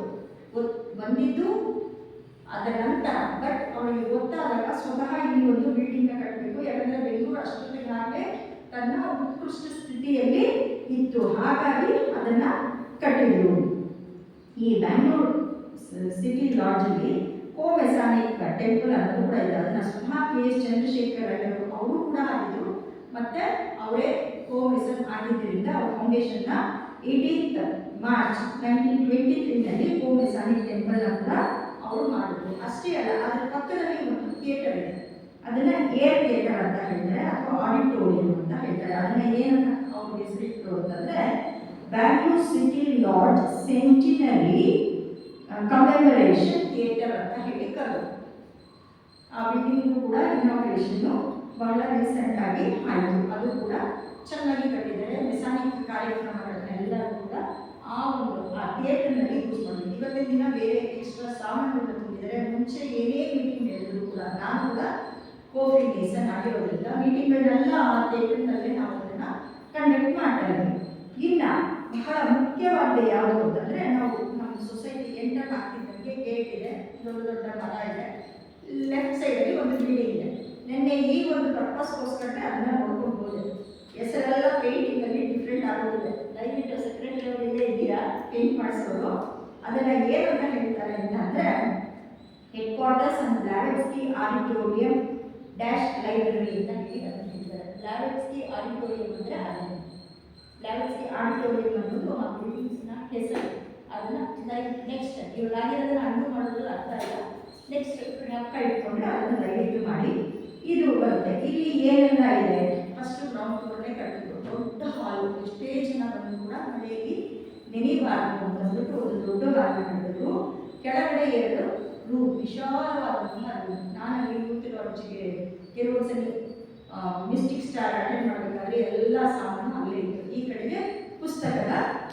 ಬಂದಿದ್ದು ಅದರ ನಂತರ. ಬಟ್ ಅವರಿಗೆ ಗೊತ್ತಾದಾಗ ಸ್ವತಃ ಇಲ್ಲಿ ಒಂದು ಬಿಲ್ಡಿಂಗ್ ಕಟ್ಟಬೇಕು, ಯಾಕಂದ್ರೆ ಬೆಂಗಳೂರು ಅಷ್ಟೊತ್ತಿಗಾಗಲೇ ತನ್ನ ಉತ್ಕೃಷ್ಟ ಸ್ಥಿತಿಯಲ್ಲಿ ಇತ್ತು, ಹಾಗಾಗಿ ಅದನ್ನ ಕಟ್ಟಿದ್ರು. ಈ ಬ್ಯಾಂಗ್ಳೂರು ಸಿಟಿ ಲಾಡ್ಜಲ್ಲಿ ಕೋಮೆಸಾನಿಕ್ ಟೆಂಪಲ್ ಅನ್ನೋದು ಕೂಡ ಇದೆ. ಅದನ್ನ ಸ್ವತಃ KS ಚಂದ್ರಶೇಖರ್ ಅಯ್ಯರು ಅವರು ಕೂಡ ಆಗಿದ್ರು, ಮತ್ತೆ ಅವರೇ ಕೋಮೆಸನ್ ಆಗಿದ್ದರಿಂದ ಅವ್ರ ಫೌಂಡೇಶನ್ನ 18th ಮಾರ್ಚ್ 1923ನಲ್ಲಿ ಕೋಮೆಸಾನಿಕ್ ಟೆಂಪಲ್ ಕೂಡ ಅವರು ಮಾಡಿದ್ರು. ಅಷ್ಟೇ ಅಲ್ಲ, ಅದರ ಪಕ್ಕದಲ್ಲಿ ಒಂದು ಥಿಯೇಟರ್ ಇದೆ, ಅದನ್ನ ಏರ್ ಥಿಯೇಟರ್ ಅಂತ ಹೇಳ್ತಾರೆ ಅಥವಾ ಆಡಿಟೋರಿಯಂ ಅಂತ ಹೇಳ್ತಾರೆ. ಅದನ್ನ ಏನಂತ ಅವ್ರು ಹೆಸರಿಟ್ಟು ಅಂತಂದ್ರೆ Bangalore city lodge centenary commemoration theatre ಅಂತ ಹೇಳಿ ಕರೆದು. ಆ ಬಿಲ್ಡಿಂಗ್ ಕೂಡ ಇನಾಗ್ರೇಷನ್ ಬಹಳ ರೀಸೆಂಟ್ ಆಗಿ ಆಯಿತು. ಅದು ಕೂಡ ಚೆನ್ನಾಗಿ ಕಟ್ಟಿದ್ದಾರೆ. ಮೆಸಾನಿಕ್ ಕಾರ್ಯಕ್ರಮಗಳನ್ನೆಲ್ಲರೂ ಕೂಡ ಆ ಥಿಯೇಟರ್ನಲ್ಲಿ ಯೂಸ್ ಮಾಡಿದ್ರು. ಇವತ್ತಿನ ದಿನ ಬೇರೆ ಎಕ್ಸ್ಟ್ರಾ ಸಾಮಾನುಗಳನ್ನ ತುಂಬಿದ್ದಾರೆ. ಮುಂಚೆ ಏನೇ ಮೀಟಿಂಗ್ ಹೇಳಿದ್ರು ಕೂಡ ನಾನು ಕೂಡ ಕೋಫ್ರಿನೇಸನ್ ಆಗಿರೋದ್ರಿಂದ ಮೀಟಿಂಗ್ಗಳನ್ನೆಲ್ಲ ಆ ಥಿಯೇಟರ್ನಲ್ಲೇ ನಾವು ಅದನ್ನು ಕಂಡಕ್ಟ್ ಮಾಡ್ತಾ ಇದ್ದೀವಿ. ಇನ್ನು ಬಹಳ ಮುಖ್ಯವಾದ ಯಾವುದು ಅಂತಂದರೆ, ನಾವು ನಮ್ಮ ಸೊಸೈಟಿ ಎಂಟರ್ ಆಗ್ತಿದ್ದಂಗೆ ಗೇಟ್ ಇದೆ, ದೊಡ್ಡ ದೊಡ್ಡ ಮರ ಇದೆ, ಲೆಫ್ಟ್ ಸೈಡಲ್ಲಿ ಒಂದು ಬಿಲ್ಡಿಂಗ್ ಇದೆ. ನಿನ್ನೆ ಈ ಒಂದು ಪರ್ಪಸ್ಗೋಸ್ಕರನೇ ಅದನ್ನು ನೋಡ್ಕೊಂಡು ಹೋದೆ. ಹೆಸರೆಲ್ಲ ಪೇಂಟಿಂಗಲ್ಲಿ ಡಿಫ್ರೆಂಟ್ ಆಗೋದಿದೆ. ದಯವಿಟ್ಟು ಸೆಕ್ರೆಟರಿ ಅವರು ಇಲ್ಲೇ ಇದ್ದೀರಾ, ಪೇಂಟ್ ಮಾಡಿಸೋರು. ಅದನ್ನು ಏನಂತ ಹೇಳ್ತಾರೆ ಅಂತಂದರೆ headquarters and Blavatsky auditorium dash library ಅಂತ ಹೇಳಿ ಅದನ್ನು ಹೇಳ್ತಾರೆ. ಬ್ಲಾವೆಟ್ಸ್ಕಿ ಆಡಿಟೋರಿಯಂ ಅಂದರೆ ಅದೇ ಬ್ಲಾವೆಟ್ಸ್ಕಿ ಆಡಿಟೋರಿಯಂ ಅನ್ನೋದು ಆ ಬಿಲ್ಡಿಂಗ್ಸ್ನ ಹೆಸರು. ಅದನ್ನು ನೆಕ್ಸ್ಟ್ ಇವಾಗಾಗಿರೋದನ್ನು ಅಂಡು ಮಾಡೋದು ಅರ್ಥ ಇಲ್ಲ, ನೆಕ್ಸ್ಟ್ ಜ್ಞಾಪಕ ಇಟ್ಕೊಂಡ್ರೆ ಅದನ್ನು ದಯವಿಟ್ಟು ಮಾಡಿ. ಇದು ಬರುತ್ತೆ. ಇಲ್ಲಿ ಏನೆಲ್ಲ ಇದೆ, ಫಸ್ಟ್ ಗ್ರೌಂಡ್ ಫ್ಲೋರ್ನೇ ಕಟ್ಟಿದ್ರು, ದೊಡ್ಡ ಹಾಲು, ಎಷ್ಟೇ ಜನ ಬಂದು ಕೂಡ ಮಳೆಯಲ್ಲಿ ನೆನೆಬಾರದು ಅಂತಂದ್ಬಿಟ್ಟು ಒಂದು ದೊಡ್ಡ ಹಾಲು ಕಟ್ಟಿದ್ರು. ಕೆಳಗಡೆ 2 ರೂಮ್, ವಿಶಾಲವಾದಂತಹ ರೂಮ್. ನಾನು ಅಲ್ಲಿ ಕೂತಿರೋ ಅಜ್ಜಿಗೆ ಕೆಲವು ಸಲ ಮಿಸ್ಟಿಕ್ ಸ್ಟಾರ್ ಅಟೆಂಡ್ ಮಾಡಬೇಕಾದ್ರೆ ಎಲ್ಲ ಸಾಮಾನು ಅಲ್ಲೇ ಇತ್ತು. ಈ ಕಡೆಗೆ ಪುಸ್ತಕದ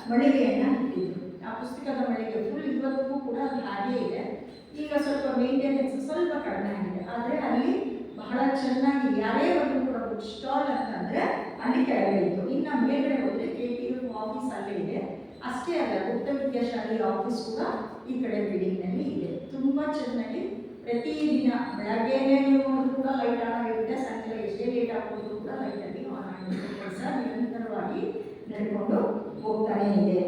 ಮಳಿಗೆಯನ್ನು ಇಟ್ಟಿದ್ರು. ಆ ಪುಸ್ತಕದ ಮಳಿಗೆ ಫುಲ್ ಇವತ್ತಿಗೂ ಕೂಡ ಅದು ಹಾಗೇ ಇದೆ. ಈಗ ಸ್ವಲ್ಪ ಮೇಂಟೆನೆನ್ಸ್ ಸ್ವಲ್ಪ ಕಡಿಮೆ ಆಗಿದೆ, ಆದರೆ ಅಲ್ಲಿ ಬಹಳ ಚೆನ್ನಾಗಿ ಯಾರೇ ಒಂದು ಕೂಡ ಬುಕ್ ಸ್ಟಾಲ್ ಅಂತಂದರೆ ಅಲ್ಲಿ ಕೆಳಗಡೆ ಇತ್ತು. ಇನ್ನು ಮೇಲ್ಗಡೆ ಹೋದರೆ KTU ಆಫೀಸ್ ಅಲ್ಲೇ ಇದೆ. ಅಷ್ಟೇ ಅಲ್ಲ, ಗುಪ್ತ ವಿದ್ಯಾಶಾಲಿ ಆಫೀಸ್ ಕೂಡ ಈ ಕಡೆ ಬಿಲ್ಡಿಂಗ್ನಲ್ಲಿ ಇದೆ. ತುಂಬ ಚೆನ್ನಾಗಿ ಪ್ರತಿದಿನ ಬೆಳಗ್ಗೆನೇ ನೀವು ನೋಡಿದ್ರು ಕೂಡ ಲೈಟ್ ಆನ್ ಆಗಿರುತ್ತೆ, ಸಂಜೆ ಎಷ್ಟೇ ಲೇಟ್ ಆಗ್ಬೋದು ಕೂಡ ಲೈಟಲ್ಲಿ ಆನ್ ಆಗಿರುತ್ತೆ. ಕೆಲಸ ನಿರಂತರವಾಗಿ ನಡ್ಕೊಂಡು ಹೋಗ್ತಾನೆ ಇದೆ.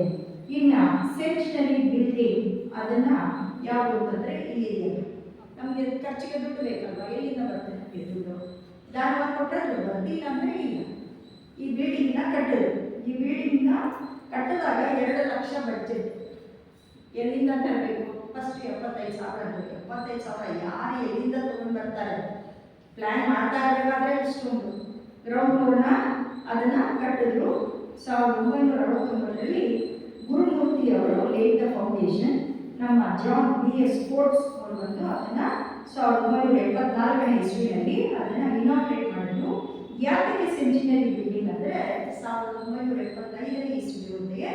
ಇನ್ನು ಸೆಂಟಿನರಿ ಬಿಲ್ಡಿಂಗ್ ಅದನ್ನು ಯಾವುದು ಅಂತಂದರೆ ಇಲ್ಲಿ ಇದೆ. ನಮಗೆ ಖರ್ಚಿಗೆ ದುಡ್ಡು ಬೇಕಲ್ವಾ, ಎಲ್ಲಿಂದ ಬರುತ್ತೆ ನಮಗೆ ದುಡ್ಡು? ಧಾರವಾಡ ಕೊಟ್ಟರೆ ದುಡ್ಡು ಬರುತ್ತೆ, ಇಲ್ಲ ಅಂದರೆ ಇಲ್ಲ. ಈ ಬಿಲ್ಡಿಂಗ್ನ ಕಟ್ಟಿದ್ರು. ಈ ಬಿಲ್ಡಿಂಗ್ನ ಕಟ್ಟಿದಾಗ 2 ಲಕ್ಷ ಬಡ್ಜೆಟ್. ಎಲ್ಲಿಂದ ತರಬೇಕು? ಫಸ್ಟ್ 75,000 ಬೇಕು. 75,000 ಯಾರು ಎಲ್ಲಿಂದ ತೊಗೊಂಡು ಬರ್ತಾರೆ? ಪ್ಲ್ಯಾನ್ ಮಾಡ್ತಾ ಇರಬೇಕಾದ್ರೆ ಇಷ್ಟೊಂದು ಗ್ರೌಂಡ್ ಫ್ಲೋರ್ನ ಅದನ್ನು ಕಟ್ಟಿದ್ರು. 1969ರಲ್ಲಿ ಗುರುಮೂರ್ತಿಯವರು ಲೇಟ್ ದ ಫೌಂಡೇಶನ್, ನಮ್ಮ ಜಾನ್ BS ಸ್ಪೋರ್ಟ್ಸ್ ಅವರು ಬಂದು ಅದನ್ನು 1974ನೇ ಇಸ್ವಿನಲ್ಲಿ ಅದನ್ನು ಇನಾಗ್ರೇಟ್ ಮಾಡಿದ್ರು. ಯಾಕೆ ಸೆಂಟಿನರಿ ಬಿಲ್ಡಿಂಗ್ ಅಂದರೆ 1975ನೇ ಇಸ್ವಿಯೊಂದಿಗೆ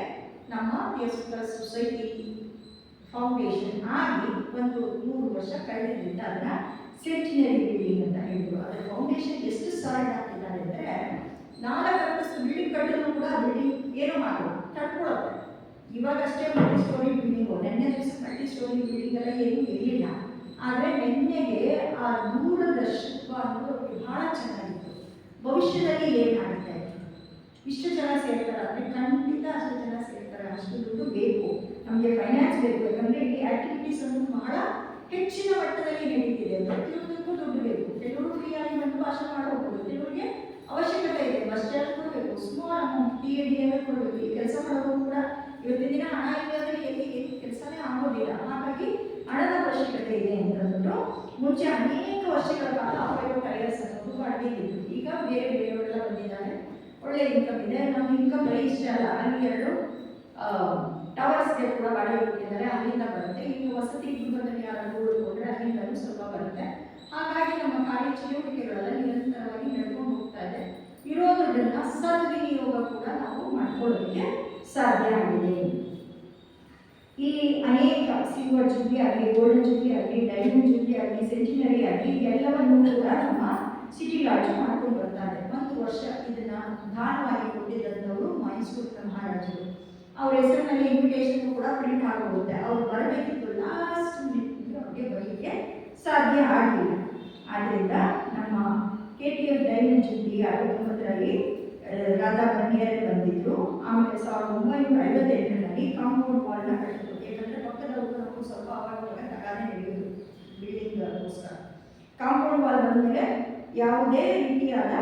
ನಮ್ಮ ಯೇಸುಕ್ರಿಸ್ತ ಸೊಸೈಟಿ ಫೌಂಡೇಶನ್ ಆಗಿ ಒಂದು 3 ವರ್ಷ ಕಳೆದಿದ್ದರಿಂದ ಅದನ್ನು ಸೆಂಟಿನರಿ ಬಿಲ್ಡಿಂಗ್ ಅಂತ ಹೇಳಿದ್ರು. ಅದರ ಫೌಂಡೇಶನ್ ಎಷ್ಟು ಸಾಲಿಡ್ ಆಗ್ತಿದ್ದಾರೆ ಅಂದರೆ 4 ಅಂತಸ್ತು ಬಿಲ್ಡಿಂಗ್ ಕಟ್ಟಿದ್ರು ಕೂಡ ಬಿಲ್ಡಿಂಗ್ ಏನೋ ಮಾಡೋದು ತಡ್ಕೊಳ್ಳುತ್ತೆ. ಇವಾಗಷ್ಟೇ ಮಲ್ಟಿ ಸ್ಟೋರಿ ಬಿಲ್ಡಿಂಗು, ನೆನ್ನೆ ದಿವಸ ಮಲ್ಟಿ ಸ್ಟೋರಿ ಬಿಲ್ಡಿಂಗ್ ಎಲ್ಲ ಏನೂ ಇರಲಿಲ್ಲ. ಆದರೆ ನಿನ್ನೆಗೆ ಆ ದೂರದರ್ಶಕತ್ವ ಅನ್ನೋದು ಬಹಳ ಚೆನ್ನಾಗಿತ್ತು. ಭವಿಷ್ಯದಲ್ಲಿ ಏನಾಗುತ್ತೆ, ಇಷ್ಟು ಜನ ಸೇರ್ತಾರೆ ಅಂದರೆ ಖಂಡಿತ ಅಷ್ಟು ಜನ ಸೇರ್ತಾರೆ, ಅಷ್ಟು ದುಡ್ಡು ಬೇಕು ನಮಗೆ, ಫೈನಾನ್ಸ್ ಬೇಕು. ಯಾಕಂದರೆ ಇಲ್ಲಿ ಆ್ಯಕ್ಟಿವಿಟೀಸ್ ಅನ್ನೋದು ಬಹಳ ಹೆಚ್ಚಿನ ಮಟ್ಟದಲ್ಲಿ ನಡೀತಿದೆ. ಪ್ರತಿಯೊಂದಕ್ಕೂ ದುಡ್ಡು ಬೇಕು. ಕೆಲವರು ಫ್ರೀಯಾಗಿ ಬಂದು ಭಾಷಣ ಮಾಡಬಹುದು, ಕೆಲವರಿಗೆ ಅವಶ್ಯಕತೆ ಇದೆ, ಬಸ್ ಚಾರ್ಜ್ ಕೊಡಬೇಕು, ಸ್ಮಾಲ್ ಅಮೌಂಟ್ TADL ಕೊಡಬೇಕು. ಈ ಕೆಲಸ ಮಾಡೋದು ಕೂಡ ಇವತ್ತಿನ ದಿನ ಹಣ ಇಲ್ಲದ್ರೆ ಎಲ್ಲಿ ಕೆಲಸನೇ ಆಗೋದಿಲ್ಲ. ಹಾಗಾಗಿ ಹಣದ ಅವಶ್ಯಕತೆ ಇದೆ ಅಂತಂದ್ಬಿಟ್ಟು ಮುಂಚೆ ಅನೇಕ ವರ್ಷಗಳ ಕಾಲ ಅಪಯೋಗ ಟೈಲರ್ಸ್ ಅನ್ನೋದು ಅಡುಗೆಗಿತ್ತು. ಈಗ ಬೇರೆ ಬೇರೆಯವರೆಲ್ಲ ಬಂದಿದ್ದಾರೆ, ಒಳ್ಳೆ ಇನ್ಕಮ್ ಇದೆ. ನಮ್ಮ ಇನ್ಕಮ್ ಬರೀ ಇಷ್ಟ ಅಲ್ಲ, ಅಲ್ಲಿ 2 ಟವರ್ಸ್ಗೆ ಕೂಡ ಬಾಡಿಗೆ ಕೊಟ್ಟಿದ್ದಾರೆ, ಅಲ್ಲಿಂದ ಬರುತ್ತೆ. ಇನ್ನು ವಸತಿ ಗೃಹದಲ್ಲಿ ಯಾರಾದರೂ ಉಳ್ಕೊಂಡ್ರೆ ಅಲ್ಲಿಂದಲೂ ಸ್ವಲ್ಪ ಬರುತ್ತೆ. ಹಾಗಾಗಿ ನಮ್ಮ ಕಾರ್ಯಚಟುವಟಿಕೆಗಳೆಲ್ಲ ನಿರಂತರವಾಗಿ ನಡ್ಕೊಂಡು ಹೋಗ್ತಾ ಇದೆ. ಇರೋದ್ರನ್ನ ಸದ್ವಿನಿಯೋಗ ಕೂಡ ನಾವು ಮಾಡ್ಕೊಳ್ಳೋದಕ್ಕೆ ಸಾಧ್ಯ ಆಗಿದೆ. ಇಲ್ಲಿ ಅನೇಕ ಸಿಲ್ವರ್ ಜುಬ್ಲಿ ಆಗಲಿ, ಗೋಲ್ಡನ್ ಜುಬ್ಲಿ ಆಗಲಿ, ಡೈಮಂಡ್ ಜುಬ್ಲಿ ಆಗಲಿ, ಸೆಂಟಿನರಿ ಆಗಲಿ ಎಲ್ಲವನ್ನೂ ಕೂಡ ನಮ್ಮ ಸಿಟಿ ಲಾಡ್ಜ್ ಮಾಡ್ಕೊಂಡು ಬರ್ತಾರೆ. ಒಂದು ವರ್ಷ ಇದನ್ನ ದಾನವಾಗಿ ಕೊಟ್ಟಿದ್ದಂಥವರು ಮೈಸೂರು ಮಹಾರಾಜರು. ಅವ್ರ ಹೆಸರಿನಲ್ಲಿ ಇನ್ವಿಟೇಷನ್ ಕೂಡ ಪ್ರಿಂಟ್ ಆಗೋಗುತ್ತೆ. ಅವ್ರು ಬರಬೇಕಿತ್ತು, ಲಾಸ್ಟ್ ಮಿನಿಟ್ ಅವ್ರಿಗೆ ಬರಲಿಕ್ಕೆ ಸಾಧ್ಯ ಆಗಲಿಲ್ಲ. ಆದ್ದರಿಂದ ನಮ್ಮ KTF ಡೈಮಂಡ್ ಜುಬ್ಲಿ 69ರಲ್ಲಿ ರಾಧಾ ಬರ್ನಿಯರೇ ಬಂದಿದ್ರು. ಆಮೇಲೆ 1958ರಲ್ಲಿ ಕಾಂಪೌಂಡ್ ವಾಲ್ನ ಕಟ್ಟಿದ್ರು. ಯಾಕಂದರೆ ಪಕ್ಕದವರು ನಮಗೂ ಸ್ವಲ್ಪ ಅವಾಗ ತಗಾನೆ ನಡೆಯೋದು ಬಿಲ್ಡಿಂಗ್ಗೋಸ್ಕರ. ಕಾಂಪೌಂಡ್ ವಾಲ್ ಬಂದಮೇಲೆ ಯಾವುದೇ ರೀತಿಯಾದ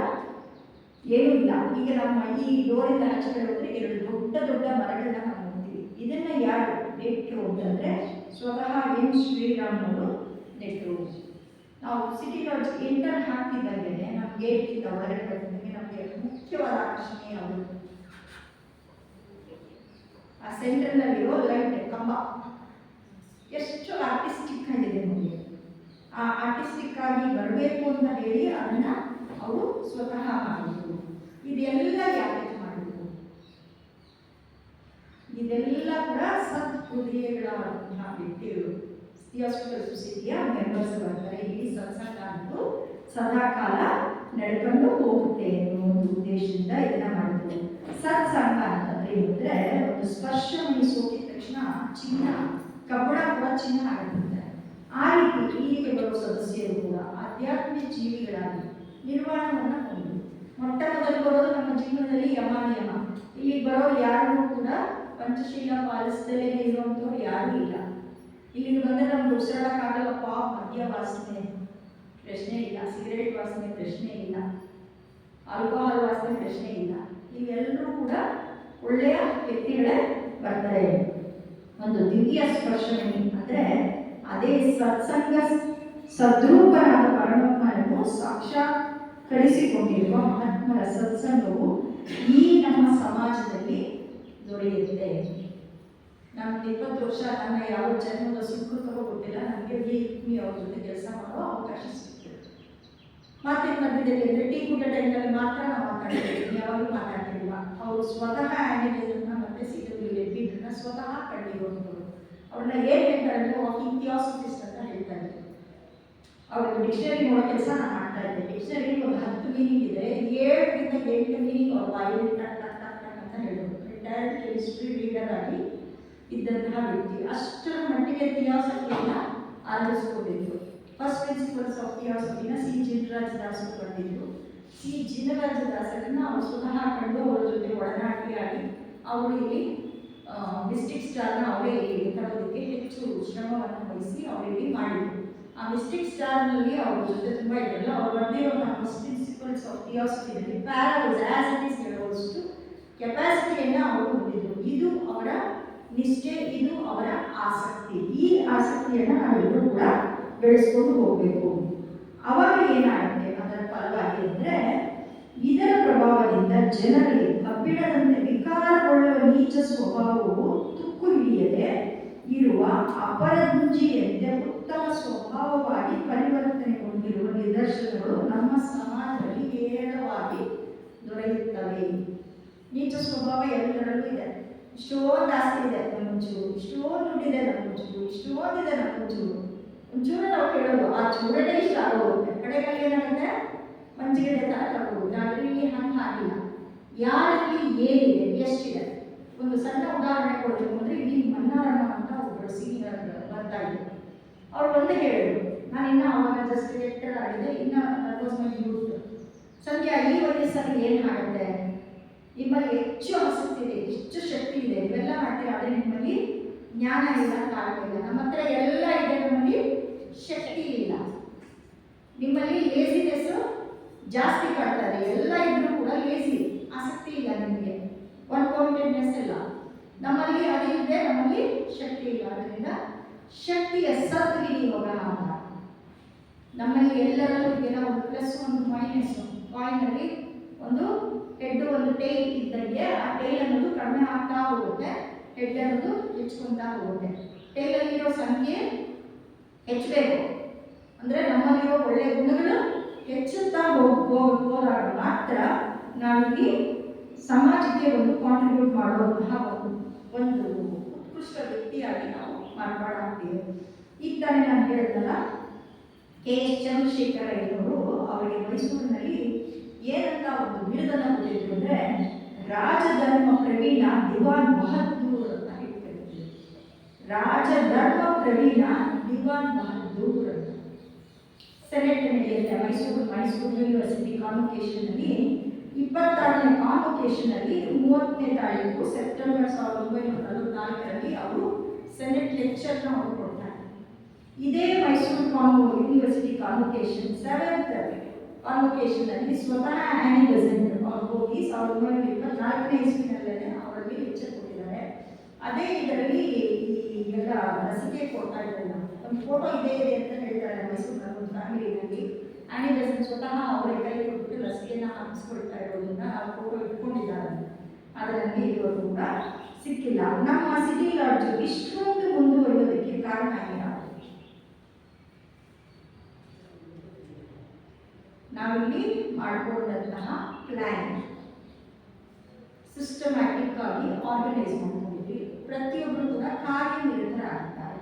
ಏನೂ ಇಲ್ಲ. ಈಗ ನಮ್ಮ ಈ ಡೋರಿಂದ ಆಚೆಗಡೆ ಹೋದರೆ 2 ದೊಡ್ಡ ದೊಡ್ಡ ಮರಗಳನ್ನ ನಾವು ನೋಡ್ತೀವಿ. ಇದನ್ನು ಯಾರು ನೆಟ್ಟರು ಅಂತಂದರೆ ಸ್ವತಃ ಎಂ ಶ್ರೀರಾಮ್ನವರು ನೆಟ್ಟರು. ನಾವು ಸಿಟಿ ಲಾಡ್ಜ್ ಎಂಟರ್ ಹಾಕ್ತಿದ್ದಂಗೆ ನಮ್ಮ ಗೇಟಿಂದ ಹೊರಗಡೆ ಬರ್ತಿದ್ದಂಗೆ ನಮಗೆ ಮುಖ್ಯವಾದ ಆಕರ್ಷಣೆ ಅವರು ಆ ಸೆಂಟ್ರಲ್ನಲ್ಲಿರೋ ಲೈಟ್ ಕಂಬ ಎಷ್ಟು ಆರ್ಟಿಸ್ಟಿಕ್ ಆಗಿದೆ ನಮಗೆ. ಆ ಆರ್ಟಿಸ್ಟಿಕ್ ಆಗಿ ಬರಬೇಕು ಅಂತ ಹೇಳಿ ಅದನ್ನು ಅವರು ಸ್ವತಃ ಮಾಡಿದ್ರು. ಇದೆಲ್ಲ ಯಾಕೆ ಮಾಡಿದ್ರು? ಇದೆಲ್ಲ ಕೂಡ ಸತ್ಹೃದಯಗಳಾದಂತಹ ವ್ಯಕ್ತಿಗಳು ಥಿಯಾಸಫಿಕಲ್ ಸೊಸೈಟಿಯ ಮೆಂಬರ್ಸ್ ಬರ್ತಾರೆ. ಈ ಸತ್ಸಂಗ ಅಂತೂ ಸದಾಕಾಲ ನಡ್ಕೊಂಡು ಹೋಗುತ್ತೆ ಅನ್ನೋ ಒಂದು ಉದ್ದೇಶದಿಂದ ಇದನ್ನ ಮಾಡಿದ್ರು. ಸತ್ಸಂಗ ಅಂತಂದ್ರೆ ಏನಂದ್ರೆ ಒಂದು ಸ್ಪರ್ಶವನ್ನು ಸೋಕಿದ ತಕ್ಷಣ ಚಿನ್ನ, ಕಬ್ಬಣ ಕೂಡ ಚಿನ್ನ ಆಗುತ್ತೆ. ಆ ರೀತಿ ಇಲ್ಲಿಗೆ ಬರುವ ಸದಸ್ಯರು ಕೂಡ ಆಧ್ಯಾತ್ಮಿಕ ಜೀವಿಗಳಾಗಿ ನಿರ್ವಾಣವನ್ನು ಹೊಂದಿದ್ರು. ಮೊಟ್ಟ ಮೊದಲು ಬರೋದು ನಮ್ಮ ಜೀವನದಲ್ಲಿ ಯಮ ನಿಯಮ. ಇಲ್ಲಿಗೆ ಬರೋರು ಯಾರೂ ಕೂಡ ಪಂಚಶೀಲ ಪಾಲಿಸದಲ್ಲೇ ಇರುವಂಥವ್ರು ಯಾರೂ ಇಲ್ಲ. ಇಲ್ಲಿಗೆ ಬಂದರೆ ನಮ್ಗೆ ಉಸಿರಾಡಕ್ಕಾಗಲ್ಲಪ್ಪ, ಮದ್ಯ ವಾಸನೆ ಪ್ರಶ್ನೆ ಇಲ್ಲ, ಸಿಗರೇಟ್ ವಾಸನೆ ಪ್ರಶ್ನೆ ಇಲ್ಲ, ಆಲ್ಕೋಹಾಲ್ ವಾಸನೆ ಪ್ರಶ್ನೆ ಇಲ್ಲ. ಇವೆಲ್ಲರೂ ಕೂಡ ಒಳ್ಳೆಯ ವ್ಯಕ್ತಿಗಳೇ ಬರ್ತಾರೆ. ಒಂದು ದಿವ್ಯ ಸ್ಪರ್ಶನೆ ಅಂದರೆ ಅದೇ ಸತ್ಸಂಗ ಸದ್ರೂಪನಾದ ಪರಮಾತ್ಮನನ್ನು ಸಾಕ್ಷಾತ್ಕರಿಸಿಕೊಂಡಿರುವ ಮಹಾತ್ಮರ ಸತ್ಸಂಗವು ಈ ನಮ್ಮ ಸಮಾಜದಲ್ಲಿ ದೊರೆಯುತ್ತೆ. ನಮ್ಗೆ 20 ವರ್ಷ ನನ್ನ ಯಾವ ಜನ್ಮದ ಸುಕೃತವೋ ಗೊತ್ತಿಲ್ಲ, ನನಗೆ ವಿ ಅವ್ರ ಜೊತೆ ಕೆಲಸ ಮಾಡೋ ಅವಕಾಶ ಸಿಕ್ತು. ಮಾತಿನ ಮಧ್ಯದಲ್ಲಿ ಅಂದರೆ ಟೀ ಕುಡಿಯೋ ಟೈಮ್ನಲ್ಲಿ ಮಾತ್ರ ನಾವು ಮಾತಾಡ್ತಿದ್ದೀವಿ, ಯಾವಾಗಲೂ ಮಾತಾಡ್ತಿಲ್ಲ. ಅವರು ಸ್ವತಃ ಆ್ಯನಿಮೇಷನ್ನ ಮತ್ತು ಸಿಗನ್ನ ಸ್ವತಃ ಕಂಡಿರುವಂಥವ್ರು. ಅವ್ರನ್ನ ಏನು ಹೇಳ್ತಾರೆ ಅಂದರೆ ವಾಕಿಂಗ್ ಥಿಯಾಸಫಿಸ್ಟ್ ಅಂತ ಹೇಳ್ತಾರೆ. ಅವ್ರಿಗೆ ಡಿಕ್ಷನರಿ ನೋಡೋ ಕೆಲಸ ನಾನು ಮಾಡ್ತಾ ಇದ್ದೆ. ಡಿಕ್ಷನರಿ ಒಂದು 10 ಮೀನಿಂಗ್ ಇದೆ, 7ರಿಂದ 8 ಮೀನಿಂಗ್ ಅವ್ರ ಬಾಯಲ್ಲಿ ಟಕ್ ಟಕ್ ಟಕ್ ಟಕ್ ಅಂತ ಹೇಳೋದು. ರಿಟೈರ್ಡ್ ಕೆಮಿಸ್ಟ್ರಿ ರೀಡರ್ ಆಗಿ ಇದ್ದಂತಹ ವ್ಯಕ್ತಿ. ಅಷ್ಟರ ಮಟ್ಟಿಗೆ ಥಿಯಾಸಫಿಯನ್ನು ಆರಂಭಿಸಿಕೊಂಡಿದ್ರು. First principles of ಥಿಯಾಸಫಿನ C Jinaraja ದಾಸರು ಬಂದಿದ್ರು. ಸಿ ಜಿನರಾಜ ದಾಸರನ್ನು ಅವರು ಸ್ವತಃ ಕಂಡು ಅವರ ಜೊತೆ ಒಡನಾಟಿಯಾಗಿ ಅವರು ಇಲ್ಲಿ ಮಿಸ್ಟಿಕ್ ಸ್ಟಾರ್ನ ಅವರೇ ಇಲ್ಲಿ ತರೋದಕ್ಕೆ ಹೆಚ್ಚು ಶ್ರಮವನ್ನು ವಹಿಸಿ ಅವರಿಗೆ ಮಾಡಿದರು. ಆ ಮಿಸ್ಟಿಕ್ ಸ್ಟಾರ್ನಲ್ಲಿ ಅವ್ರ ಜೊತೆ ತುಂಬ ಇದೆಲ್ಲ ಅವ್ರು ಬಂದಿರುವಂತಹ ಫಸ್ಟ್ ಪ್ರಿನ್ಸಿಪಲ್ಸ್ ಆಫ್ ಥಿಯಾಸಫಿನಲ್ಲಿ ಪ್ಯಾರಲ್ಸ್ ಆಸ್ ಇಟ್ ಈಸ್ ಹೇಳುವಷ್ಟು ಕೆಪಾಸಿಟಿಯನ್ನು ಅವರು ಹೊಂದಿದ್ರು. ಇದು ಅವರ ನಿಷ್ಠೆ, ಇದು ಅವರ ಆಸಕ್ತಿ. ಈ ಆಸಕ್ತಿಯನ್ನು ನಾವೆಲ್ಲರೂ ಕೂಡ ಬೆಳೆಸ್ಕೊಂಡು ಹೋಗಬೇಕು. ಅವಾಗ ಏನಾಗುತ್ತೆ ಅದರ ಫಲವಾಗಿ ಅಂದರೆ ಇದರ ಪ್ರಭಾವದಿಂದ ಜನರಲ್ಲಿ ಕಬ್ಬಿಣದಂತೆ ವಿಕಾರಗೊಳ್ಳುವ ನೀಚ ಸ್ವಭಾವವು ತುಕ್ಕು ಹಿಡಿಯದೆ ಇರುವ ಅಪರಂಜಿಯಂತೆ ಉತ್ತಮ ಸ್ವಭಾವವಾಗಿ ಪರಿವರ್ತನೆಗೊಂಡಿರುವ ನಿದರ್ಶನಗಳು ನಮ್ಮ ಸಮಾಜದಲ್ಲಿ ಹೇರಳವಾಗಿ ದೊರೆಯುತ್ತವೆ. ನೀಚ ಸ್ವಭಾವ ಎಲ್ಲರಲ್ಲೂ ಇದೆ. ಇಷ್ಟೊಂದು ಆಸ್ತಿ ಇದೆ ನಮ್ಮೊಂಚೂರು, ಇಷ್ಟೊಂದು ದುಡ್ಡಿದೆ ನಮ್ಮೊಂಚೂರು, ಇಷ್ಟೊಂದಿದೆ ನಮ್ಮೊಂಚೂರು, ಒಂಚೂರು ನಾವು ಕೇಳೋದು ಆ ಚೂರಡೆ ಇಷ್ಟ ಆಗೋಗುತ್ತೆ. ಕಡೆಗಳಲ್ಲಿ ಏನಾಗುತ್ತೆ ಮಂಜಿಗೆ ಥರ ತಗೋಗುತ್ತೆ. ಆದರೆ ಇಲ್ಲಿ ಹಂಗೆ ಆಗಿಲ್ಲ. ಯಾರಲ್ಲಿ ಏನಿದೆ, ಎಷ್ಟಿದೆ. ಒಂದು ಸಣ್ಣ ಉದಾಹರಣೆ ಕೊಡಬೇಕು ಅಂದರೆ ಇಲ್ಲಿ ಮನ್ನಾರಮ್ಮ ಅಂತ ಒಬ್ಬರು ಸೀನಿಯರ್ ಬರ್ತಾ ಇದ್ರು. ಅವ್ರು ಒಂದು ಹೇಳಿದ್ರು, ನಾನು ಇನ್ನೂ ಅವಾಗ ಜಸ್ಟ್ ಲೆಕ್ಚರ್ ಆಗಿದೆ, ಇನ್ನು ಯೂತ್ ಸಂಖ್ಯಾ ಈ ವಯಸ್ಸಲ್ಲಿ ಏನು ಆಗುತ್ತೆ, ನಿಮ್ಮಲ್ಲಿ ಹೆಚ್ಚು ಆಸಕ್ತಿ ಇದೆ, ಹೆಚ್ಚು ಶಕ್ತಿ ಇದೆ, ಇವೆಲ್ಲ ಮಾಡ್ತೀವಿ, ಆದರೆ ನಿಮ್ಮಲ್ಲಿ ಜ್ಞಾನ ಇಲ್ಲ, ಕಾರಣ ಇಲ್ಲ. ನಮ್ಮ ಹತ್ರ ಎಲ್ಲ ಇದೆ, ನಮ್ಮಲ್ಲಿ ಶಕ್ತಿ ಇಲ್ಲ. ನಿಮ್ಮಲ್ಲಿ ಲೇಸಿನೆಸ್ಸು ಜಾಸ್ತಿ ಕಾಡ್ತಾರೆ. ಎಲ್ಲ ಇದ್ರೂ ಕೂಡ ಲೇಸಿ, ಆಸಕ್ತಿ ಇಲ್ಲ ನಿಮಗೆ, ಒನ್ ಪಾಯಿಂಟೆಡ್ನೆಸ್ ಇಲ್ಲ. ನಮ್ಮಲ್ಲಿ ಅದಿದೆ, ನಮ್ಮಲ್ಲಿ ಶಕ್ತಿ ಇಲ್ಲ. ಅದರಿಂದ ಶಕ್ತಿಯ ಸದ್ವಿನಿಯೋಗ ಅಂತ ನಮ್ಮಲ್ಲಿ ಎಲ್ಲರಲ್ಲೂ ಇದೆಲ್ಲ ಒಂದು ಪ್ಲಸ್ ಒಂದು ಮೈನಸ್ಸು. ಕಾಯಿನಲ್ಲಿ ಒಂದು ಹೆಡ್ ಒಂದು ಟೈಲ್ ಇದ್ದಂಗೆ ಆ ಟೈಲ್ ಅನ್ನೋದು ಕಡಿಮೆ ಆಗ್ತಾ ಹೋಗುತ್ತೆ, ಹೆಡ್ ಅನ್ನೋದು ಹೆಚ್ಚುಕೊಂತಾ ಹೋಗುತ್ತೆ. ಟೈಲಲ್ಲಿರೋ ಸಂಖ್ಯೆ ಹೆಚ್ಚಬೇಕು, ಅಂದರೆ ನಮ್ಮಲ್ಲಿರೋ ಒಳ್ಳೆಯ ಗುಣಗಳು ಹೆಚ್ಚುತ್ತಾ ಹೋದಾಗ ಮಾತ್ರ ನಾವಿಲ್ಲಿ ಸಮಾಜಕ್ಕೆ ಒಂದು ಕಾಂಟ್ರಿಬ್ಯೂಟ್ ಮಾಡುವಂತಹ ಒಂದು ಉತ್ಕೃಷ್ಟ ವ್ಯಕ್ತಿಯಾಗಿ ನಾವು ಮಾರ್ಪಾಡಾಗ್ತೀವಿ. ಈಗ ತಾನೇ ನಾನು ಹೇಳಿದ್ನಲ್ಲ, ಕೆ.ಎಸ್. ಚಂದ್ರಶೇಖರ ಅಯ್ಯನವರು ಅವರಿಗೆ ಮೈಸೂರಿನಲ್ಲಿ ಏನಂತ ಒಂದು ಬಿರುದನ್ನು ಕೊಟ್ಟಿದ್ರು ಅಂದರೆ ರಾಜಧರ್ಮ ಪ್ರವೀಣ ದಿವಾನ್ ಬಹದ್ದೂರ್ ಅಂತ ಹೇಳ್ತಾರೆ. ರಾಜಧರ್ಮ ಪ್ರವೀಣ ದಿವಾನ್ ಬಹದ್ದೂರ್ ಅಂತ ಸೆನೆಟ್ ನಡೆಯುತ್ತೆ ಮೈಸೂರು ಯೂನಿವರ್ಸಿಟಿ ಕಾನ್ವೊಕೇಶನ್ನಲ್ಲಿ 26ನೇ ಕಾನ್ವೊಕೇಶನ್ನಲ್ಲಿ 30ನೇ ತಾರೀಕು ಸೆಪ್ಟೆಂಬರ್ 1944ರಲ್ಲಿ ಅವರು ಸೆನೆಟ್ ಲೆಕ್ಚರ್ನ ಅವರು ಕೊಡ್ತಾರೆ. ಇದೇ ಮೈಸೂರು ಯೂನಿವರ್ಸಿಟಿ ಕಾನ್ವೊಕೇಶನ್ 7th ಕಾನ್ವೊಕೇಶನ್ನಲ್ಲಿ ಸ್ವತಃ ಆನಿ ಬೆಸೆಂಟ್ ಅವರು ಹೋಗಿ 1924ನೇ ಇಸ್ವಿನಲ್ಲೇ ಅವರಲ್ಲಿ ಲೆಕ್ಚರ್ ಕೊಟ್ಟಿದ್ದಾರೆ. ಅದೇ ಇದರಲ್ಲಿ ಎಲ್ಲ ಲಸಿಕೆ ಕೊಡ್ತಾ ಇದ್ದಾರೆ. ಒಂದು ಫೋಟೋ ಇದೆ ಅಂತ ಹೇಳ್ತಾರೆ ಮೈಸೂರಿನ ಒಂದು ಫ್ಯಾಮಿಲಿನಲ್ಲಿ. ಆನಿ ಬೆಸೆಂಟ್ ಸ್ವತಃ ಅವರ ಕೈ ಕೊಟ್ಟು ಲಸಿಕೆನ ಹಾಕಿಸ್ಕೊಳ್ತಾ ಇರೋದನ್ನ ಆ ಫೋಟೋ ಇಟ್ಕೊಂಡಿದ್ದಾರೆ. ಅದರಲ್ಲಿ ಇರೋದು ಕೂಡ ಸಿಕ್ಕಿಲ್ಲ. ನಮ್ಮ ಸಿಟಿ ಲಾಡ್ಜ್ ಇಷ್ಟೊಂದು ಮುಂದುವರಿಯೋದಕ್ಕೆ ಕಾರಣ ಏನು? ನಾವಿಲ್ಲಿ ಮಾಡಿಕೊಂಡಂತಹ ಪ್ಲಾನ್ ಸಿಸ್ಟಮ್ಯಾಟಿಕ್ ಆಗಿ ಆರ್ಗನೈಸ್ ಮಾಡ್ಕೊಂಡಿದ್ವಿ. ಪ್ರತಿಯೊಬ್ಬರು ಕೂಡ ಕಾರ್ಯನಿರತರಾಗಿದ್ದಾರೆ.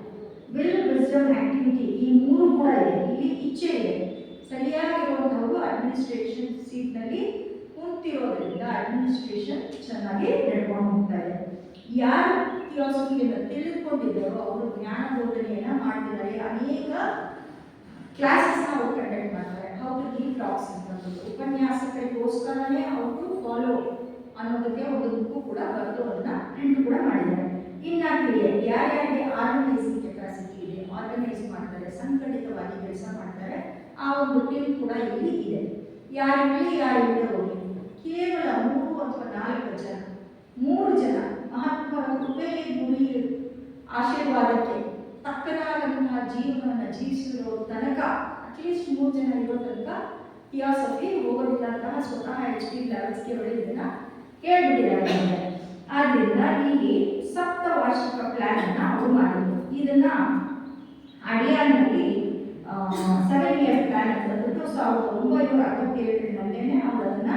ವಿಲ್, ವಿಸ್ಡಮ್, ಆಕ್ಟಿವಿಟಿ ಈ ಮೂರು ಕೂಡ ಇದೆ. ಇಲ್ಲಿ ಇಚ್ಛೆ ಇದೆ. ಸರಿಯಾಗಿರುವಂಥವರು ಅಡ್ಮಿನಿಸ್ಟ್ರೇಷನ್ ಸೀಟ್ನಲ್ಲಿ ಕೂತಿರೋದ್ರಿಂದ ಅಡ್ಮಿನಿಸ್ಟ್ರೇಷನ್ ಚೆನ್ನಾಗಿ ನಡ್ಕೊಂಡು ಹೋಗ್ತಾ ಇದೆ. ಯಾರು ಥಿಯಾಸಫಿಯನ್ನು ತಿಳಿದುಕೊಂಡಿದ್ದಾರೋ ಅವರು ಜ್ಞಾನ ಬೋಧನೆಯನ್ನು ಮಾಡ್ತಿದ್ದಾರೆ. ಅನೇಕ ಕ್ಲಾಸಸ್ನ ಅವರು ಕಂಡಕ್ಟ್ ಮಾಡ್ತಾರೆ. ಹೌ ಟು ಗಿವ್ ಟಾಕ್ಸ್ ಅಂತ ಉಪನ್ಯಾಸಕರಿಗೋಸ್ಕರನೇ ಹೌ ಟು ಫಾಲೋ ಅನ್ನೋದಕ್ಕೆ ಒಂದು ಬುಕ್ಕು ಕೂಡ ಬರೆದು ಅದನ್ನ ಪ್ರಿಂಟ್ ಕೂಡ ಮಾಡಿದ್ದಾರೆ. ಇನ್ನು ಕ್ರಿಯೇಟ್ ಯಾರ್ಯಾರಿಗೆ ಆರ್ಗನೈಸಿಂಗ್ ಕೆಪಾಸಿಟಿ ಇದೆ, ಆರ್ಗನೈಸ್ ಮಾಡ್ತಾರೆ, ಸಂಘಟಿತವಾಗಿ ಕೆಲಸ ಮಾಡ್ತಾರೆ, ಆ ಒಂದು ಟೀಮ್ ಕೂಡ ಇಲ್ಲಿ ಇದೆ. ಯಾರಿಲ್ಲಿ ಯಾರಿಂದ ಹೋಗಿ ಕೇವಲ 3 ಅಥವಾ 4 ಜನ, 3 ಜನ ಮಹಾತ್ಮರ ಕೃಪೆ ಗುರಿ ಆಶೀರ್ವಾದಕ್ಕೆ ತಕ್ಕನಾದಂತಹ ಜೀವನವನ್ನು ಜೀವಿಸಿರೋ ತನಕ ಅಟ್ಲೀಸ್ಟ್ 3 ಜನ ಇರೋ ತನಕ ಥಿಯಾಸಫಿ ಹೋಗೋದಿಲ್ಲ ಅಂತಹ ಸ್ವತಃ HP ಲೆವೆಲ್ಸ್ಗೆ ಅವರು ಇದನ್ನು ಕೇಳ್ಬಿಟ್ಟಿದ್ದಾರೆ. ಆದ್ದರಿಂದ ಇಲ್ಲಿ ಸಪ್ತವಾರ್ಷಿಕ ಪ್ಲಾನ್ ಅನ್ನ ಅವರು ಮಾಡಿದ್ರು. ಇದನ್ನ ಅಡಿಯಾನಲ್ಲಿ 7 ಇಯರ್ ಪ್ಲಾನ್ ಅಂತ 1967 ಅವರು ಅದನ್ನ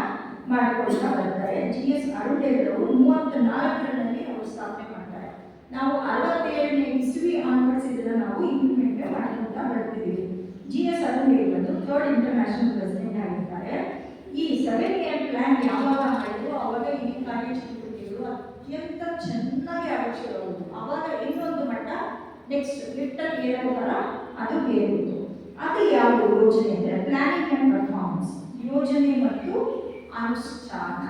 ಮಾಡಿಕೊಳ್ತಾ ಬರ್ತಾರೆ. GS ಅರುಣೇಗೌಡ ಅವರು 34ರಲ್ಲಿ ಅವರು ಸ್ಥಾಪನೆ ಮಾಡ್ತಾರೆ. ನಾವು 67ನೇ ಇಸ್ವಿ ಆನ್ವರ್ಡ್ಸ್ ಇದನ್ನ ನಾವು ಇಂಪ್ಲಿಮೆಂಟ್ ಮಾಡ್ತಾ ಬರ್ತಿದ್ದೀವಿ. GS ಅರುಣೇಗೌಡ 3rd ಇಂಟರ್ನ್ಯಾಷನಲ್ ಪ್ರೆಸಿಡೆಂಟ್ ಆಗಿರ್ತಾರೆ. ಈ 7 ಇಯರ್ ಪ್ಲಾನ್ ಯಾವಾಗ ಆಯಿತು ಅವಾಗ ಈ ಕಾರ್ಯಚಟುವಟಿಕೆಗಳು ಅತ್ಯಂತ ಚೆನ್ನಾಗಿ ಆವಿಷ್ಕಾರವಾಯಿತು. ಅವಾಗ ಇನ್ನೊಂದು ಮಟ್ಟ ನೆಕ್ಸ್ಟ್ ಲಿಟಲ್ ಏರೋದರ ಅದು ಏರುವುದು. ಅದು ಯಾವ ಯೋಜನೆ ಅಂದರೆ ಪ್ಲಾನಿಂಗ್ ಆ್ಯಂಡ್ ಪರ್ಫಾರ್ಮೆನ್ಸ್, ಯೋಜನೆ ಮತ್ತು ಅನುಷ್ಠಾನ.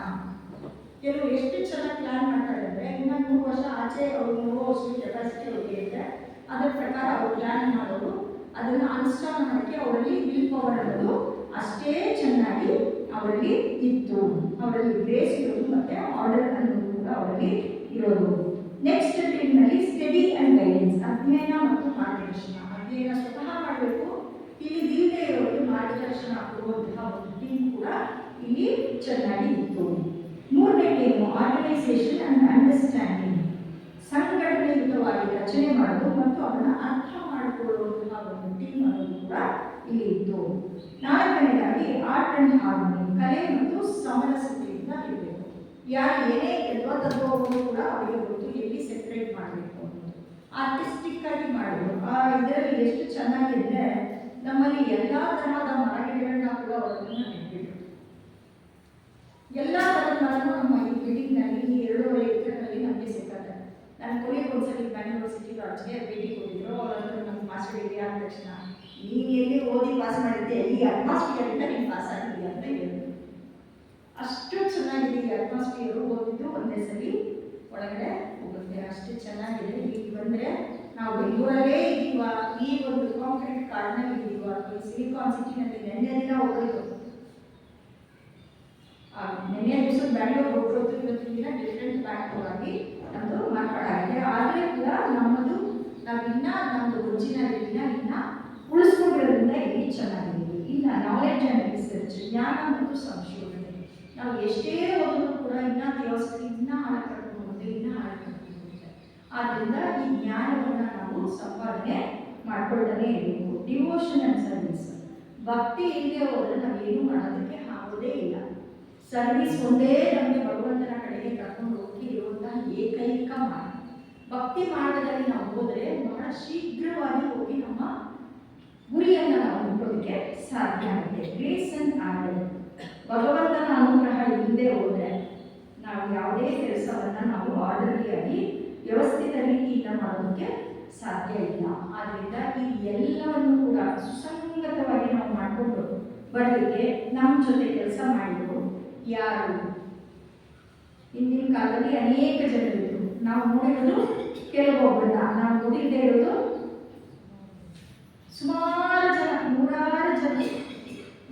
ಕೆಲವು ಎಷ್ಟು ಚೆನ್ನಾಗಿ ಪ್ಲಾನ್ ಮಾಡ್ತಾರೆ ಅಂದರೆ ಇನ್ನು 3 ವರ್ಷ ಆಚೆ ಅವರು ನೋಡುವಷ್ಟು ಕೆಪಾಸಿಟಿ ಅವ್ರಿಗೆ ಇರುತ್ತೆ. ಅದರ ಪ್ರಕಾರ ಅವರು ಪ್ಲಾನ್ ಮಾಡೋದು, ಅದನ್ನು ಅನುಷ್ಠಾನ ಮಾಡೋಕ್ಕೆ ಅವರಲ್ಲಿ ವಿಲ್ ಪವರ್ ಅನ್ನೋದು ಅಷ್ಟೇ ಚೆನ್ನಾಗಿ ಅವರಲ್ಲಿ ಇತ್ತು. ಅವರಲ್ಲಿ ಗ್ರೇಸ್ ಇರೋದು ಮತ್ತು ಆರ್ಡರ್ ಅನ್ನೋದು ಕೂಡ ಅವರಲ್ಲಿ ಇರೋದು. ನೆಕ್ಸ್ಟ್ ಟೀಮ್ನಲ್ಲಿ ಸ್ಟಡಿ ಆ್ಯಂಡ್ ಗೈಡೆನ್ಸ್, ಅಧ್ಯಯನ ಮತ್ತು ಮಾರ್ಗದರ್ಶನ. ಅಧ್ಯಯನ ಸ್ವತಃ ಮಾಡಬೇಕು, ತಿಳಿದಿಲ್ಲದೆ ಇರೋರಿಗೆ ಮಾರ್ಗದರ್ಶನ ಕೊಡುವಂತಹ ಒಂದು ಟೀಮ್ ಕೂಡ ಇಲ್ಲಿ ಚೆನ್ನಾಗಿ ಇತ್ತು. 3ನೇ ಟೀಮು ಆರ್ಗನೈಸೇಷನ್ ಆ್ಯಂಡ್ ಅಂಡರ್ಸ್ಟ್ಯಾಂಡಿಂಗ್, ಸಂಘಟನೆಯುತವಾಗಿ ರಚನೆ ಮಾಡೋದು ಮತ್ತು ಅದನ್ನು ಅರ್ಥ ಮಾಡಿಕೊಳ್ಳುವಂತಹ ಒಂದು ಟೀಮ್ ಅನ್ನೋದು ಕೂಡ ಇಲ್ಲಿ ಇತ್ತು. 4ನೇದಾಗಿ ಆರ್ಟ್ ಆ್ಯಂಡ್ ಹಾರ್ಮೋನಿ, ಕಲೆ ಮತ್ತು ಸಮರಸತೆಯಿಂದ ಇರಬೇಕು. ಯಾರು ಏನೇ ತತ್ವವನ್ನು ಕೂಡ ಅವರಿಗೆ ಗೊತ್ತು, ಎಲ್ಲಿ ಸೆಪ್ರೇಟ್ ಮಾಡಬೇಕು ಅನ್ನೋದು, ಆರ್ಟಿಸ್ಟಿಕ್ ಆಗಿ ಮಾಡಬೇಕು. ಇದರಲ್ಲಿ ಎಷ್ಟು ಚೆನ್ನಾಗಿದೆ, ನಮ್ಮಲ್ಲಿ ಎಲ್ಲ ತರಹದ ಮರಗಿಡಗಳನ್ನ ಕೂಡ ಅವರನ್ನು ನೆಟ್ಟಿದ್ರು. ಎಲ್ಲ ಥರದ ಮರಗಳು ನಮ್ಮ ಈ ಬಿಲ್ಡಿಂಗ್ನಲ್ಲಿ ಈ 2.5 ಎಕರೆನಲ್ಲಿ ನಮಗೆ ಸಿಕ್ಕತ್ತೆ. ನಾನು ಕೊನೆಗೆ ಒಂದ್ಸಲಿ ಬ್ಯಾಂಗ್ಳೂರು ಸಿಟಿ ಲಾಡ್ಜ್ಗೆ ಭೇಟಿ ಕೊಟ್ಟಿದ್ರು. ಅವರಂದ್ರೆ ನಮ್ಮ ಮಾಸ್ಟರ್ ಡಿಗ್ರಿ ಆದ ತಕ್ಷಣ ನೀನು ಎಲ್ಲಿ ಓದಿ ಪಾಸ್ ಮಾಡಿದ್ದೆ, ಈ ಅಟ್ಮಾಸ್ಫಿಯರಿಂದ ನೀನು ಪಾಸ್ ಆಗಿದೆಯಾ ಅಂತ ಹೇಳಿದ್ರು. ಅಷ್ಟು ಚೆನ್ನಾಗಿದೆ ಈ ಅಟ್ಮಾಸ್ಫಿಯರು. ಓದಿದ್ದು ಒಂದೇ ಸಲ ಒಳಗಡೆ ಹೋಗುತ್ತೆ, ಅಷ್ಟು ಚೆನ್ನಾಗಿದೆ. ಇಲ್ಲಿ ಬಂದರೆ ನಾವು ಬೆಂಗಳೂರಲ್ಲೇ ಇದ್ದೀವ, ಈ ಒಂದು ಕಾಂಕ್ರೀಟ್ ಕಾರ್ಡ್ನಲ್ಲಿ ಇದ್ದೀವ, ಅಥವಾ ಸಿಲಿಕಾನ್ ಸಿಟಿನಲ್ಲಿ ನೆನ್ನೆ ದಿನ ಹೋಗೋದು. ನೆನ್ನೆ ದಿವಸ ಬ್ಯಾಂಗ್ಳೂರ್ ಹೋಗೋದು, ಇವತ್ತಿನ ದಿನ ಡಿಫ್ರೆಂಟ್ ಬ್ಯಾಂಗ್ಳೂರಾಗಿ ನಮ್ಮದು ಮಾರ್ಪಾಡಾಗಿದೆ. ಆದರೆ ಕೂಡ ನಮ್ಮದು ನಮ್ಮದು ಒರಿಜಿನಾಲಿಟಿನ ಇನ್ನು ಉಳಿಸ್ಕೊಂಡಿರೋದ್ರಿಂದ ಇಲ್ಲಿ ಚೆನ್ನಾಗಿದ್ದೀವಿ. ಇನ್ನು ನಾಲೆಡ್ಜ್ ಆ್ಯಂಡ್ ರಿಸರ್ಚ್, ಜ್ಞಾನ ಮತ್ತು ಸಂಶೋಧನೆ. ನಾವು ಎಷ್ಟೇ ಓದಿದ್ರು ಕೂಡ ಇನ್ನೂ ಥಿಯಾಸಫಿ ಇನ್ನೂ ಆಳಕಟ್ಟು ಹೋಗುತ್ತೆ, ಇನ್ನೂ ಆಳಕಟ್ಟು ಹೋಗುತ್ತೆ. ಆದ್ದರಿಂದ ಈ ಜ್ಞಾನವನ್ನು ನಾವು ಸಂಪಾದನೆ ಮಾಡ್ಕೊಳ್ತಾನೆ ಇರಬೇಕು. Devotion and service. ಭಕ್ತಿ ಇಲ್ಲದೆ ಹೋದರೆ ನಾವೇನು ಮಾಡೋದಕ್ಕೆ ಆಗೋದೇ ಇಲ್ಲ. ಸರ್ವಿಸ್ ಒಂದೇ ನಮಗೆ ಭಗವಂತನ ಕಡೆಗೆ ಕರ್ಕೊಂಡು ಹೋಗಿ ಇರುವಂತಹ ಏಕೈಕ ಮಾರ್ಗ. ಭಕ್ತಿ ಮಾರ್ಗದಲ್ಲಿ ನಾವು ಹೋದರೆ ಬಹಳ ಶೀಘ್ರವಾಗಿ ಹೋಗಿ ನಮ್ಮ ಗುರಿಯನ್ನು ನಾವು ಮುಟ್ಟೋದಕ್ಕೆ ಸಾಧ್ಯ ಆಗುತ್ತೆ. ಗ್ರೇಸ್ ಅಂಡ್ ಆರ್ಡರ್, ಭಗವಂತನ ಅನುಗ್ರಹ ಇಲ್ಲದೆ ಹೋದರೆ ನಾವು ಯಾವುದೇ ಕೆಲಸವನ್ನು ನಾವು ಆರ್ಡರ್ಲಿಯಾಗಿ ವ್ಯವಸ್ಥಿತ ರೀತಿಯಿಂದ ಮಾಡೋದಕ್ಕೆ ಸಾಧ್ಯ ಇಲ್ಲ. ಆದ್ದರಿಂದ ಈ ಎಲ್ಲವನ್ನು ಕೂಡ ಸುಸಂಗತವಾಗಿ ನಾವು ಮಾಡಿಕೊಂಡು ಬರಲಿಕ್ಕೆ ನಮ್ಮ ಜೊತೆ ಕೆಲಸ ಮಾಡಿದ್ರು ಯಾರು? ಹಿಂದಿನ ಕಾಲದಲ್ಲಿ ಅನೇಕ ಜನರಿದ್ರು. ನಾವು ನೋಡಿರೋದು ಕೆಲವೊಬ್ಬರನ್ನ, ನಾವು ನೋಡಿದ್ದೇ ಇರೋದು ಸುಮಾರು ಜನ, ನೂರಾರು ಜನ.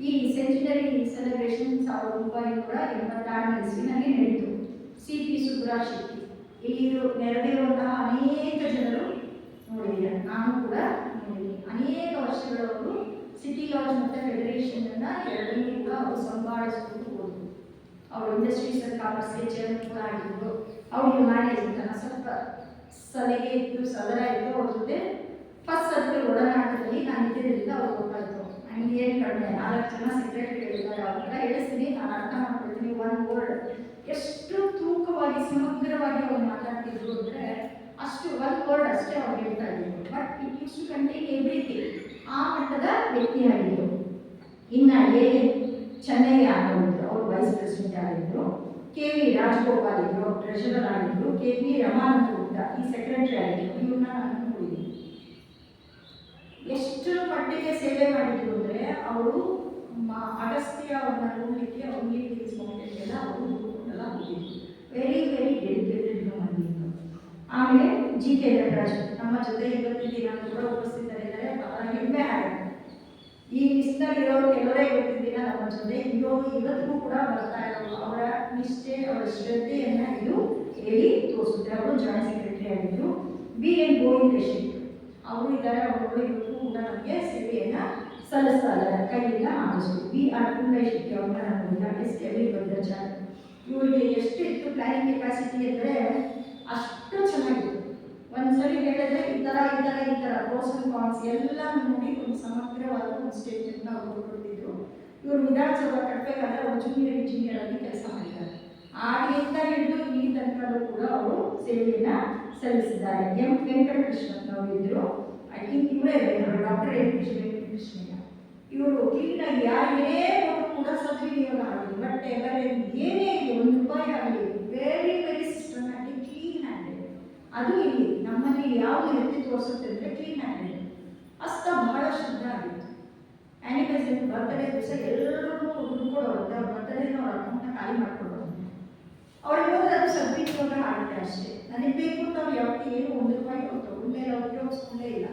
ಈ ಸೆಂಚುರಿ ಸೆಲೆಬ್ರೇಷನ್ 1986 ಇಸ್ವಿನಲ್ಲಿ ನಡೆಯಿತು. CP ಸುಬ್ರಾಜ್ ಶೆಟ್ಟಿ ಇಲ್ಲಿ ನೆರೆದಿರುವಂತಹ ಅನೇಕ ಜನರು ನೋಡಿದ್ದಾರೆ. ನಾನು ಕೂಡ ನೋಡಿದ್ದೀನಿ. ಅನೇಕ ವರ್ಷಗಳವರು ಸಿಟಿ ಲಾಡ್ಜ್ ಮತ್ತು ಫೆಡರೇಷನ್ ಅನ್ನ ಎರಡನ್ನೂ ಕೂಡ ಅವರು ಸಂಭಾಳಿಸ್ಕೊಂಡು ಹೋದರು. ಅವರು ಇಂಡಸ್ಟ್ರೀಸ್ ಅಂಡ್ ಕಾಮರ್ಸ್ಗೆ ಚೇರ್ಮನ್ ಕೂಡ ಆಗಿದ್ರು. ಅವ್ರಿಗೆ ಮ್ಯಾನೇಜ್ಮೆಂಟ್ ಸ್ವಲ್ಪ ಸಲಿಗೆ ಇತ್ತು, ಸದರ ಇತ್ತು. ಅವ್ರ ಜೊತೆ ಫಸ್ಟ್ ಸರ್ಕಲ್ ಒಡನಾಟದಲ್ಲಿ ನಾನು ಇದ್ದಿದ್ದರಿಂದ ಅವ್ರು ಗೊತ್ತಾಯಿತು. ನನಗೆ ಏನು ಕಡಿಮೆ 4 ಜನ ಸೆಕ್ರೆಟರಿಗಳಿದ್ದಾರೆ, ಅವ್ರ ಹೇಳಿಸ್ತೀನಿ, ನಾನು ಅರ್ಥ ಮಾಡ್ಕೊಳ್ತೀನಿ. ಒನ್ ವರ್ಡ್ ಎಷ್ಟು ತೂಕವಾಗಿ ಸಮಗ್ರವಾಗಿ ಅವ್ರು ಮಾತಾಡ್ತಿದ್ರು ಅಂದರೆ ಅಷ್ಟು ಒನ್ ವರ್ಡ್ ಅಷ್ಟೇ ಅವ್ರು ಹೇಳ್ತಾ ಇದ್ರು. But it used to contain everything. ಆ ಮಟ್ಟದ ವ್ಯಕ್ತಿಯಾಗಿದ್ದರು. ಇನ್ನು ಚೆನ್ನಯ್ಯ ಅನ್ನೋರು ಅವರು ವೈಸ್ ಪ್ರೆಸಿಡೆಂಟ್ ಆಗಿದ್ದರು. KV ರಾಜಗೋಪಾಲ್ ಇದ್ರು, ಟ್ರೆಷರರ್ ಆಗಿದ್ರು. KV ರಮಾನಂದ ಗುಪ್ತ ಈ ಸೆಕ್ರೆಟರಿ ಆಗಿದ್ರು. ಇವ್ರನ್ನ ನಾನು ನೋಡಿದ್ದೀನಿ. ಎಷ್ಟು ಮಟ್ಟಿಗೆ ಸೇವೆ ಮಾಡಿದ್ರು ಅಂದರೆ ಅವರು ಅಗಸ್ತ್ಯ ಅವ್ರನ್ನ ನೋಡಲಿಕ್ಕೆ ಅವ್ರು ನೀಲಗಿರೀಸ್ ಮೌಂಟೇನ್ಗೆಲ್ಲ ಅವರು ಹುಡುಕೊಂಡೆಲ್ಲ ಹೋಗಿದ್ರು. Very very dedicated human being. ಆಮೇಲೆ GK ನಟರಾಜ್ ನಮ್ಮ ಜೊತೆ ಇವತ್ತಿನ ದಿನ ಕೂಡ ಉಪಸ್ಥಿತರಿದ್ದಾರೆ. ಬಹಳ ಹೆಮ್ಮೆ ಆಗುತ್ತೆ. ಈ ಲಿಸ್ಟ್ನಲ್ಲಿ ಇರೋರು ಕೆಲವರೇ ಇವತ್ತಿನ ದಿನ ನಮ್ಮ ಜೊತೆ ಇರೋರು, ಇವತ್ತಿಗೂ ಕೂಡ ಬರ್ತಾ ಇರೋರು. ಅವರ ನಿಷ್ಠೆ, ಅವರ ಶ್ರದ್ಧೆಯನ್ನು ಇದು ಹೇಳಿ ತೋರಿಸುತ್ತೆ. ಅವರು ಜಾಯಿಂಟ್ ಸೆಕ್ರೆಟರಿ ಆಗಿದ್ರು. BN ಗೋವಿಂದ ಶೆಟ್ಟಿ ಅವರು ಇದ್ದಾರೆ. ಅವರು ಇವತ್ತು ಕೂಡ ನಮಗೆ ಸೇವೆಯನ್ನು ಸಲ್ಲಿಸ್ತಾ ಇದ್ದಾರೆ ಕೈಯಿಂದ ಆದಷ್ಟು. BR ಕುಂಡೈ ಶೆಟ್ಟಿ ಅವ್ರನ್ನ ನಾನು ಎಸ್ ಕೆವಿ ಭದ್ರಾಚಾರ್ಯ. ಇವರಿಗೆ ಎಷ್ಟು ಇತ್ತು ಪ್ಲಾನಿಂಗ್ ಕೆಪಾಸಿಟಿ ಅಂದರೆ ಅಷ್ಟು ಚೆನ್ನಾಗಿತ್ತು. ಒಂದ್ಸರಿ ಹೇಳಿದ್ರೆ ಈ ಥರ ಪ್ರೋಸ್ ಅಂಡ್ ಕಾನ್ಸ್ ಎಲ್ಲ ನೋಡಿ ಒಂದು ಸಮಗ್ರವಾದ ಒಂದು ಸ್ಟೇಟ್ಮೆಂಟ್ನ ಅವರು ಕೊಟ್ಟಿದ್ರು. ಇವರು ವಿಧಾನಸಭಾ ಕಟ್ಟಬೇಕಾದ್ರೆ ಅವರು ಜೂನಿಯರ್ ಇಂಜಿನಿಯರ್ ಆಗಿ ಕೆಲಸ ಮಾಡಿದ್ದಾರೆ. ಆಗಿಂದ ಹಿಡಿದು ಈ ತನಕಲ್ಲೂ ಕೂಡ ಅವರು ಸೇವೆಯನ್ನು ಸಲ್ಲಿಸಿದ್ದಾರೆ. M ವೆಂಕಟಕೃಷ್ಣನವರು ಇದ್ದರು. ಐ ಥಿಂಕ್ ಇವರೇ ಡಾಕ್ಟರ್ M ವೆಂಕಟಕೃಷ್ಣಯ್ಯ. ಇವರು ಕ್ಲೀನಾಗಿ ಯಾರೇ ಕೊಟ್ಟು ಕೂಡ ಸದ್ವಿನಿಯೋಗ ಆಗಲಿ, ಬಟ್ಟೆ ಬರೆ ಏನೇ ಇದೆ ₹1 ಆಗಲಿ very very systematic, clean handed. ಅದು ಇಲ್ಲಿ ನಮ್ಮಲ್ಲಿ ಯಾವುದು ಎತ್ತಿ ತೋರಿಸುತ್ತೆ ಅಂದರೆ ಕ್ಲೀನ್ ಹ್ಯಾಂಡೆಡ್. ಅಷ್ಟ ಬಹಳ ಶುದ್ಧ ಆಗಿತ್ತು. ಆ್ಯನಿವರ್ಸರಿ ಬರ್ತ್ಡೇ ದಿವಸ ಎಲ್ಲರೂ ದುಡ್ಡು ಕೊಡೋರುತ್ತೆ. ಅವ್ರ ಬರ್ತ್ಡೇನ ಅವ್ರ ಅಕೌಂಟ್ನ ಖಾಲಿ ಮಾಡ್ಕೊಡೋದು. ಅವ್ರಿಗೆ ಹೋದ್ರೆ ಅದು ಸದ್ವಿನಿಯೋಗ ಆಗುತ್ತೆ ಅಷ್ಟೇ. ನನಗೆ ಬೇಕು ಅಂತ ಅವ್ರು ಯಾವತ್ತೂ ಏನು ₹1 ತಗೊಂಡೇ ಇಲ್ಲ, ಉಪಯೋಗಿಸ್ಕೊಂಡೇ ಇಲ್ಲ.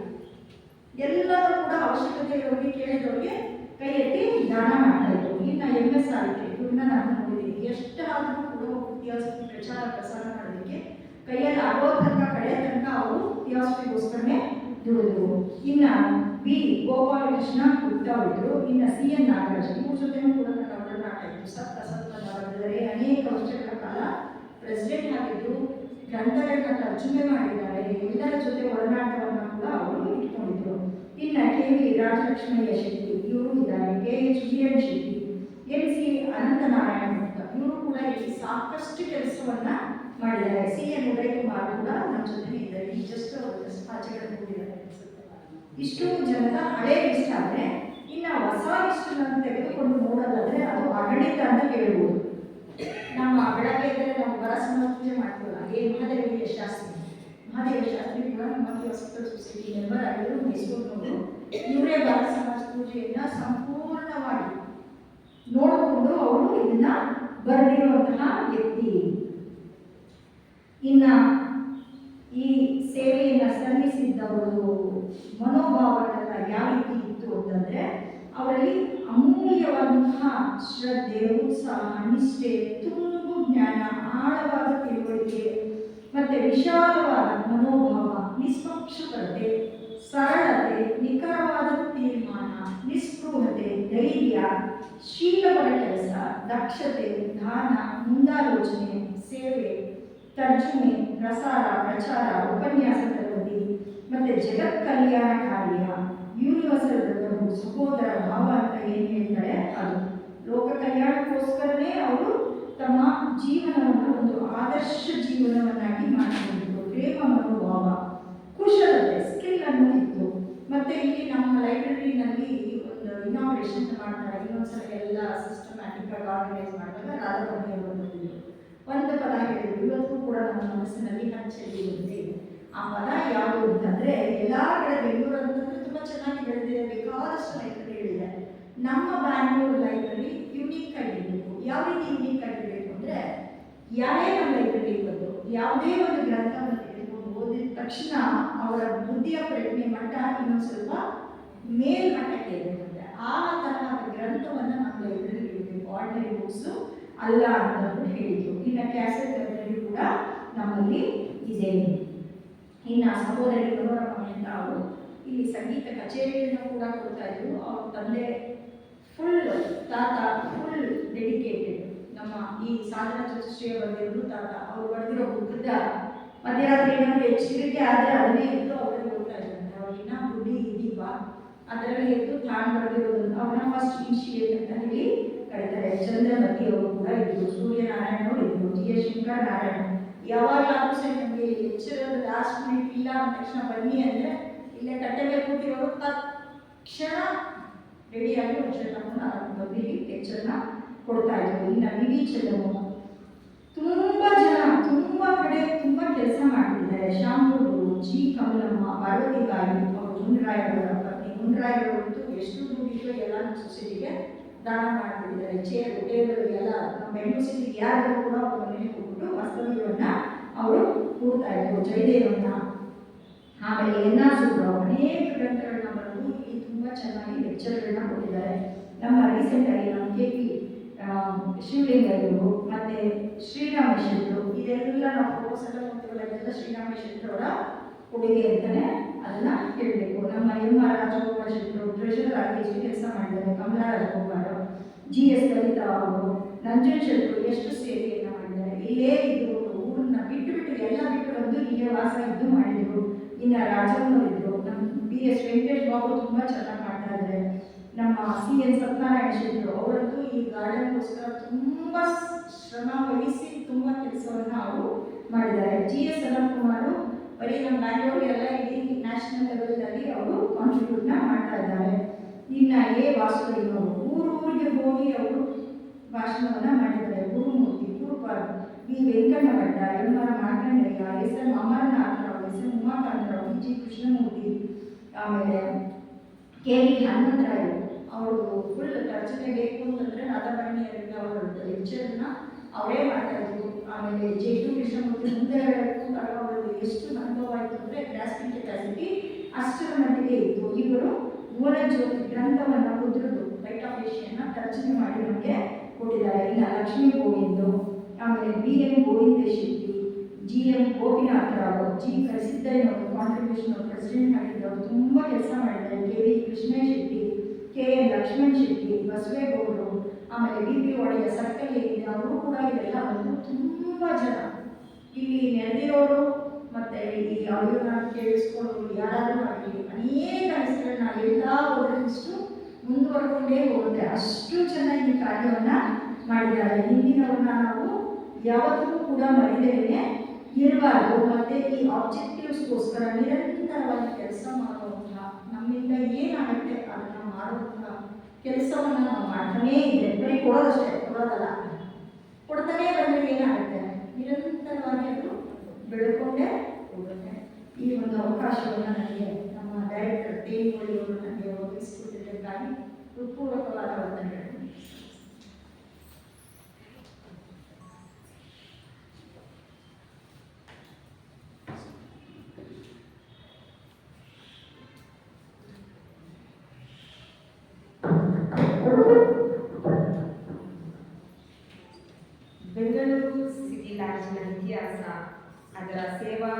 ಎಲ್ಲರೂ ಕೂಡ ಅವಶ್ಯಕತೆ ಇರೋರಿಗೆ ಕೇಳಿದವ್ರಿಗೆ ಕೈ ಎತ್ತಿ ದಾನ ಮಾಡ್ತಾಯಿದ್ರು. ಇನ್ನು MS ಆಯ್ಕೆ ಇವ್ರನ್ನ ನಾನು ನೋಡಿದ್ದೀನಿ. ಎಷ್ಟಾದರೂ ಕೂಡ ಥಿಯಾಸಫಿ ಪ್ರಚಾರ ಪ್ರಸಾರ ಮಾಡೋದಕ್ಕೆ ಕೈಯಲ್ಲಿ ಆಗೋ ತನಕ ಕಡೆ ತನಕ ಅವರು ಥಿಯಾಸಫಿಗೋಸ್ಕರನೇ ದುಡಿದ್ರು. ಇನ್ನು B ಗೋಪಾಲಕೃಷ್ಣ ಗುಪ್ತ ಇದ್ರು. ಇನ್ನು CN ನಾಗರಾಜ್ ಇವ್ರ ಜೊತೆನೂ ಕೂಡ ನನ್ನ ಒಡನಾಟ ಇತ್ತು. ಸತ್ತವರಿದ್ದಾರೆ. ಅನೇಕ ವರ್ಷಗಳ ಕಾಲ ಪ್ರೆಸಿಡೆಂಟ್ ಆಗಿದ್ದು, ಗ್ರಂಥಗಳನ್ನ ತರ್ಜುಮೆ ಮಾಡಿದ್ದಾರೆ. ಎಲ್ಲರ ಜೊತೆ ಒಡನಾಟವನ್ನು ಕೂಡ ಅವರು ಇಟ್ಕೊಂಡಿದ್ರು. ಇನ್ನು KV ರಾಜಲಕ್ಷ್ಮಯ್ಯ ಶೆಟ್ಟಿ ಇವರು ಇದ್ದಾರೆ. KH BN Shetty, NC Ananthanarayana ಗುಪ್ತ ಇವರು ಕೂಡ ಇಲ್ಲಿ ಸಾಕಷ್ಟು ಕೆಲಸವನ್ನು ಮಾಡಿದ್ದಾರೆ. CN ಉದಯಕುಮಾರ್ ಕೂಡ ನಮ್ಮ ಜೊತೆ ಇದ್ದಾರೆ. ಈ ಜಸ್ಟ್ ಆಚೆಗಳನ್ನು ಹೋಗಿದ್ದಾರೆ. ಇಷ್ಟು ಜನದ ಹಳೆ ಲಿಸ್ಟ್ ಆದರೆ ಇನ್ನು ಹೊಸ ಲಿಸ್ಟನ್ನು ತೆಗೆದುಕೊಂಡು ನೋಡೋದಾದರೆ ಅದು ಅಗಣಿತ ಅಂತ ಹೇಳ್ಬೋದು. ನಮ್ಮ ಬೆಳಗ್ಗೆ ಇದ್ದರೆ ನಾವು ಬರಸಮ ಪೂಜೆ ಮಾಡ್ತೀವಲ್ಲ, ಮಹಾದೇವ ಶಾಸ್ತ್ರಿ ಕೂಡ ನಮ್ಮ ಹಾಸ್ಪಿಟಲ್ ಸೊಸೈಟಿ ಮೆಂಬರ್ ಆಗಿದ್ರು, ಮೈಸೂರಿನವರು. ಇವರೇ ಬರ ಸಮಾಜ ಪೂಜೆಯನ್ನು ಸಂಪೂರ್ಣವಾಗಿ ನೋಡಿಕೊಂಡು ಅವರು ಇದನ್ನ ಬರೆದಿರುವಂತಹ ವ್ಯಕ್ತಿ. ಇನ್ನು ಈ ಸೇವೆಯನ್ನು ಸಲ್ಲಿಸಿದ್ದವರು ಮನೋಭಾವನೆಲ್ಲ ಯಾವ ರೀತಿ ಇತ್ತು ಅಂತಂದರೆ ಅವರಲ್ಲಿ ಅಮೂಲ್ಯವಾದಂತಹ ಶ್ರದ್ಧೆ, ಉತ್ಸಾಹ, ನಿಷ್ಠೆ, ತುಂಬು ಜ್ಞಾನ, ಆಳವಾದ ತಿಳುವಳಿಕೆ ಮತ್ತು ವಿಶಾಲವಾದ ಮನೋಭಾವ, ನಿಷ್ಪಕ್ಷಪಾತತೆ, ಸರಳತೆ, ನಿಖರವಾದ ತೀರ್ಮಾನ, ನಿಸ್ಪೃಹತೆ, ಧೈರ್ಯ, ಶೀಲಪರ ಕೆಲಸ, ದಕ್ಷತೆ, ದಾನ, ಮುಂದಾಲೋಚನೆ, ಸೇವೆ, ತರ್ಜುಮೆ, ಪ್ರಸಾರ, ಪ್ರಚಾರ, ಉಪನ್ಯಾಸ ತರಬೇತಿ ಮತ್ತು ಜಗತ್ ಕಲ್ಯಾಣ ಕಾರ್ಯ, ಯೂನಿವರ್ಸಲ್ ಬ್ರದರ್ಹುಡ್, ಸಹೋದರ ಭಾವ ಅಂತ ಏನು ಹೇಳ್ತಾರೆ ಅದು. ಲೋಕ ಕಲ್ಯಾಣಕ್ಕೋಸ್ಕರನೇ ಅವರು ತಮ್ಮ ಜೀವನವನ್ನು ಒಂದು ಆದರ್ಶ ಜೀವನವನ್ನಾಗಿ ಮಾಡಿಕೊಂಡಿದ್ರು. ಪ್ರೇಮ ಮನೋಭಾವ, ಕುಶಲತೆ, ಸ್ಕಿಲ್ ಅನ್ನೋದು ಇತ್ತು. ಮತ್ತೆ ಇಲ್ಲಿ ನಮ್ಮ ಲೈಬ್ರರಿನಲ್ಲಿ ಒಂದು ಇನಾಗ್ರೇಷನ್ ಮಾಡ್ತಾರೆ. ಇನ್ನೊಂದ್ಸಲ ಎಲ್ಲ ಸಿಸ್ಟಮ್ಯಾಟಿಕ್ ಆಗಿ ಆರ್ಗನೈಸ್ ಮಾಡಿದಾಗ ರಾಧಾರಮಣಿ ಅವರು ಬಂದಿದ್ರು. ಒಂದು ಪದ ಹೇಳಿದ್ರು, ಇವತ್ತು ಕೂಡ ನಮ್ಮ ಮನಸ್ಸಿನಲ್ಲಿ ಹಂಚಲಿರುತ್ತೆ. ಆ ಪದ ಯಾವುದು ಅಂತಂದ್ರೆ, ಎಲ್ಲಾ ಕಡೆ ಬೆಂಗಳೂರು ಅಂತಂದ್ರೆ ತುಂಬಾ ಚೆನ್ನಾಗಿ ಬೆಳೆದಿದೆ, ಬೇಕಾದಷ್ಟು ಲೈಬ್ರರಿಗಳಿದೆ. ನಮ್ಮ ಬ್ಯಾಂಗ್ಳೂರು ಲೈಬ್ರರಿ ಯುನೀಕ್ ಆಗಿರಬೇಕು. ಯಾವ ರೀತಿ ಯುನೀಕ್ ಆಗಿರಬೇಕು ಅಂದ್ರೆ, ಯಾರೇ ನಮ್ಮ ಲೈಬ್ರರಿ ಬಂದು ಯಾವುದೇ ಒಂದು ಗ್ರಂಥವನ್ನು ತೆಗೆದುಕೊಂಡು ಓದಿದ ತಕ್ಷಣ ಅವರ ಬುದ್ಧಿಯ ಪ್ರಜ್ಞೆ ಮಟ್ಟ ಇನ್ನೊಂದು ಸ್ವಲ್ಪ ಮೇಲ್ಮಟ್ಟಕ್ಕೆ ಇರಬೇಕಂತೆ. ಆ ತರಹದ ಗ್ರಂಥವನ್ನು ನಮ್ಮ ಲೈಬ್ರರಿ ಇರಬೇಕು, ಆರ್ಡಿನರಿ ಬುಕ್ಸ್ ಅಲ್ಲ ಅಂತ ಹೇಳಿದ್ರು. ಇನ್ನು ಕ್ಯಾಸೆಟ್ ಲೈಬ್ರರಿ ಕೂಡ ನಮ್ಮಲ್ಲಿ ಇದೆ. ಇನ್ನು ಸಹೋದರಿ ಮನೋರಮ ಅಂತ ಅವರು ಇಲ್ಲಿ ಸಂಗೀತ ಕಚೇರಿಯನ್ನು ಕೂಡ ಕೊಡ್ತಾ ಇದ್ರು. ಅವ್ರ ತಂದೆ ಫುಲ್ ತಾತ ಫುಲ್ ಡೆಡಿಕೇಟೆಡ್. ನಮ್ಮ ಈ ಸಾಧನಾ ಚತುಷ್ಟಯ ಬರೆದಿರೋದು ತಾತ. ಅವ್ರು ಬರೆದಿರೋ ಬುದ್ಧ ಮಧ್ಯರಾತ್ರಿ ಏನಾದ್ರು ಎಚ್ಚರಿಕೆ ಆದರೆ ಅದನ್ನೇ ಎದ್ದು ಅವರಿಗೆ ಕೊಡ್ತಾ ಇದ್ರಂತೆ. ಅವ್ರಿಗಿನ್ನ ಬುದ್ಧಿ ಇದೀಪ ಅದರಲ್ಲಿ ಎದ್ದು ತಾನು ಬರೆದಿರೋದು ಅವ್ರನ್ನ ಫಸ್ಟ್ ಇನಿಷಿಯೇಟ್ ಅಂತ ಹೇಳಿ ಕರೀತಾರೆ. ಚಂದ್ರಮತಿ ಅವರು ಕೂಡ ಇದ್ರು, ಸೂರ್ಯನಾರಾಯಣ ಅವರು ಇದ್ರು, ಜಿ.ಎಸ್. ಶಂಕರ್ ನಾರಾಯಣ. ಯಾವಾಗಲಾದ್ರೂ ಸರಿ ನಮಗೆ ಲೆಕ್ಚರರ್ ಲಾಸ್ಟ್ ಮಿನಿಟ್ ಇಲ್ಲ ಅಂದ ತಕ್ಷಣ ಬನ್ನಿ ಅಂದರೆ ಇಲ್ಲೇ ಕಟ್ಟೆ ಮೇಲೆ ಕೂತಿರೋರು ತಕ್ಷಣ ರೆಡಿಯಾಗಿ ವರ್ಷ ತಗೊಂಡು ಬಂದು ಲೆಕ್ಚರ್ನ ಕೊಡ್ತಾ ಇದ್ರು. ಇನ್ನು ವಿ ಚೆಲ್ಲಮ್ಮ ತುಂಬ ಜನ ತುಂಬ ಕಡೆ ತುಂಬ ಕೆಲಸ ಮಾಡ್ತಿದ್ದಾರೆ. ಶಾಮೂರು, ಜಿ ಕಮಲಮ್ಮ, ಪಾರ್ವತಿ ತಾಯಿ ಅವರು ಮುನ್ರಾಯರವರ ಪತ್ನಿ. ಮುನ್ರಾಯರವರಂತೂ ಎಷ್ಟು ದುಡ್ಡಿದ್ರು ಎಲ್ಲ ನಮ್ಮ ಸೊಸೈಟಿಗೆ ದಾನ ಮಾಡಿಬಿಟ್ಟಿದ್ದಾರೆ. ಚೇರು, ಟೇಬಲ್ ಎಲ್ಲ ನಮ್ಮ ಬೆಂಗಳೂರು ಸಿಟಿಗೆ ಯಾರು ಕೂಡ ಅವ್ರ ಮನೆಗೆ ಹೋಗ್ಬಿಟ್ಟು ವಾಸ್ತವ್ಯವನ್ನ ಅವರು ಕೂಡ್ತಾ ಇದ್ರು. ಜಯದೇವನ್ನ, ಆಮೇಲೆ ಸುಬ್ರಾವ್ ಅನೇಕ ಗ್ರಂಥಗಳನ್ನ ಬರೆದು ಇಲ್ಲಿ ತುಂಬ ಚೆನ್ನಾಗಿ ಲೆಕ್ಚರ್ಗಳನ್ನ ಕೊಟ್ಟಿದ್ದಾರೆ. ನಮ್ಮ ರೀಸೆಂಟಾಗಿ ನಮ್ಮ ಕೆ.ಪಿ. ಶಿವಲಿಂಗಯ್ಯರು ಮತ್ತೆ ಶ್ರೀರಾಮ ಶೆಟ್ಟರು, ಇದೆಲ್ಲ ನಾವು ಫೋಟೋಸ್ ಎಲ್ಲ ನೋಡ್ತೀವಲ್ಲ, ಇದೆಲ್ಲ ಶ್ರೀರಾಮ ಶೆಟ್ಟರವರ ಕೊಡುಗೆ ಅಂತಾನೆ ಅದನ್ನ ಹೇಳಬೇಕು. ನಮ್ಮ ಎಂ.ಆರ್. ರಾಜಗೋಪಾಲ್ ಶೆಟ್ಟರು ಟ್ರೆಷರರ್ ಆಗಿ ಕೆಲಸ ಮಾಡಿದ್ದಾರೆ. ಕಮಲಾ ರಾಜಗೋಪಾಲ್, ಜಿ.ಎಸ್. ಲಲಿತಾ ಅವರು, ನಂಜನ್ ಶೆಟ್ಟರು ಎಷ್ಟು ಸೇವೆಯನ್ನ ಮಾಡಿದ್ದಾರೆ. ಇಲ್ಲೇ ಇದ್ದು ಊರನ್ನ ಬಿಟ್ಟು ಎಲ್ಲ ಬಿಟ್ಟು ಬಂದು ಇಲ್ಲೇ ವಾಸ ಇದ್ದು ಮಾಡಿದ್ರು. ಇನ್ನು ರಾಜಮ್ಮನವರು ಇದ್ರು. ನಮ್ಮ ಬಿ.ಎಸ್. ವೆಂಕಟೇಶ್ ಬಾಬು ತುಂಬ ಚೆನ್ನಾಗಿ ಮಾಡ್ತಾ ಇದ್ದಾರೆ. ನಮ್ಮ ಸಿ.ಎನ್. ಸತ್ಯನಾರಾಯಣ ಶೆಟ್ಟರು ಅವರಂತೂ ಈ ಗಾರ್ಡನ್ಗೋಸ್ಕರ ತುಂಬ ಶ್ರಮ ವಹಿಸಿ ತುಂಬ ಕೆಲಸವನ್ನು ಅವರು ಮಾಡಿದ್ದಾರೆ. ಜಿ.ಎಸ್. ಅನಂತಕುಮಾರ್ ಬರೀ ನಮ್ಮ ಬ್ಯಾಂಗ್ಳೂರಿಗೆಲ್ಲ ಇಡೀ ನ್ಯಾಷನಲ್ ಲೆವೆಲ್ನಲ್ಲಿ ಅವರು ಕಾಂಟ್ರಿಬ್ಯೂಟ್ನ ಮಾಡ್ತಾ ಇದ್ದಾರೆ. ಇನ್ನು ವಾಸುದೇವರು ಊರಿಗೆ ಹೋಗಿ ಅವರು ಭಾಷಣವನ್ನು ಮಾಡಿದ್ದಾರೆ. Gurumurthy, Gurupal, V. Venkannabhatta, M R. Markandaiah, S M. Amarnatharao, S M. Umakantharao, G. Krishnamurthy, ಆಮೇಲೆ ಕೆ.ವಿ. ಹನುಮಂತರಾಯರು ಅವರು ಫುಲ್ ರಚನೆ ಬೇಕು ಅಂತಂದರೆ ರಾಧಾಭರಣಿಯವರಿಗೆ ಅವರ ಲೆಕ್ಚರ್ನ ಅವರೇ ಮಾಡ್ತಾ ಇದ್ರು. ಆಮೇಲೆ ಜೆ. ಕೃಷ್ಣಮೂರ್ತಿ ಮುಂದೆ ಅವರದ್ದು ಎಷ್ಟು ಅನುಭವ ಆಯಿತು ಅಂದರೆ ಗ್ರಾಸ್ಪಿಂಗ್ ಕೆಪಾಸಿಟಿ ಅಷ್ಟರ ಮಟ್ಟಿಗೆ ಇತ್ತು. ಇವರು ಮೂಲಜ್ಯೋತಿ ಗ್ರಂಥವನ್ನು ಕುದುರದು ಲೈಟ್ ಆಫ್ ಏಷಿಯನ್ನ ತರ್ಜಮೆ ಮಾಡಿ ನಮಗೆ ಕೊಟ್ಟಿದ್ದಾರೆ. ಇನ್ನು ಲಕ್ಷ್ಮೀ ಗೋವಿಂದು, ಆಮೇಲೆ B M. Govinda Shetty, G M. Gopinatharao, G. ಕರಿಸಿದ್ದಯ್ಯನವರು ಕಾಂಟ್ರಿಬ್ಯೂಷನ್ ಅವರು ಪ್ರೆಸಿಡೆಂಟ್ ಆಗಿದ್ದವರು ತುಂಬ ಕೆಲಸ ಮಾಡಿದ್ದಾರೆ. ಕೆ.ವಿ. ಕೃಷ್ಣ ಶೆಟ್ಟಿ, ಕೆ.ಎನ್. ಲಕ್ಷ್ಮಣ್ ಶೆಟ್ಟಿ, ಬಸವೇಗೌಡರು, ಆಮೇಲೆ ಬಿ.ಪಿ. ಒಡೆಯ ಸರ್ಕಲ್ ಏನಿದೆ ಅವರು ಕೂಡ ಇದೆಲ್ಲ ಬಂದು ತುಂಬ ಜನ ಇಲ್ಲಿ ನೆರೆದಿರೋರು ಮತ್ತು ಈ ಆಡಿಯೋನ ಕೇಳಿಸ್ಕೊಳ್ಳೋರು ಯಾರಾದರೂ ಆಗಲಿ ಅನೇಕ ಹೆಸರುಗಳನ್ನ ಎಲ್ಲ ಓದಿಷ್ಟು ಮುಂದುವರ್ಕೊಂಡೇ ಹೋಗುತ್ತೆ. ಅಷ್ಟು ಚೆನ್ನಾಗಿ ಈ ಕಾರ್ಯವನ್ನು ಮಾಡಿದ್ದಾರೆ. ಹಿಂದಿನವ್ರನ್ನ ನಾವು ಯಾವತ್ತೂ ಕೂಡ ಮರಿದೇನೆ ಇರಬಾರ್ದು. ಮತ್ತು ಈ ಆಬ್ಜೆಕ್ಟಿವ್ಸ್ಗೋಸ್ಕರ ನಿರಂತರವಾಗಿ ಕೆಲಸ ಮಾಡುವಂತಹ, ನಮ್ಮಿಂದ ಏನಾಗುತ್ತೆ ಅದನ್ನು ಮಾಡುವಂತಹ ಕೆಲಸವನ್ನು ನಾವು ಮಾಡ್ತಾನೇ ಇದೆ. ಬರೀ ಕೊಡೋದಷ್ಟೇ, ಕೊಡೋದಲ್ಲ, ಕೊಡ್ತಾನೇ ಬಂದರೆ ಏನಾಗುತ್ತೆ, ನಿರಂತರವಾಗಿ ಅದು ಬೆಳ್ಕೊಂಡೇ ಹೋಗುತ್ತೆ. ಈ ಒಂದು ಅವಕಾಶವನ್ನು ನನಗೆ ನಮ್ಮ ಡೈರೆಕ್ಟರ್ ತೇಜ್ ಅವರು ನನಗೆ ಒದಗಿಸಿಕೊಟ್ಟಿದ್ದಕ್ಕಾಗಿ ಹೃತ್ಪೂರ್ವಕವಾದ ವಂದನೆಗಳು. ಬೆಂಗಳೂರು ಸಿಟಿ ಲಾಡ್ಜ್ನ ಇತಿಹಾಸ, ಅದರ ಸೇವಾ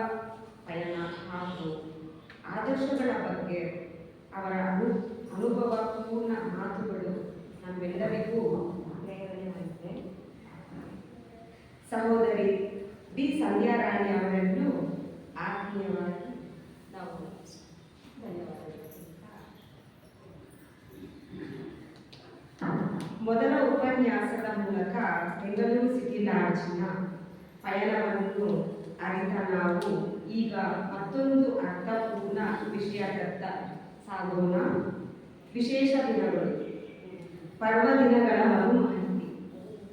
ಪಯಣ ಹಾಗೂ ಆದರ್ಶಗಳ ಬಗ್ಗೆ ಅವರ ಅನುಭವಪೂರ್ಣ ಮಾತುಗಳು ನಮ್ಮೆಲ್ಲರಿಗೂ ಪ್ರೇರಣೆಯಾಗಿದೆ. ಸಹೋದರಿ ಬಿ. ಸಂಧ್ಯಾರಾಣಿ ಅವರನ್ನು ಆತ್ಮೀಯವಾಗಿ ನಾವು ಧನ್ಯವಾದಗಳು. ಲಾಡ್ಜ್ನ ಪಯಣವನ್ನು ಅರಿತ ನಾವು ಈಗ ಮತ್ತೊಂದು ಅರ್ಥಪೂರ್ಣ ವಿಷಯದತ್ತ ಸಾಗೋಣ. ವಿಶೇಷ ದಿನಗಳು, ಪರ್ವದಿನಗಳ ಮರುಮಹಂತಿ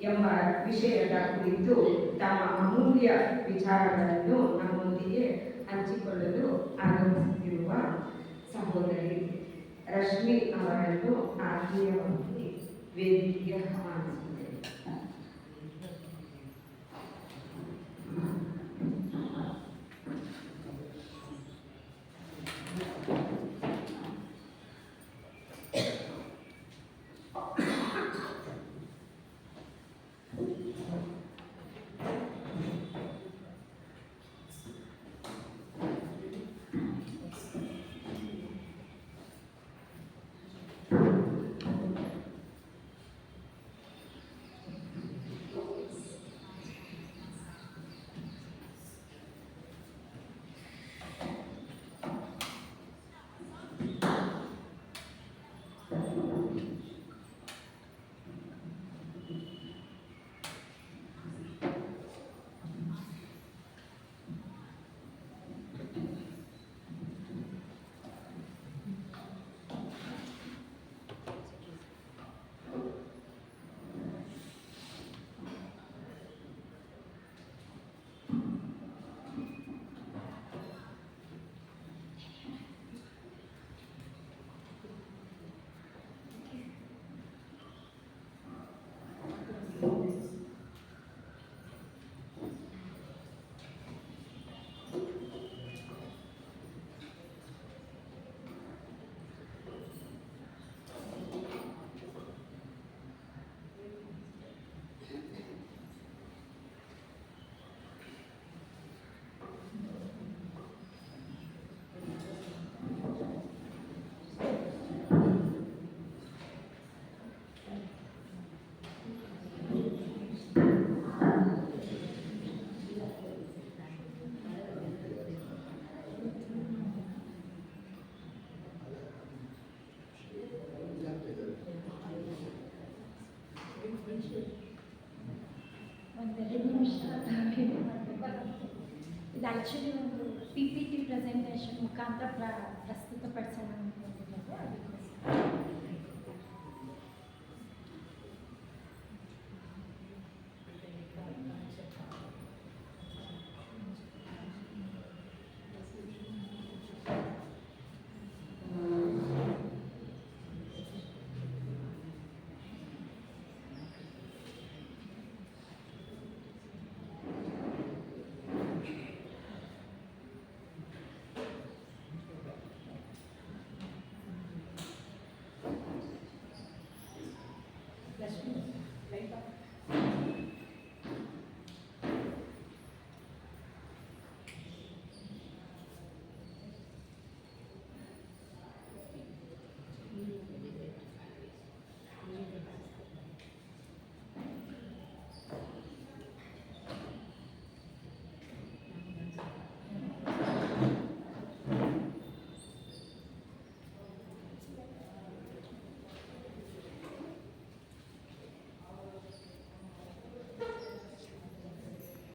ಎಂಬ ವಿಷಯದ ಕುರಿತು ತಮ್ಮ ಅಮೂಲ್ಯ ವಿಚಾರಗಳನ್ನು ನಮ್ಮೊಂದಿಗೆ ಹಂಚಿಕೊಳ್ಳಲು ಆಗಮಿಸುತ್ತಿರುವ ಸಹೋದರಿ ರಶ್ಮಿ ಅವರನ್ನು ಆತ್ಮೀಯವಾಗಿ ವೇದಿಕೆಗೆ ಆಹ್ವಾನಿಸುತ್ತೇವೆ. ಒಂದೆರಡು ನಿಮಿಷ ಇದು ಆ್ಯಕ್ಚುಲಿ ಒಂದು PPT ಪ್ರೆಸೆಂಟೇಷನ್ ಮುಖಾಂತರ ಪ್ರಸ್ತುತಪಡಿಸೋಣ ಅಂದ್ಕೊಂಡಿದ್ದೇವೆ. ಅದಕ್ಕೋಸ್ಕರ ಲಕ್ಷ್ಮೀ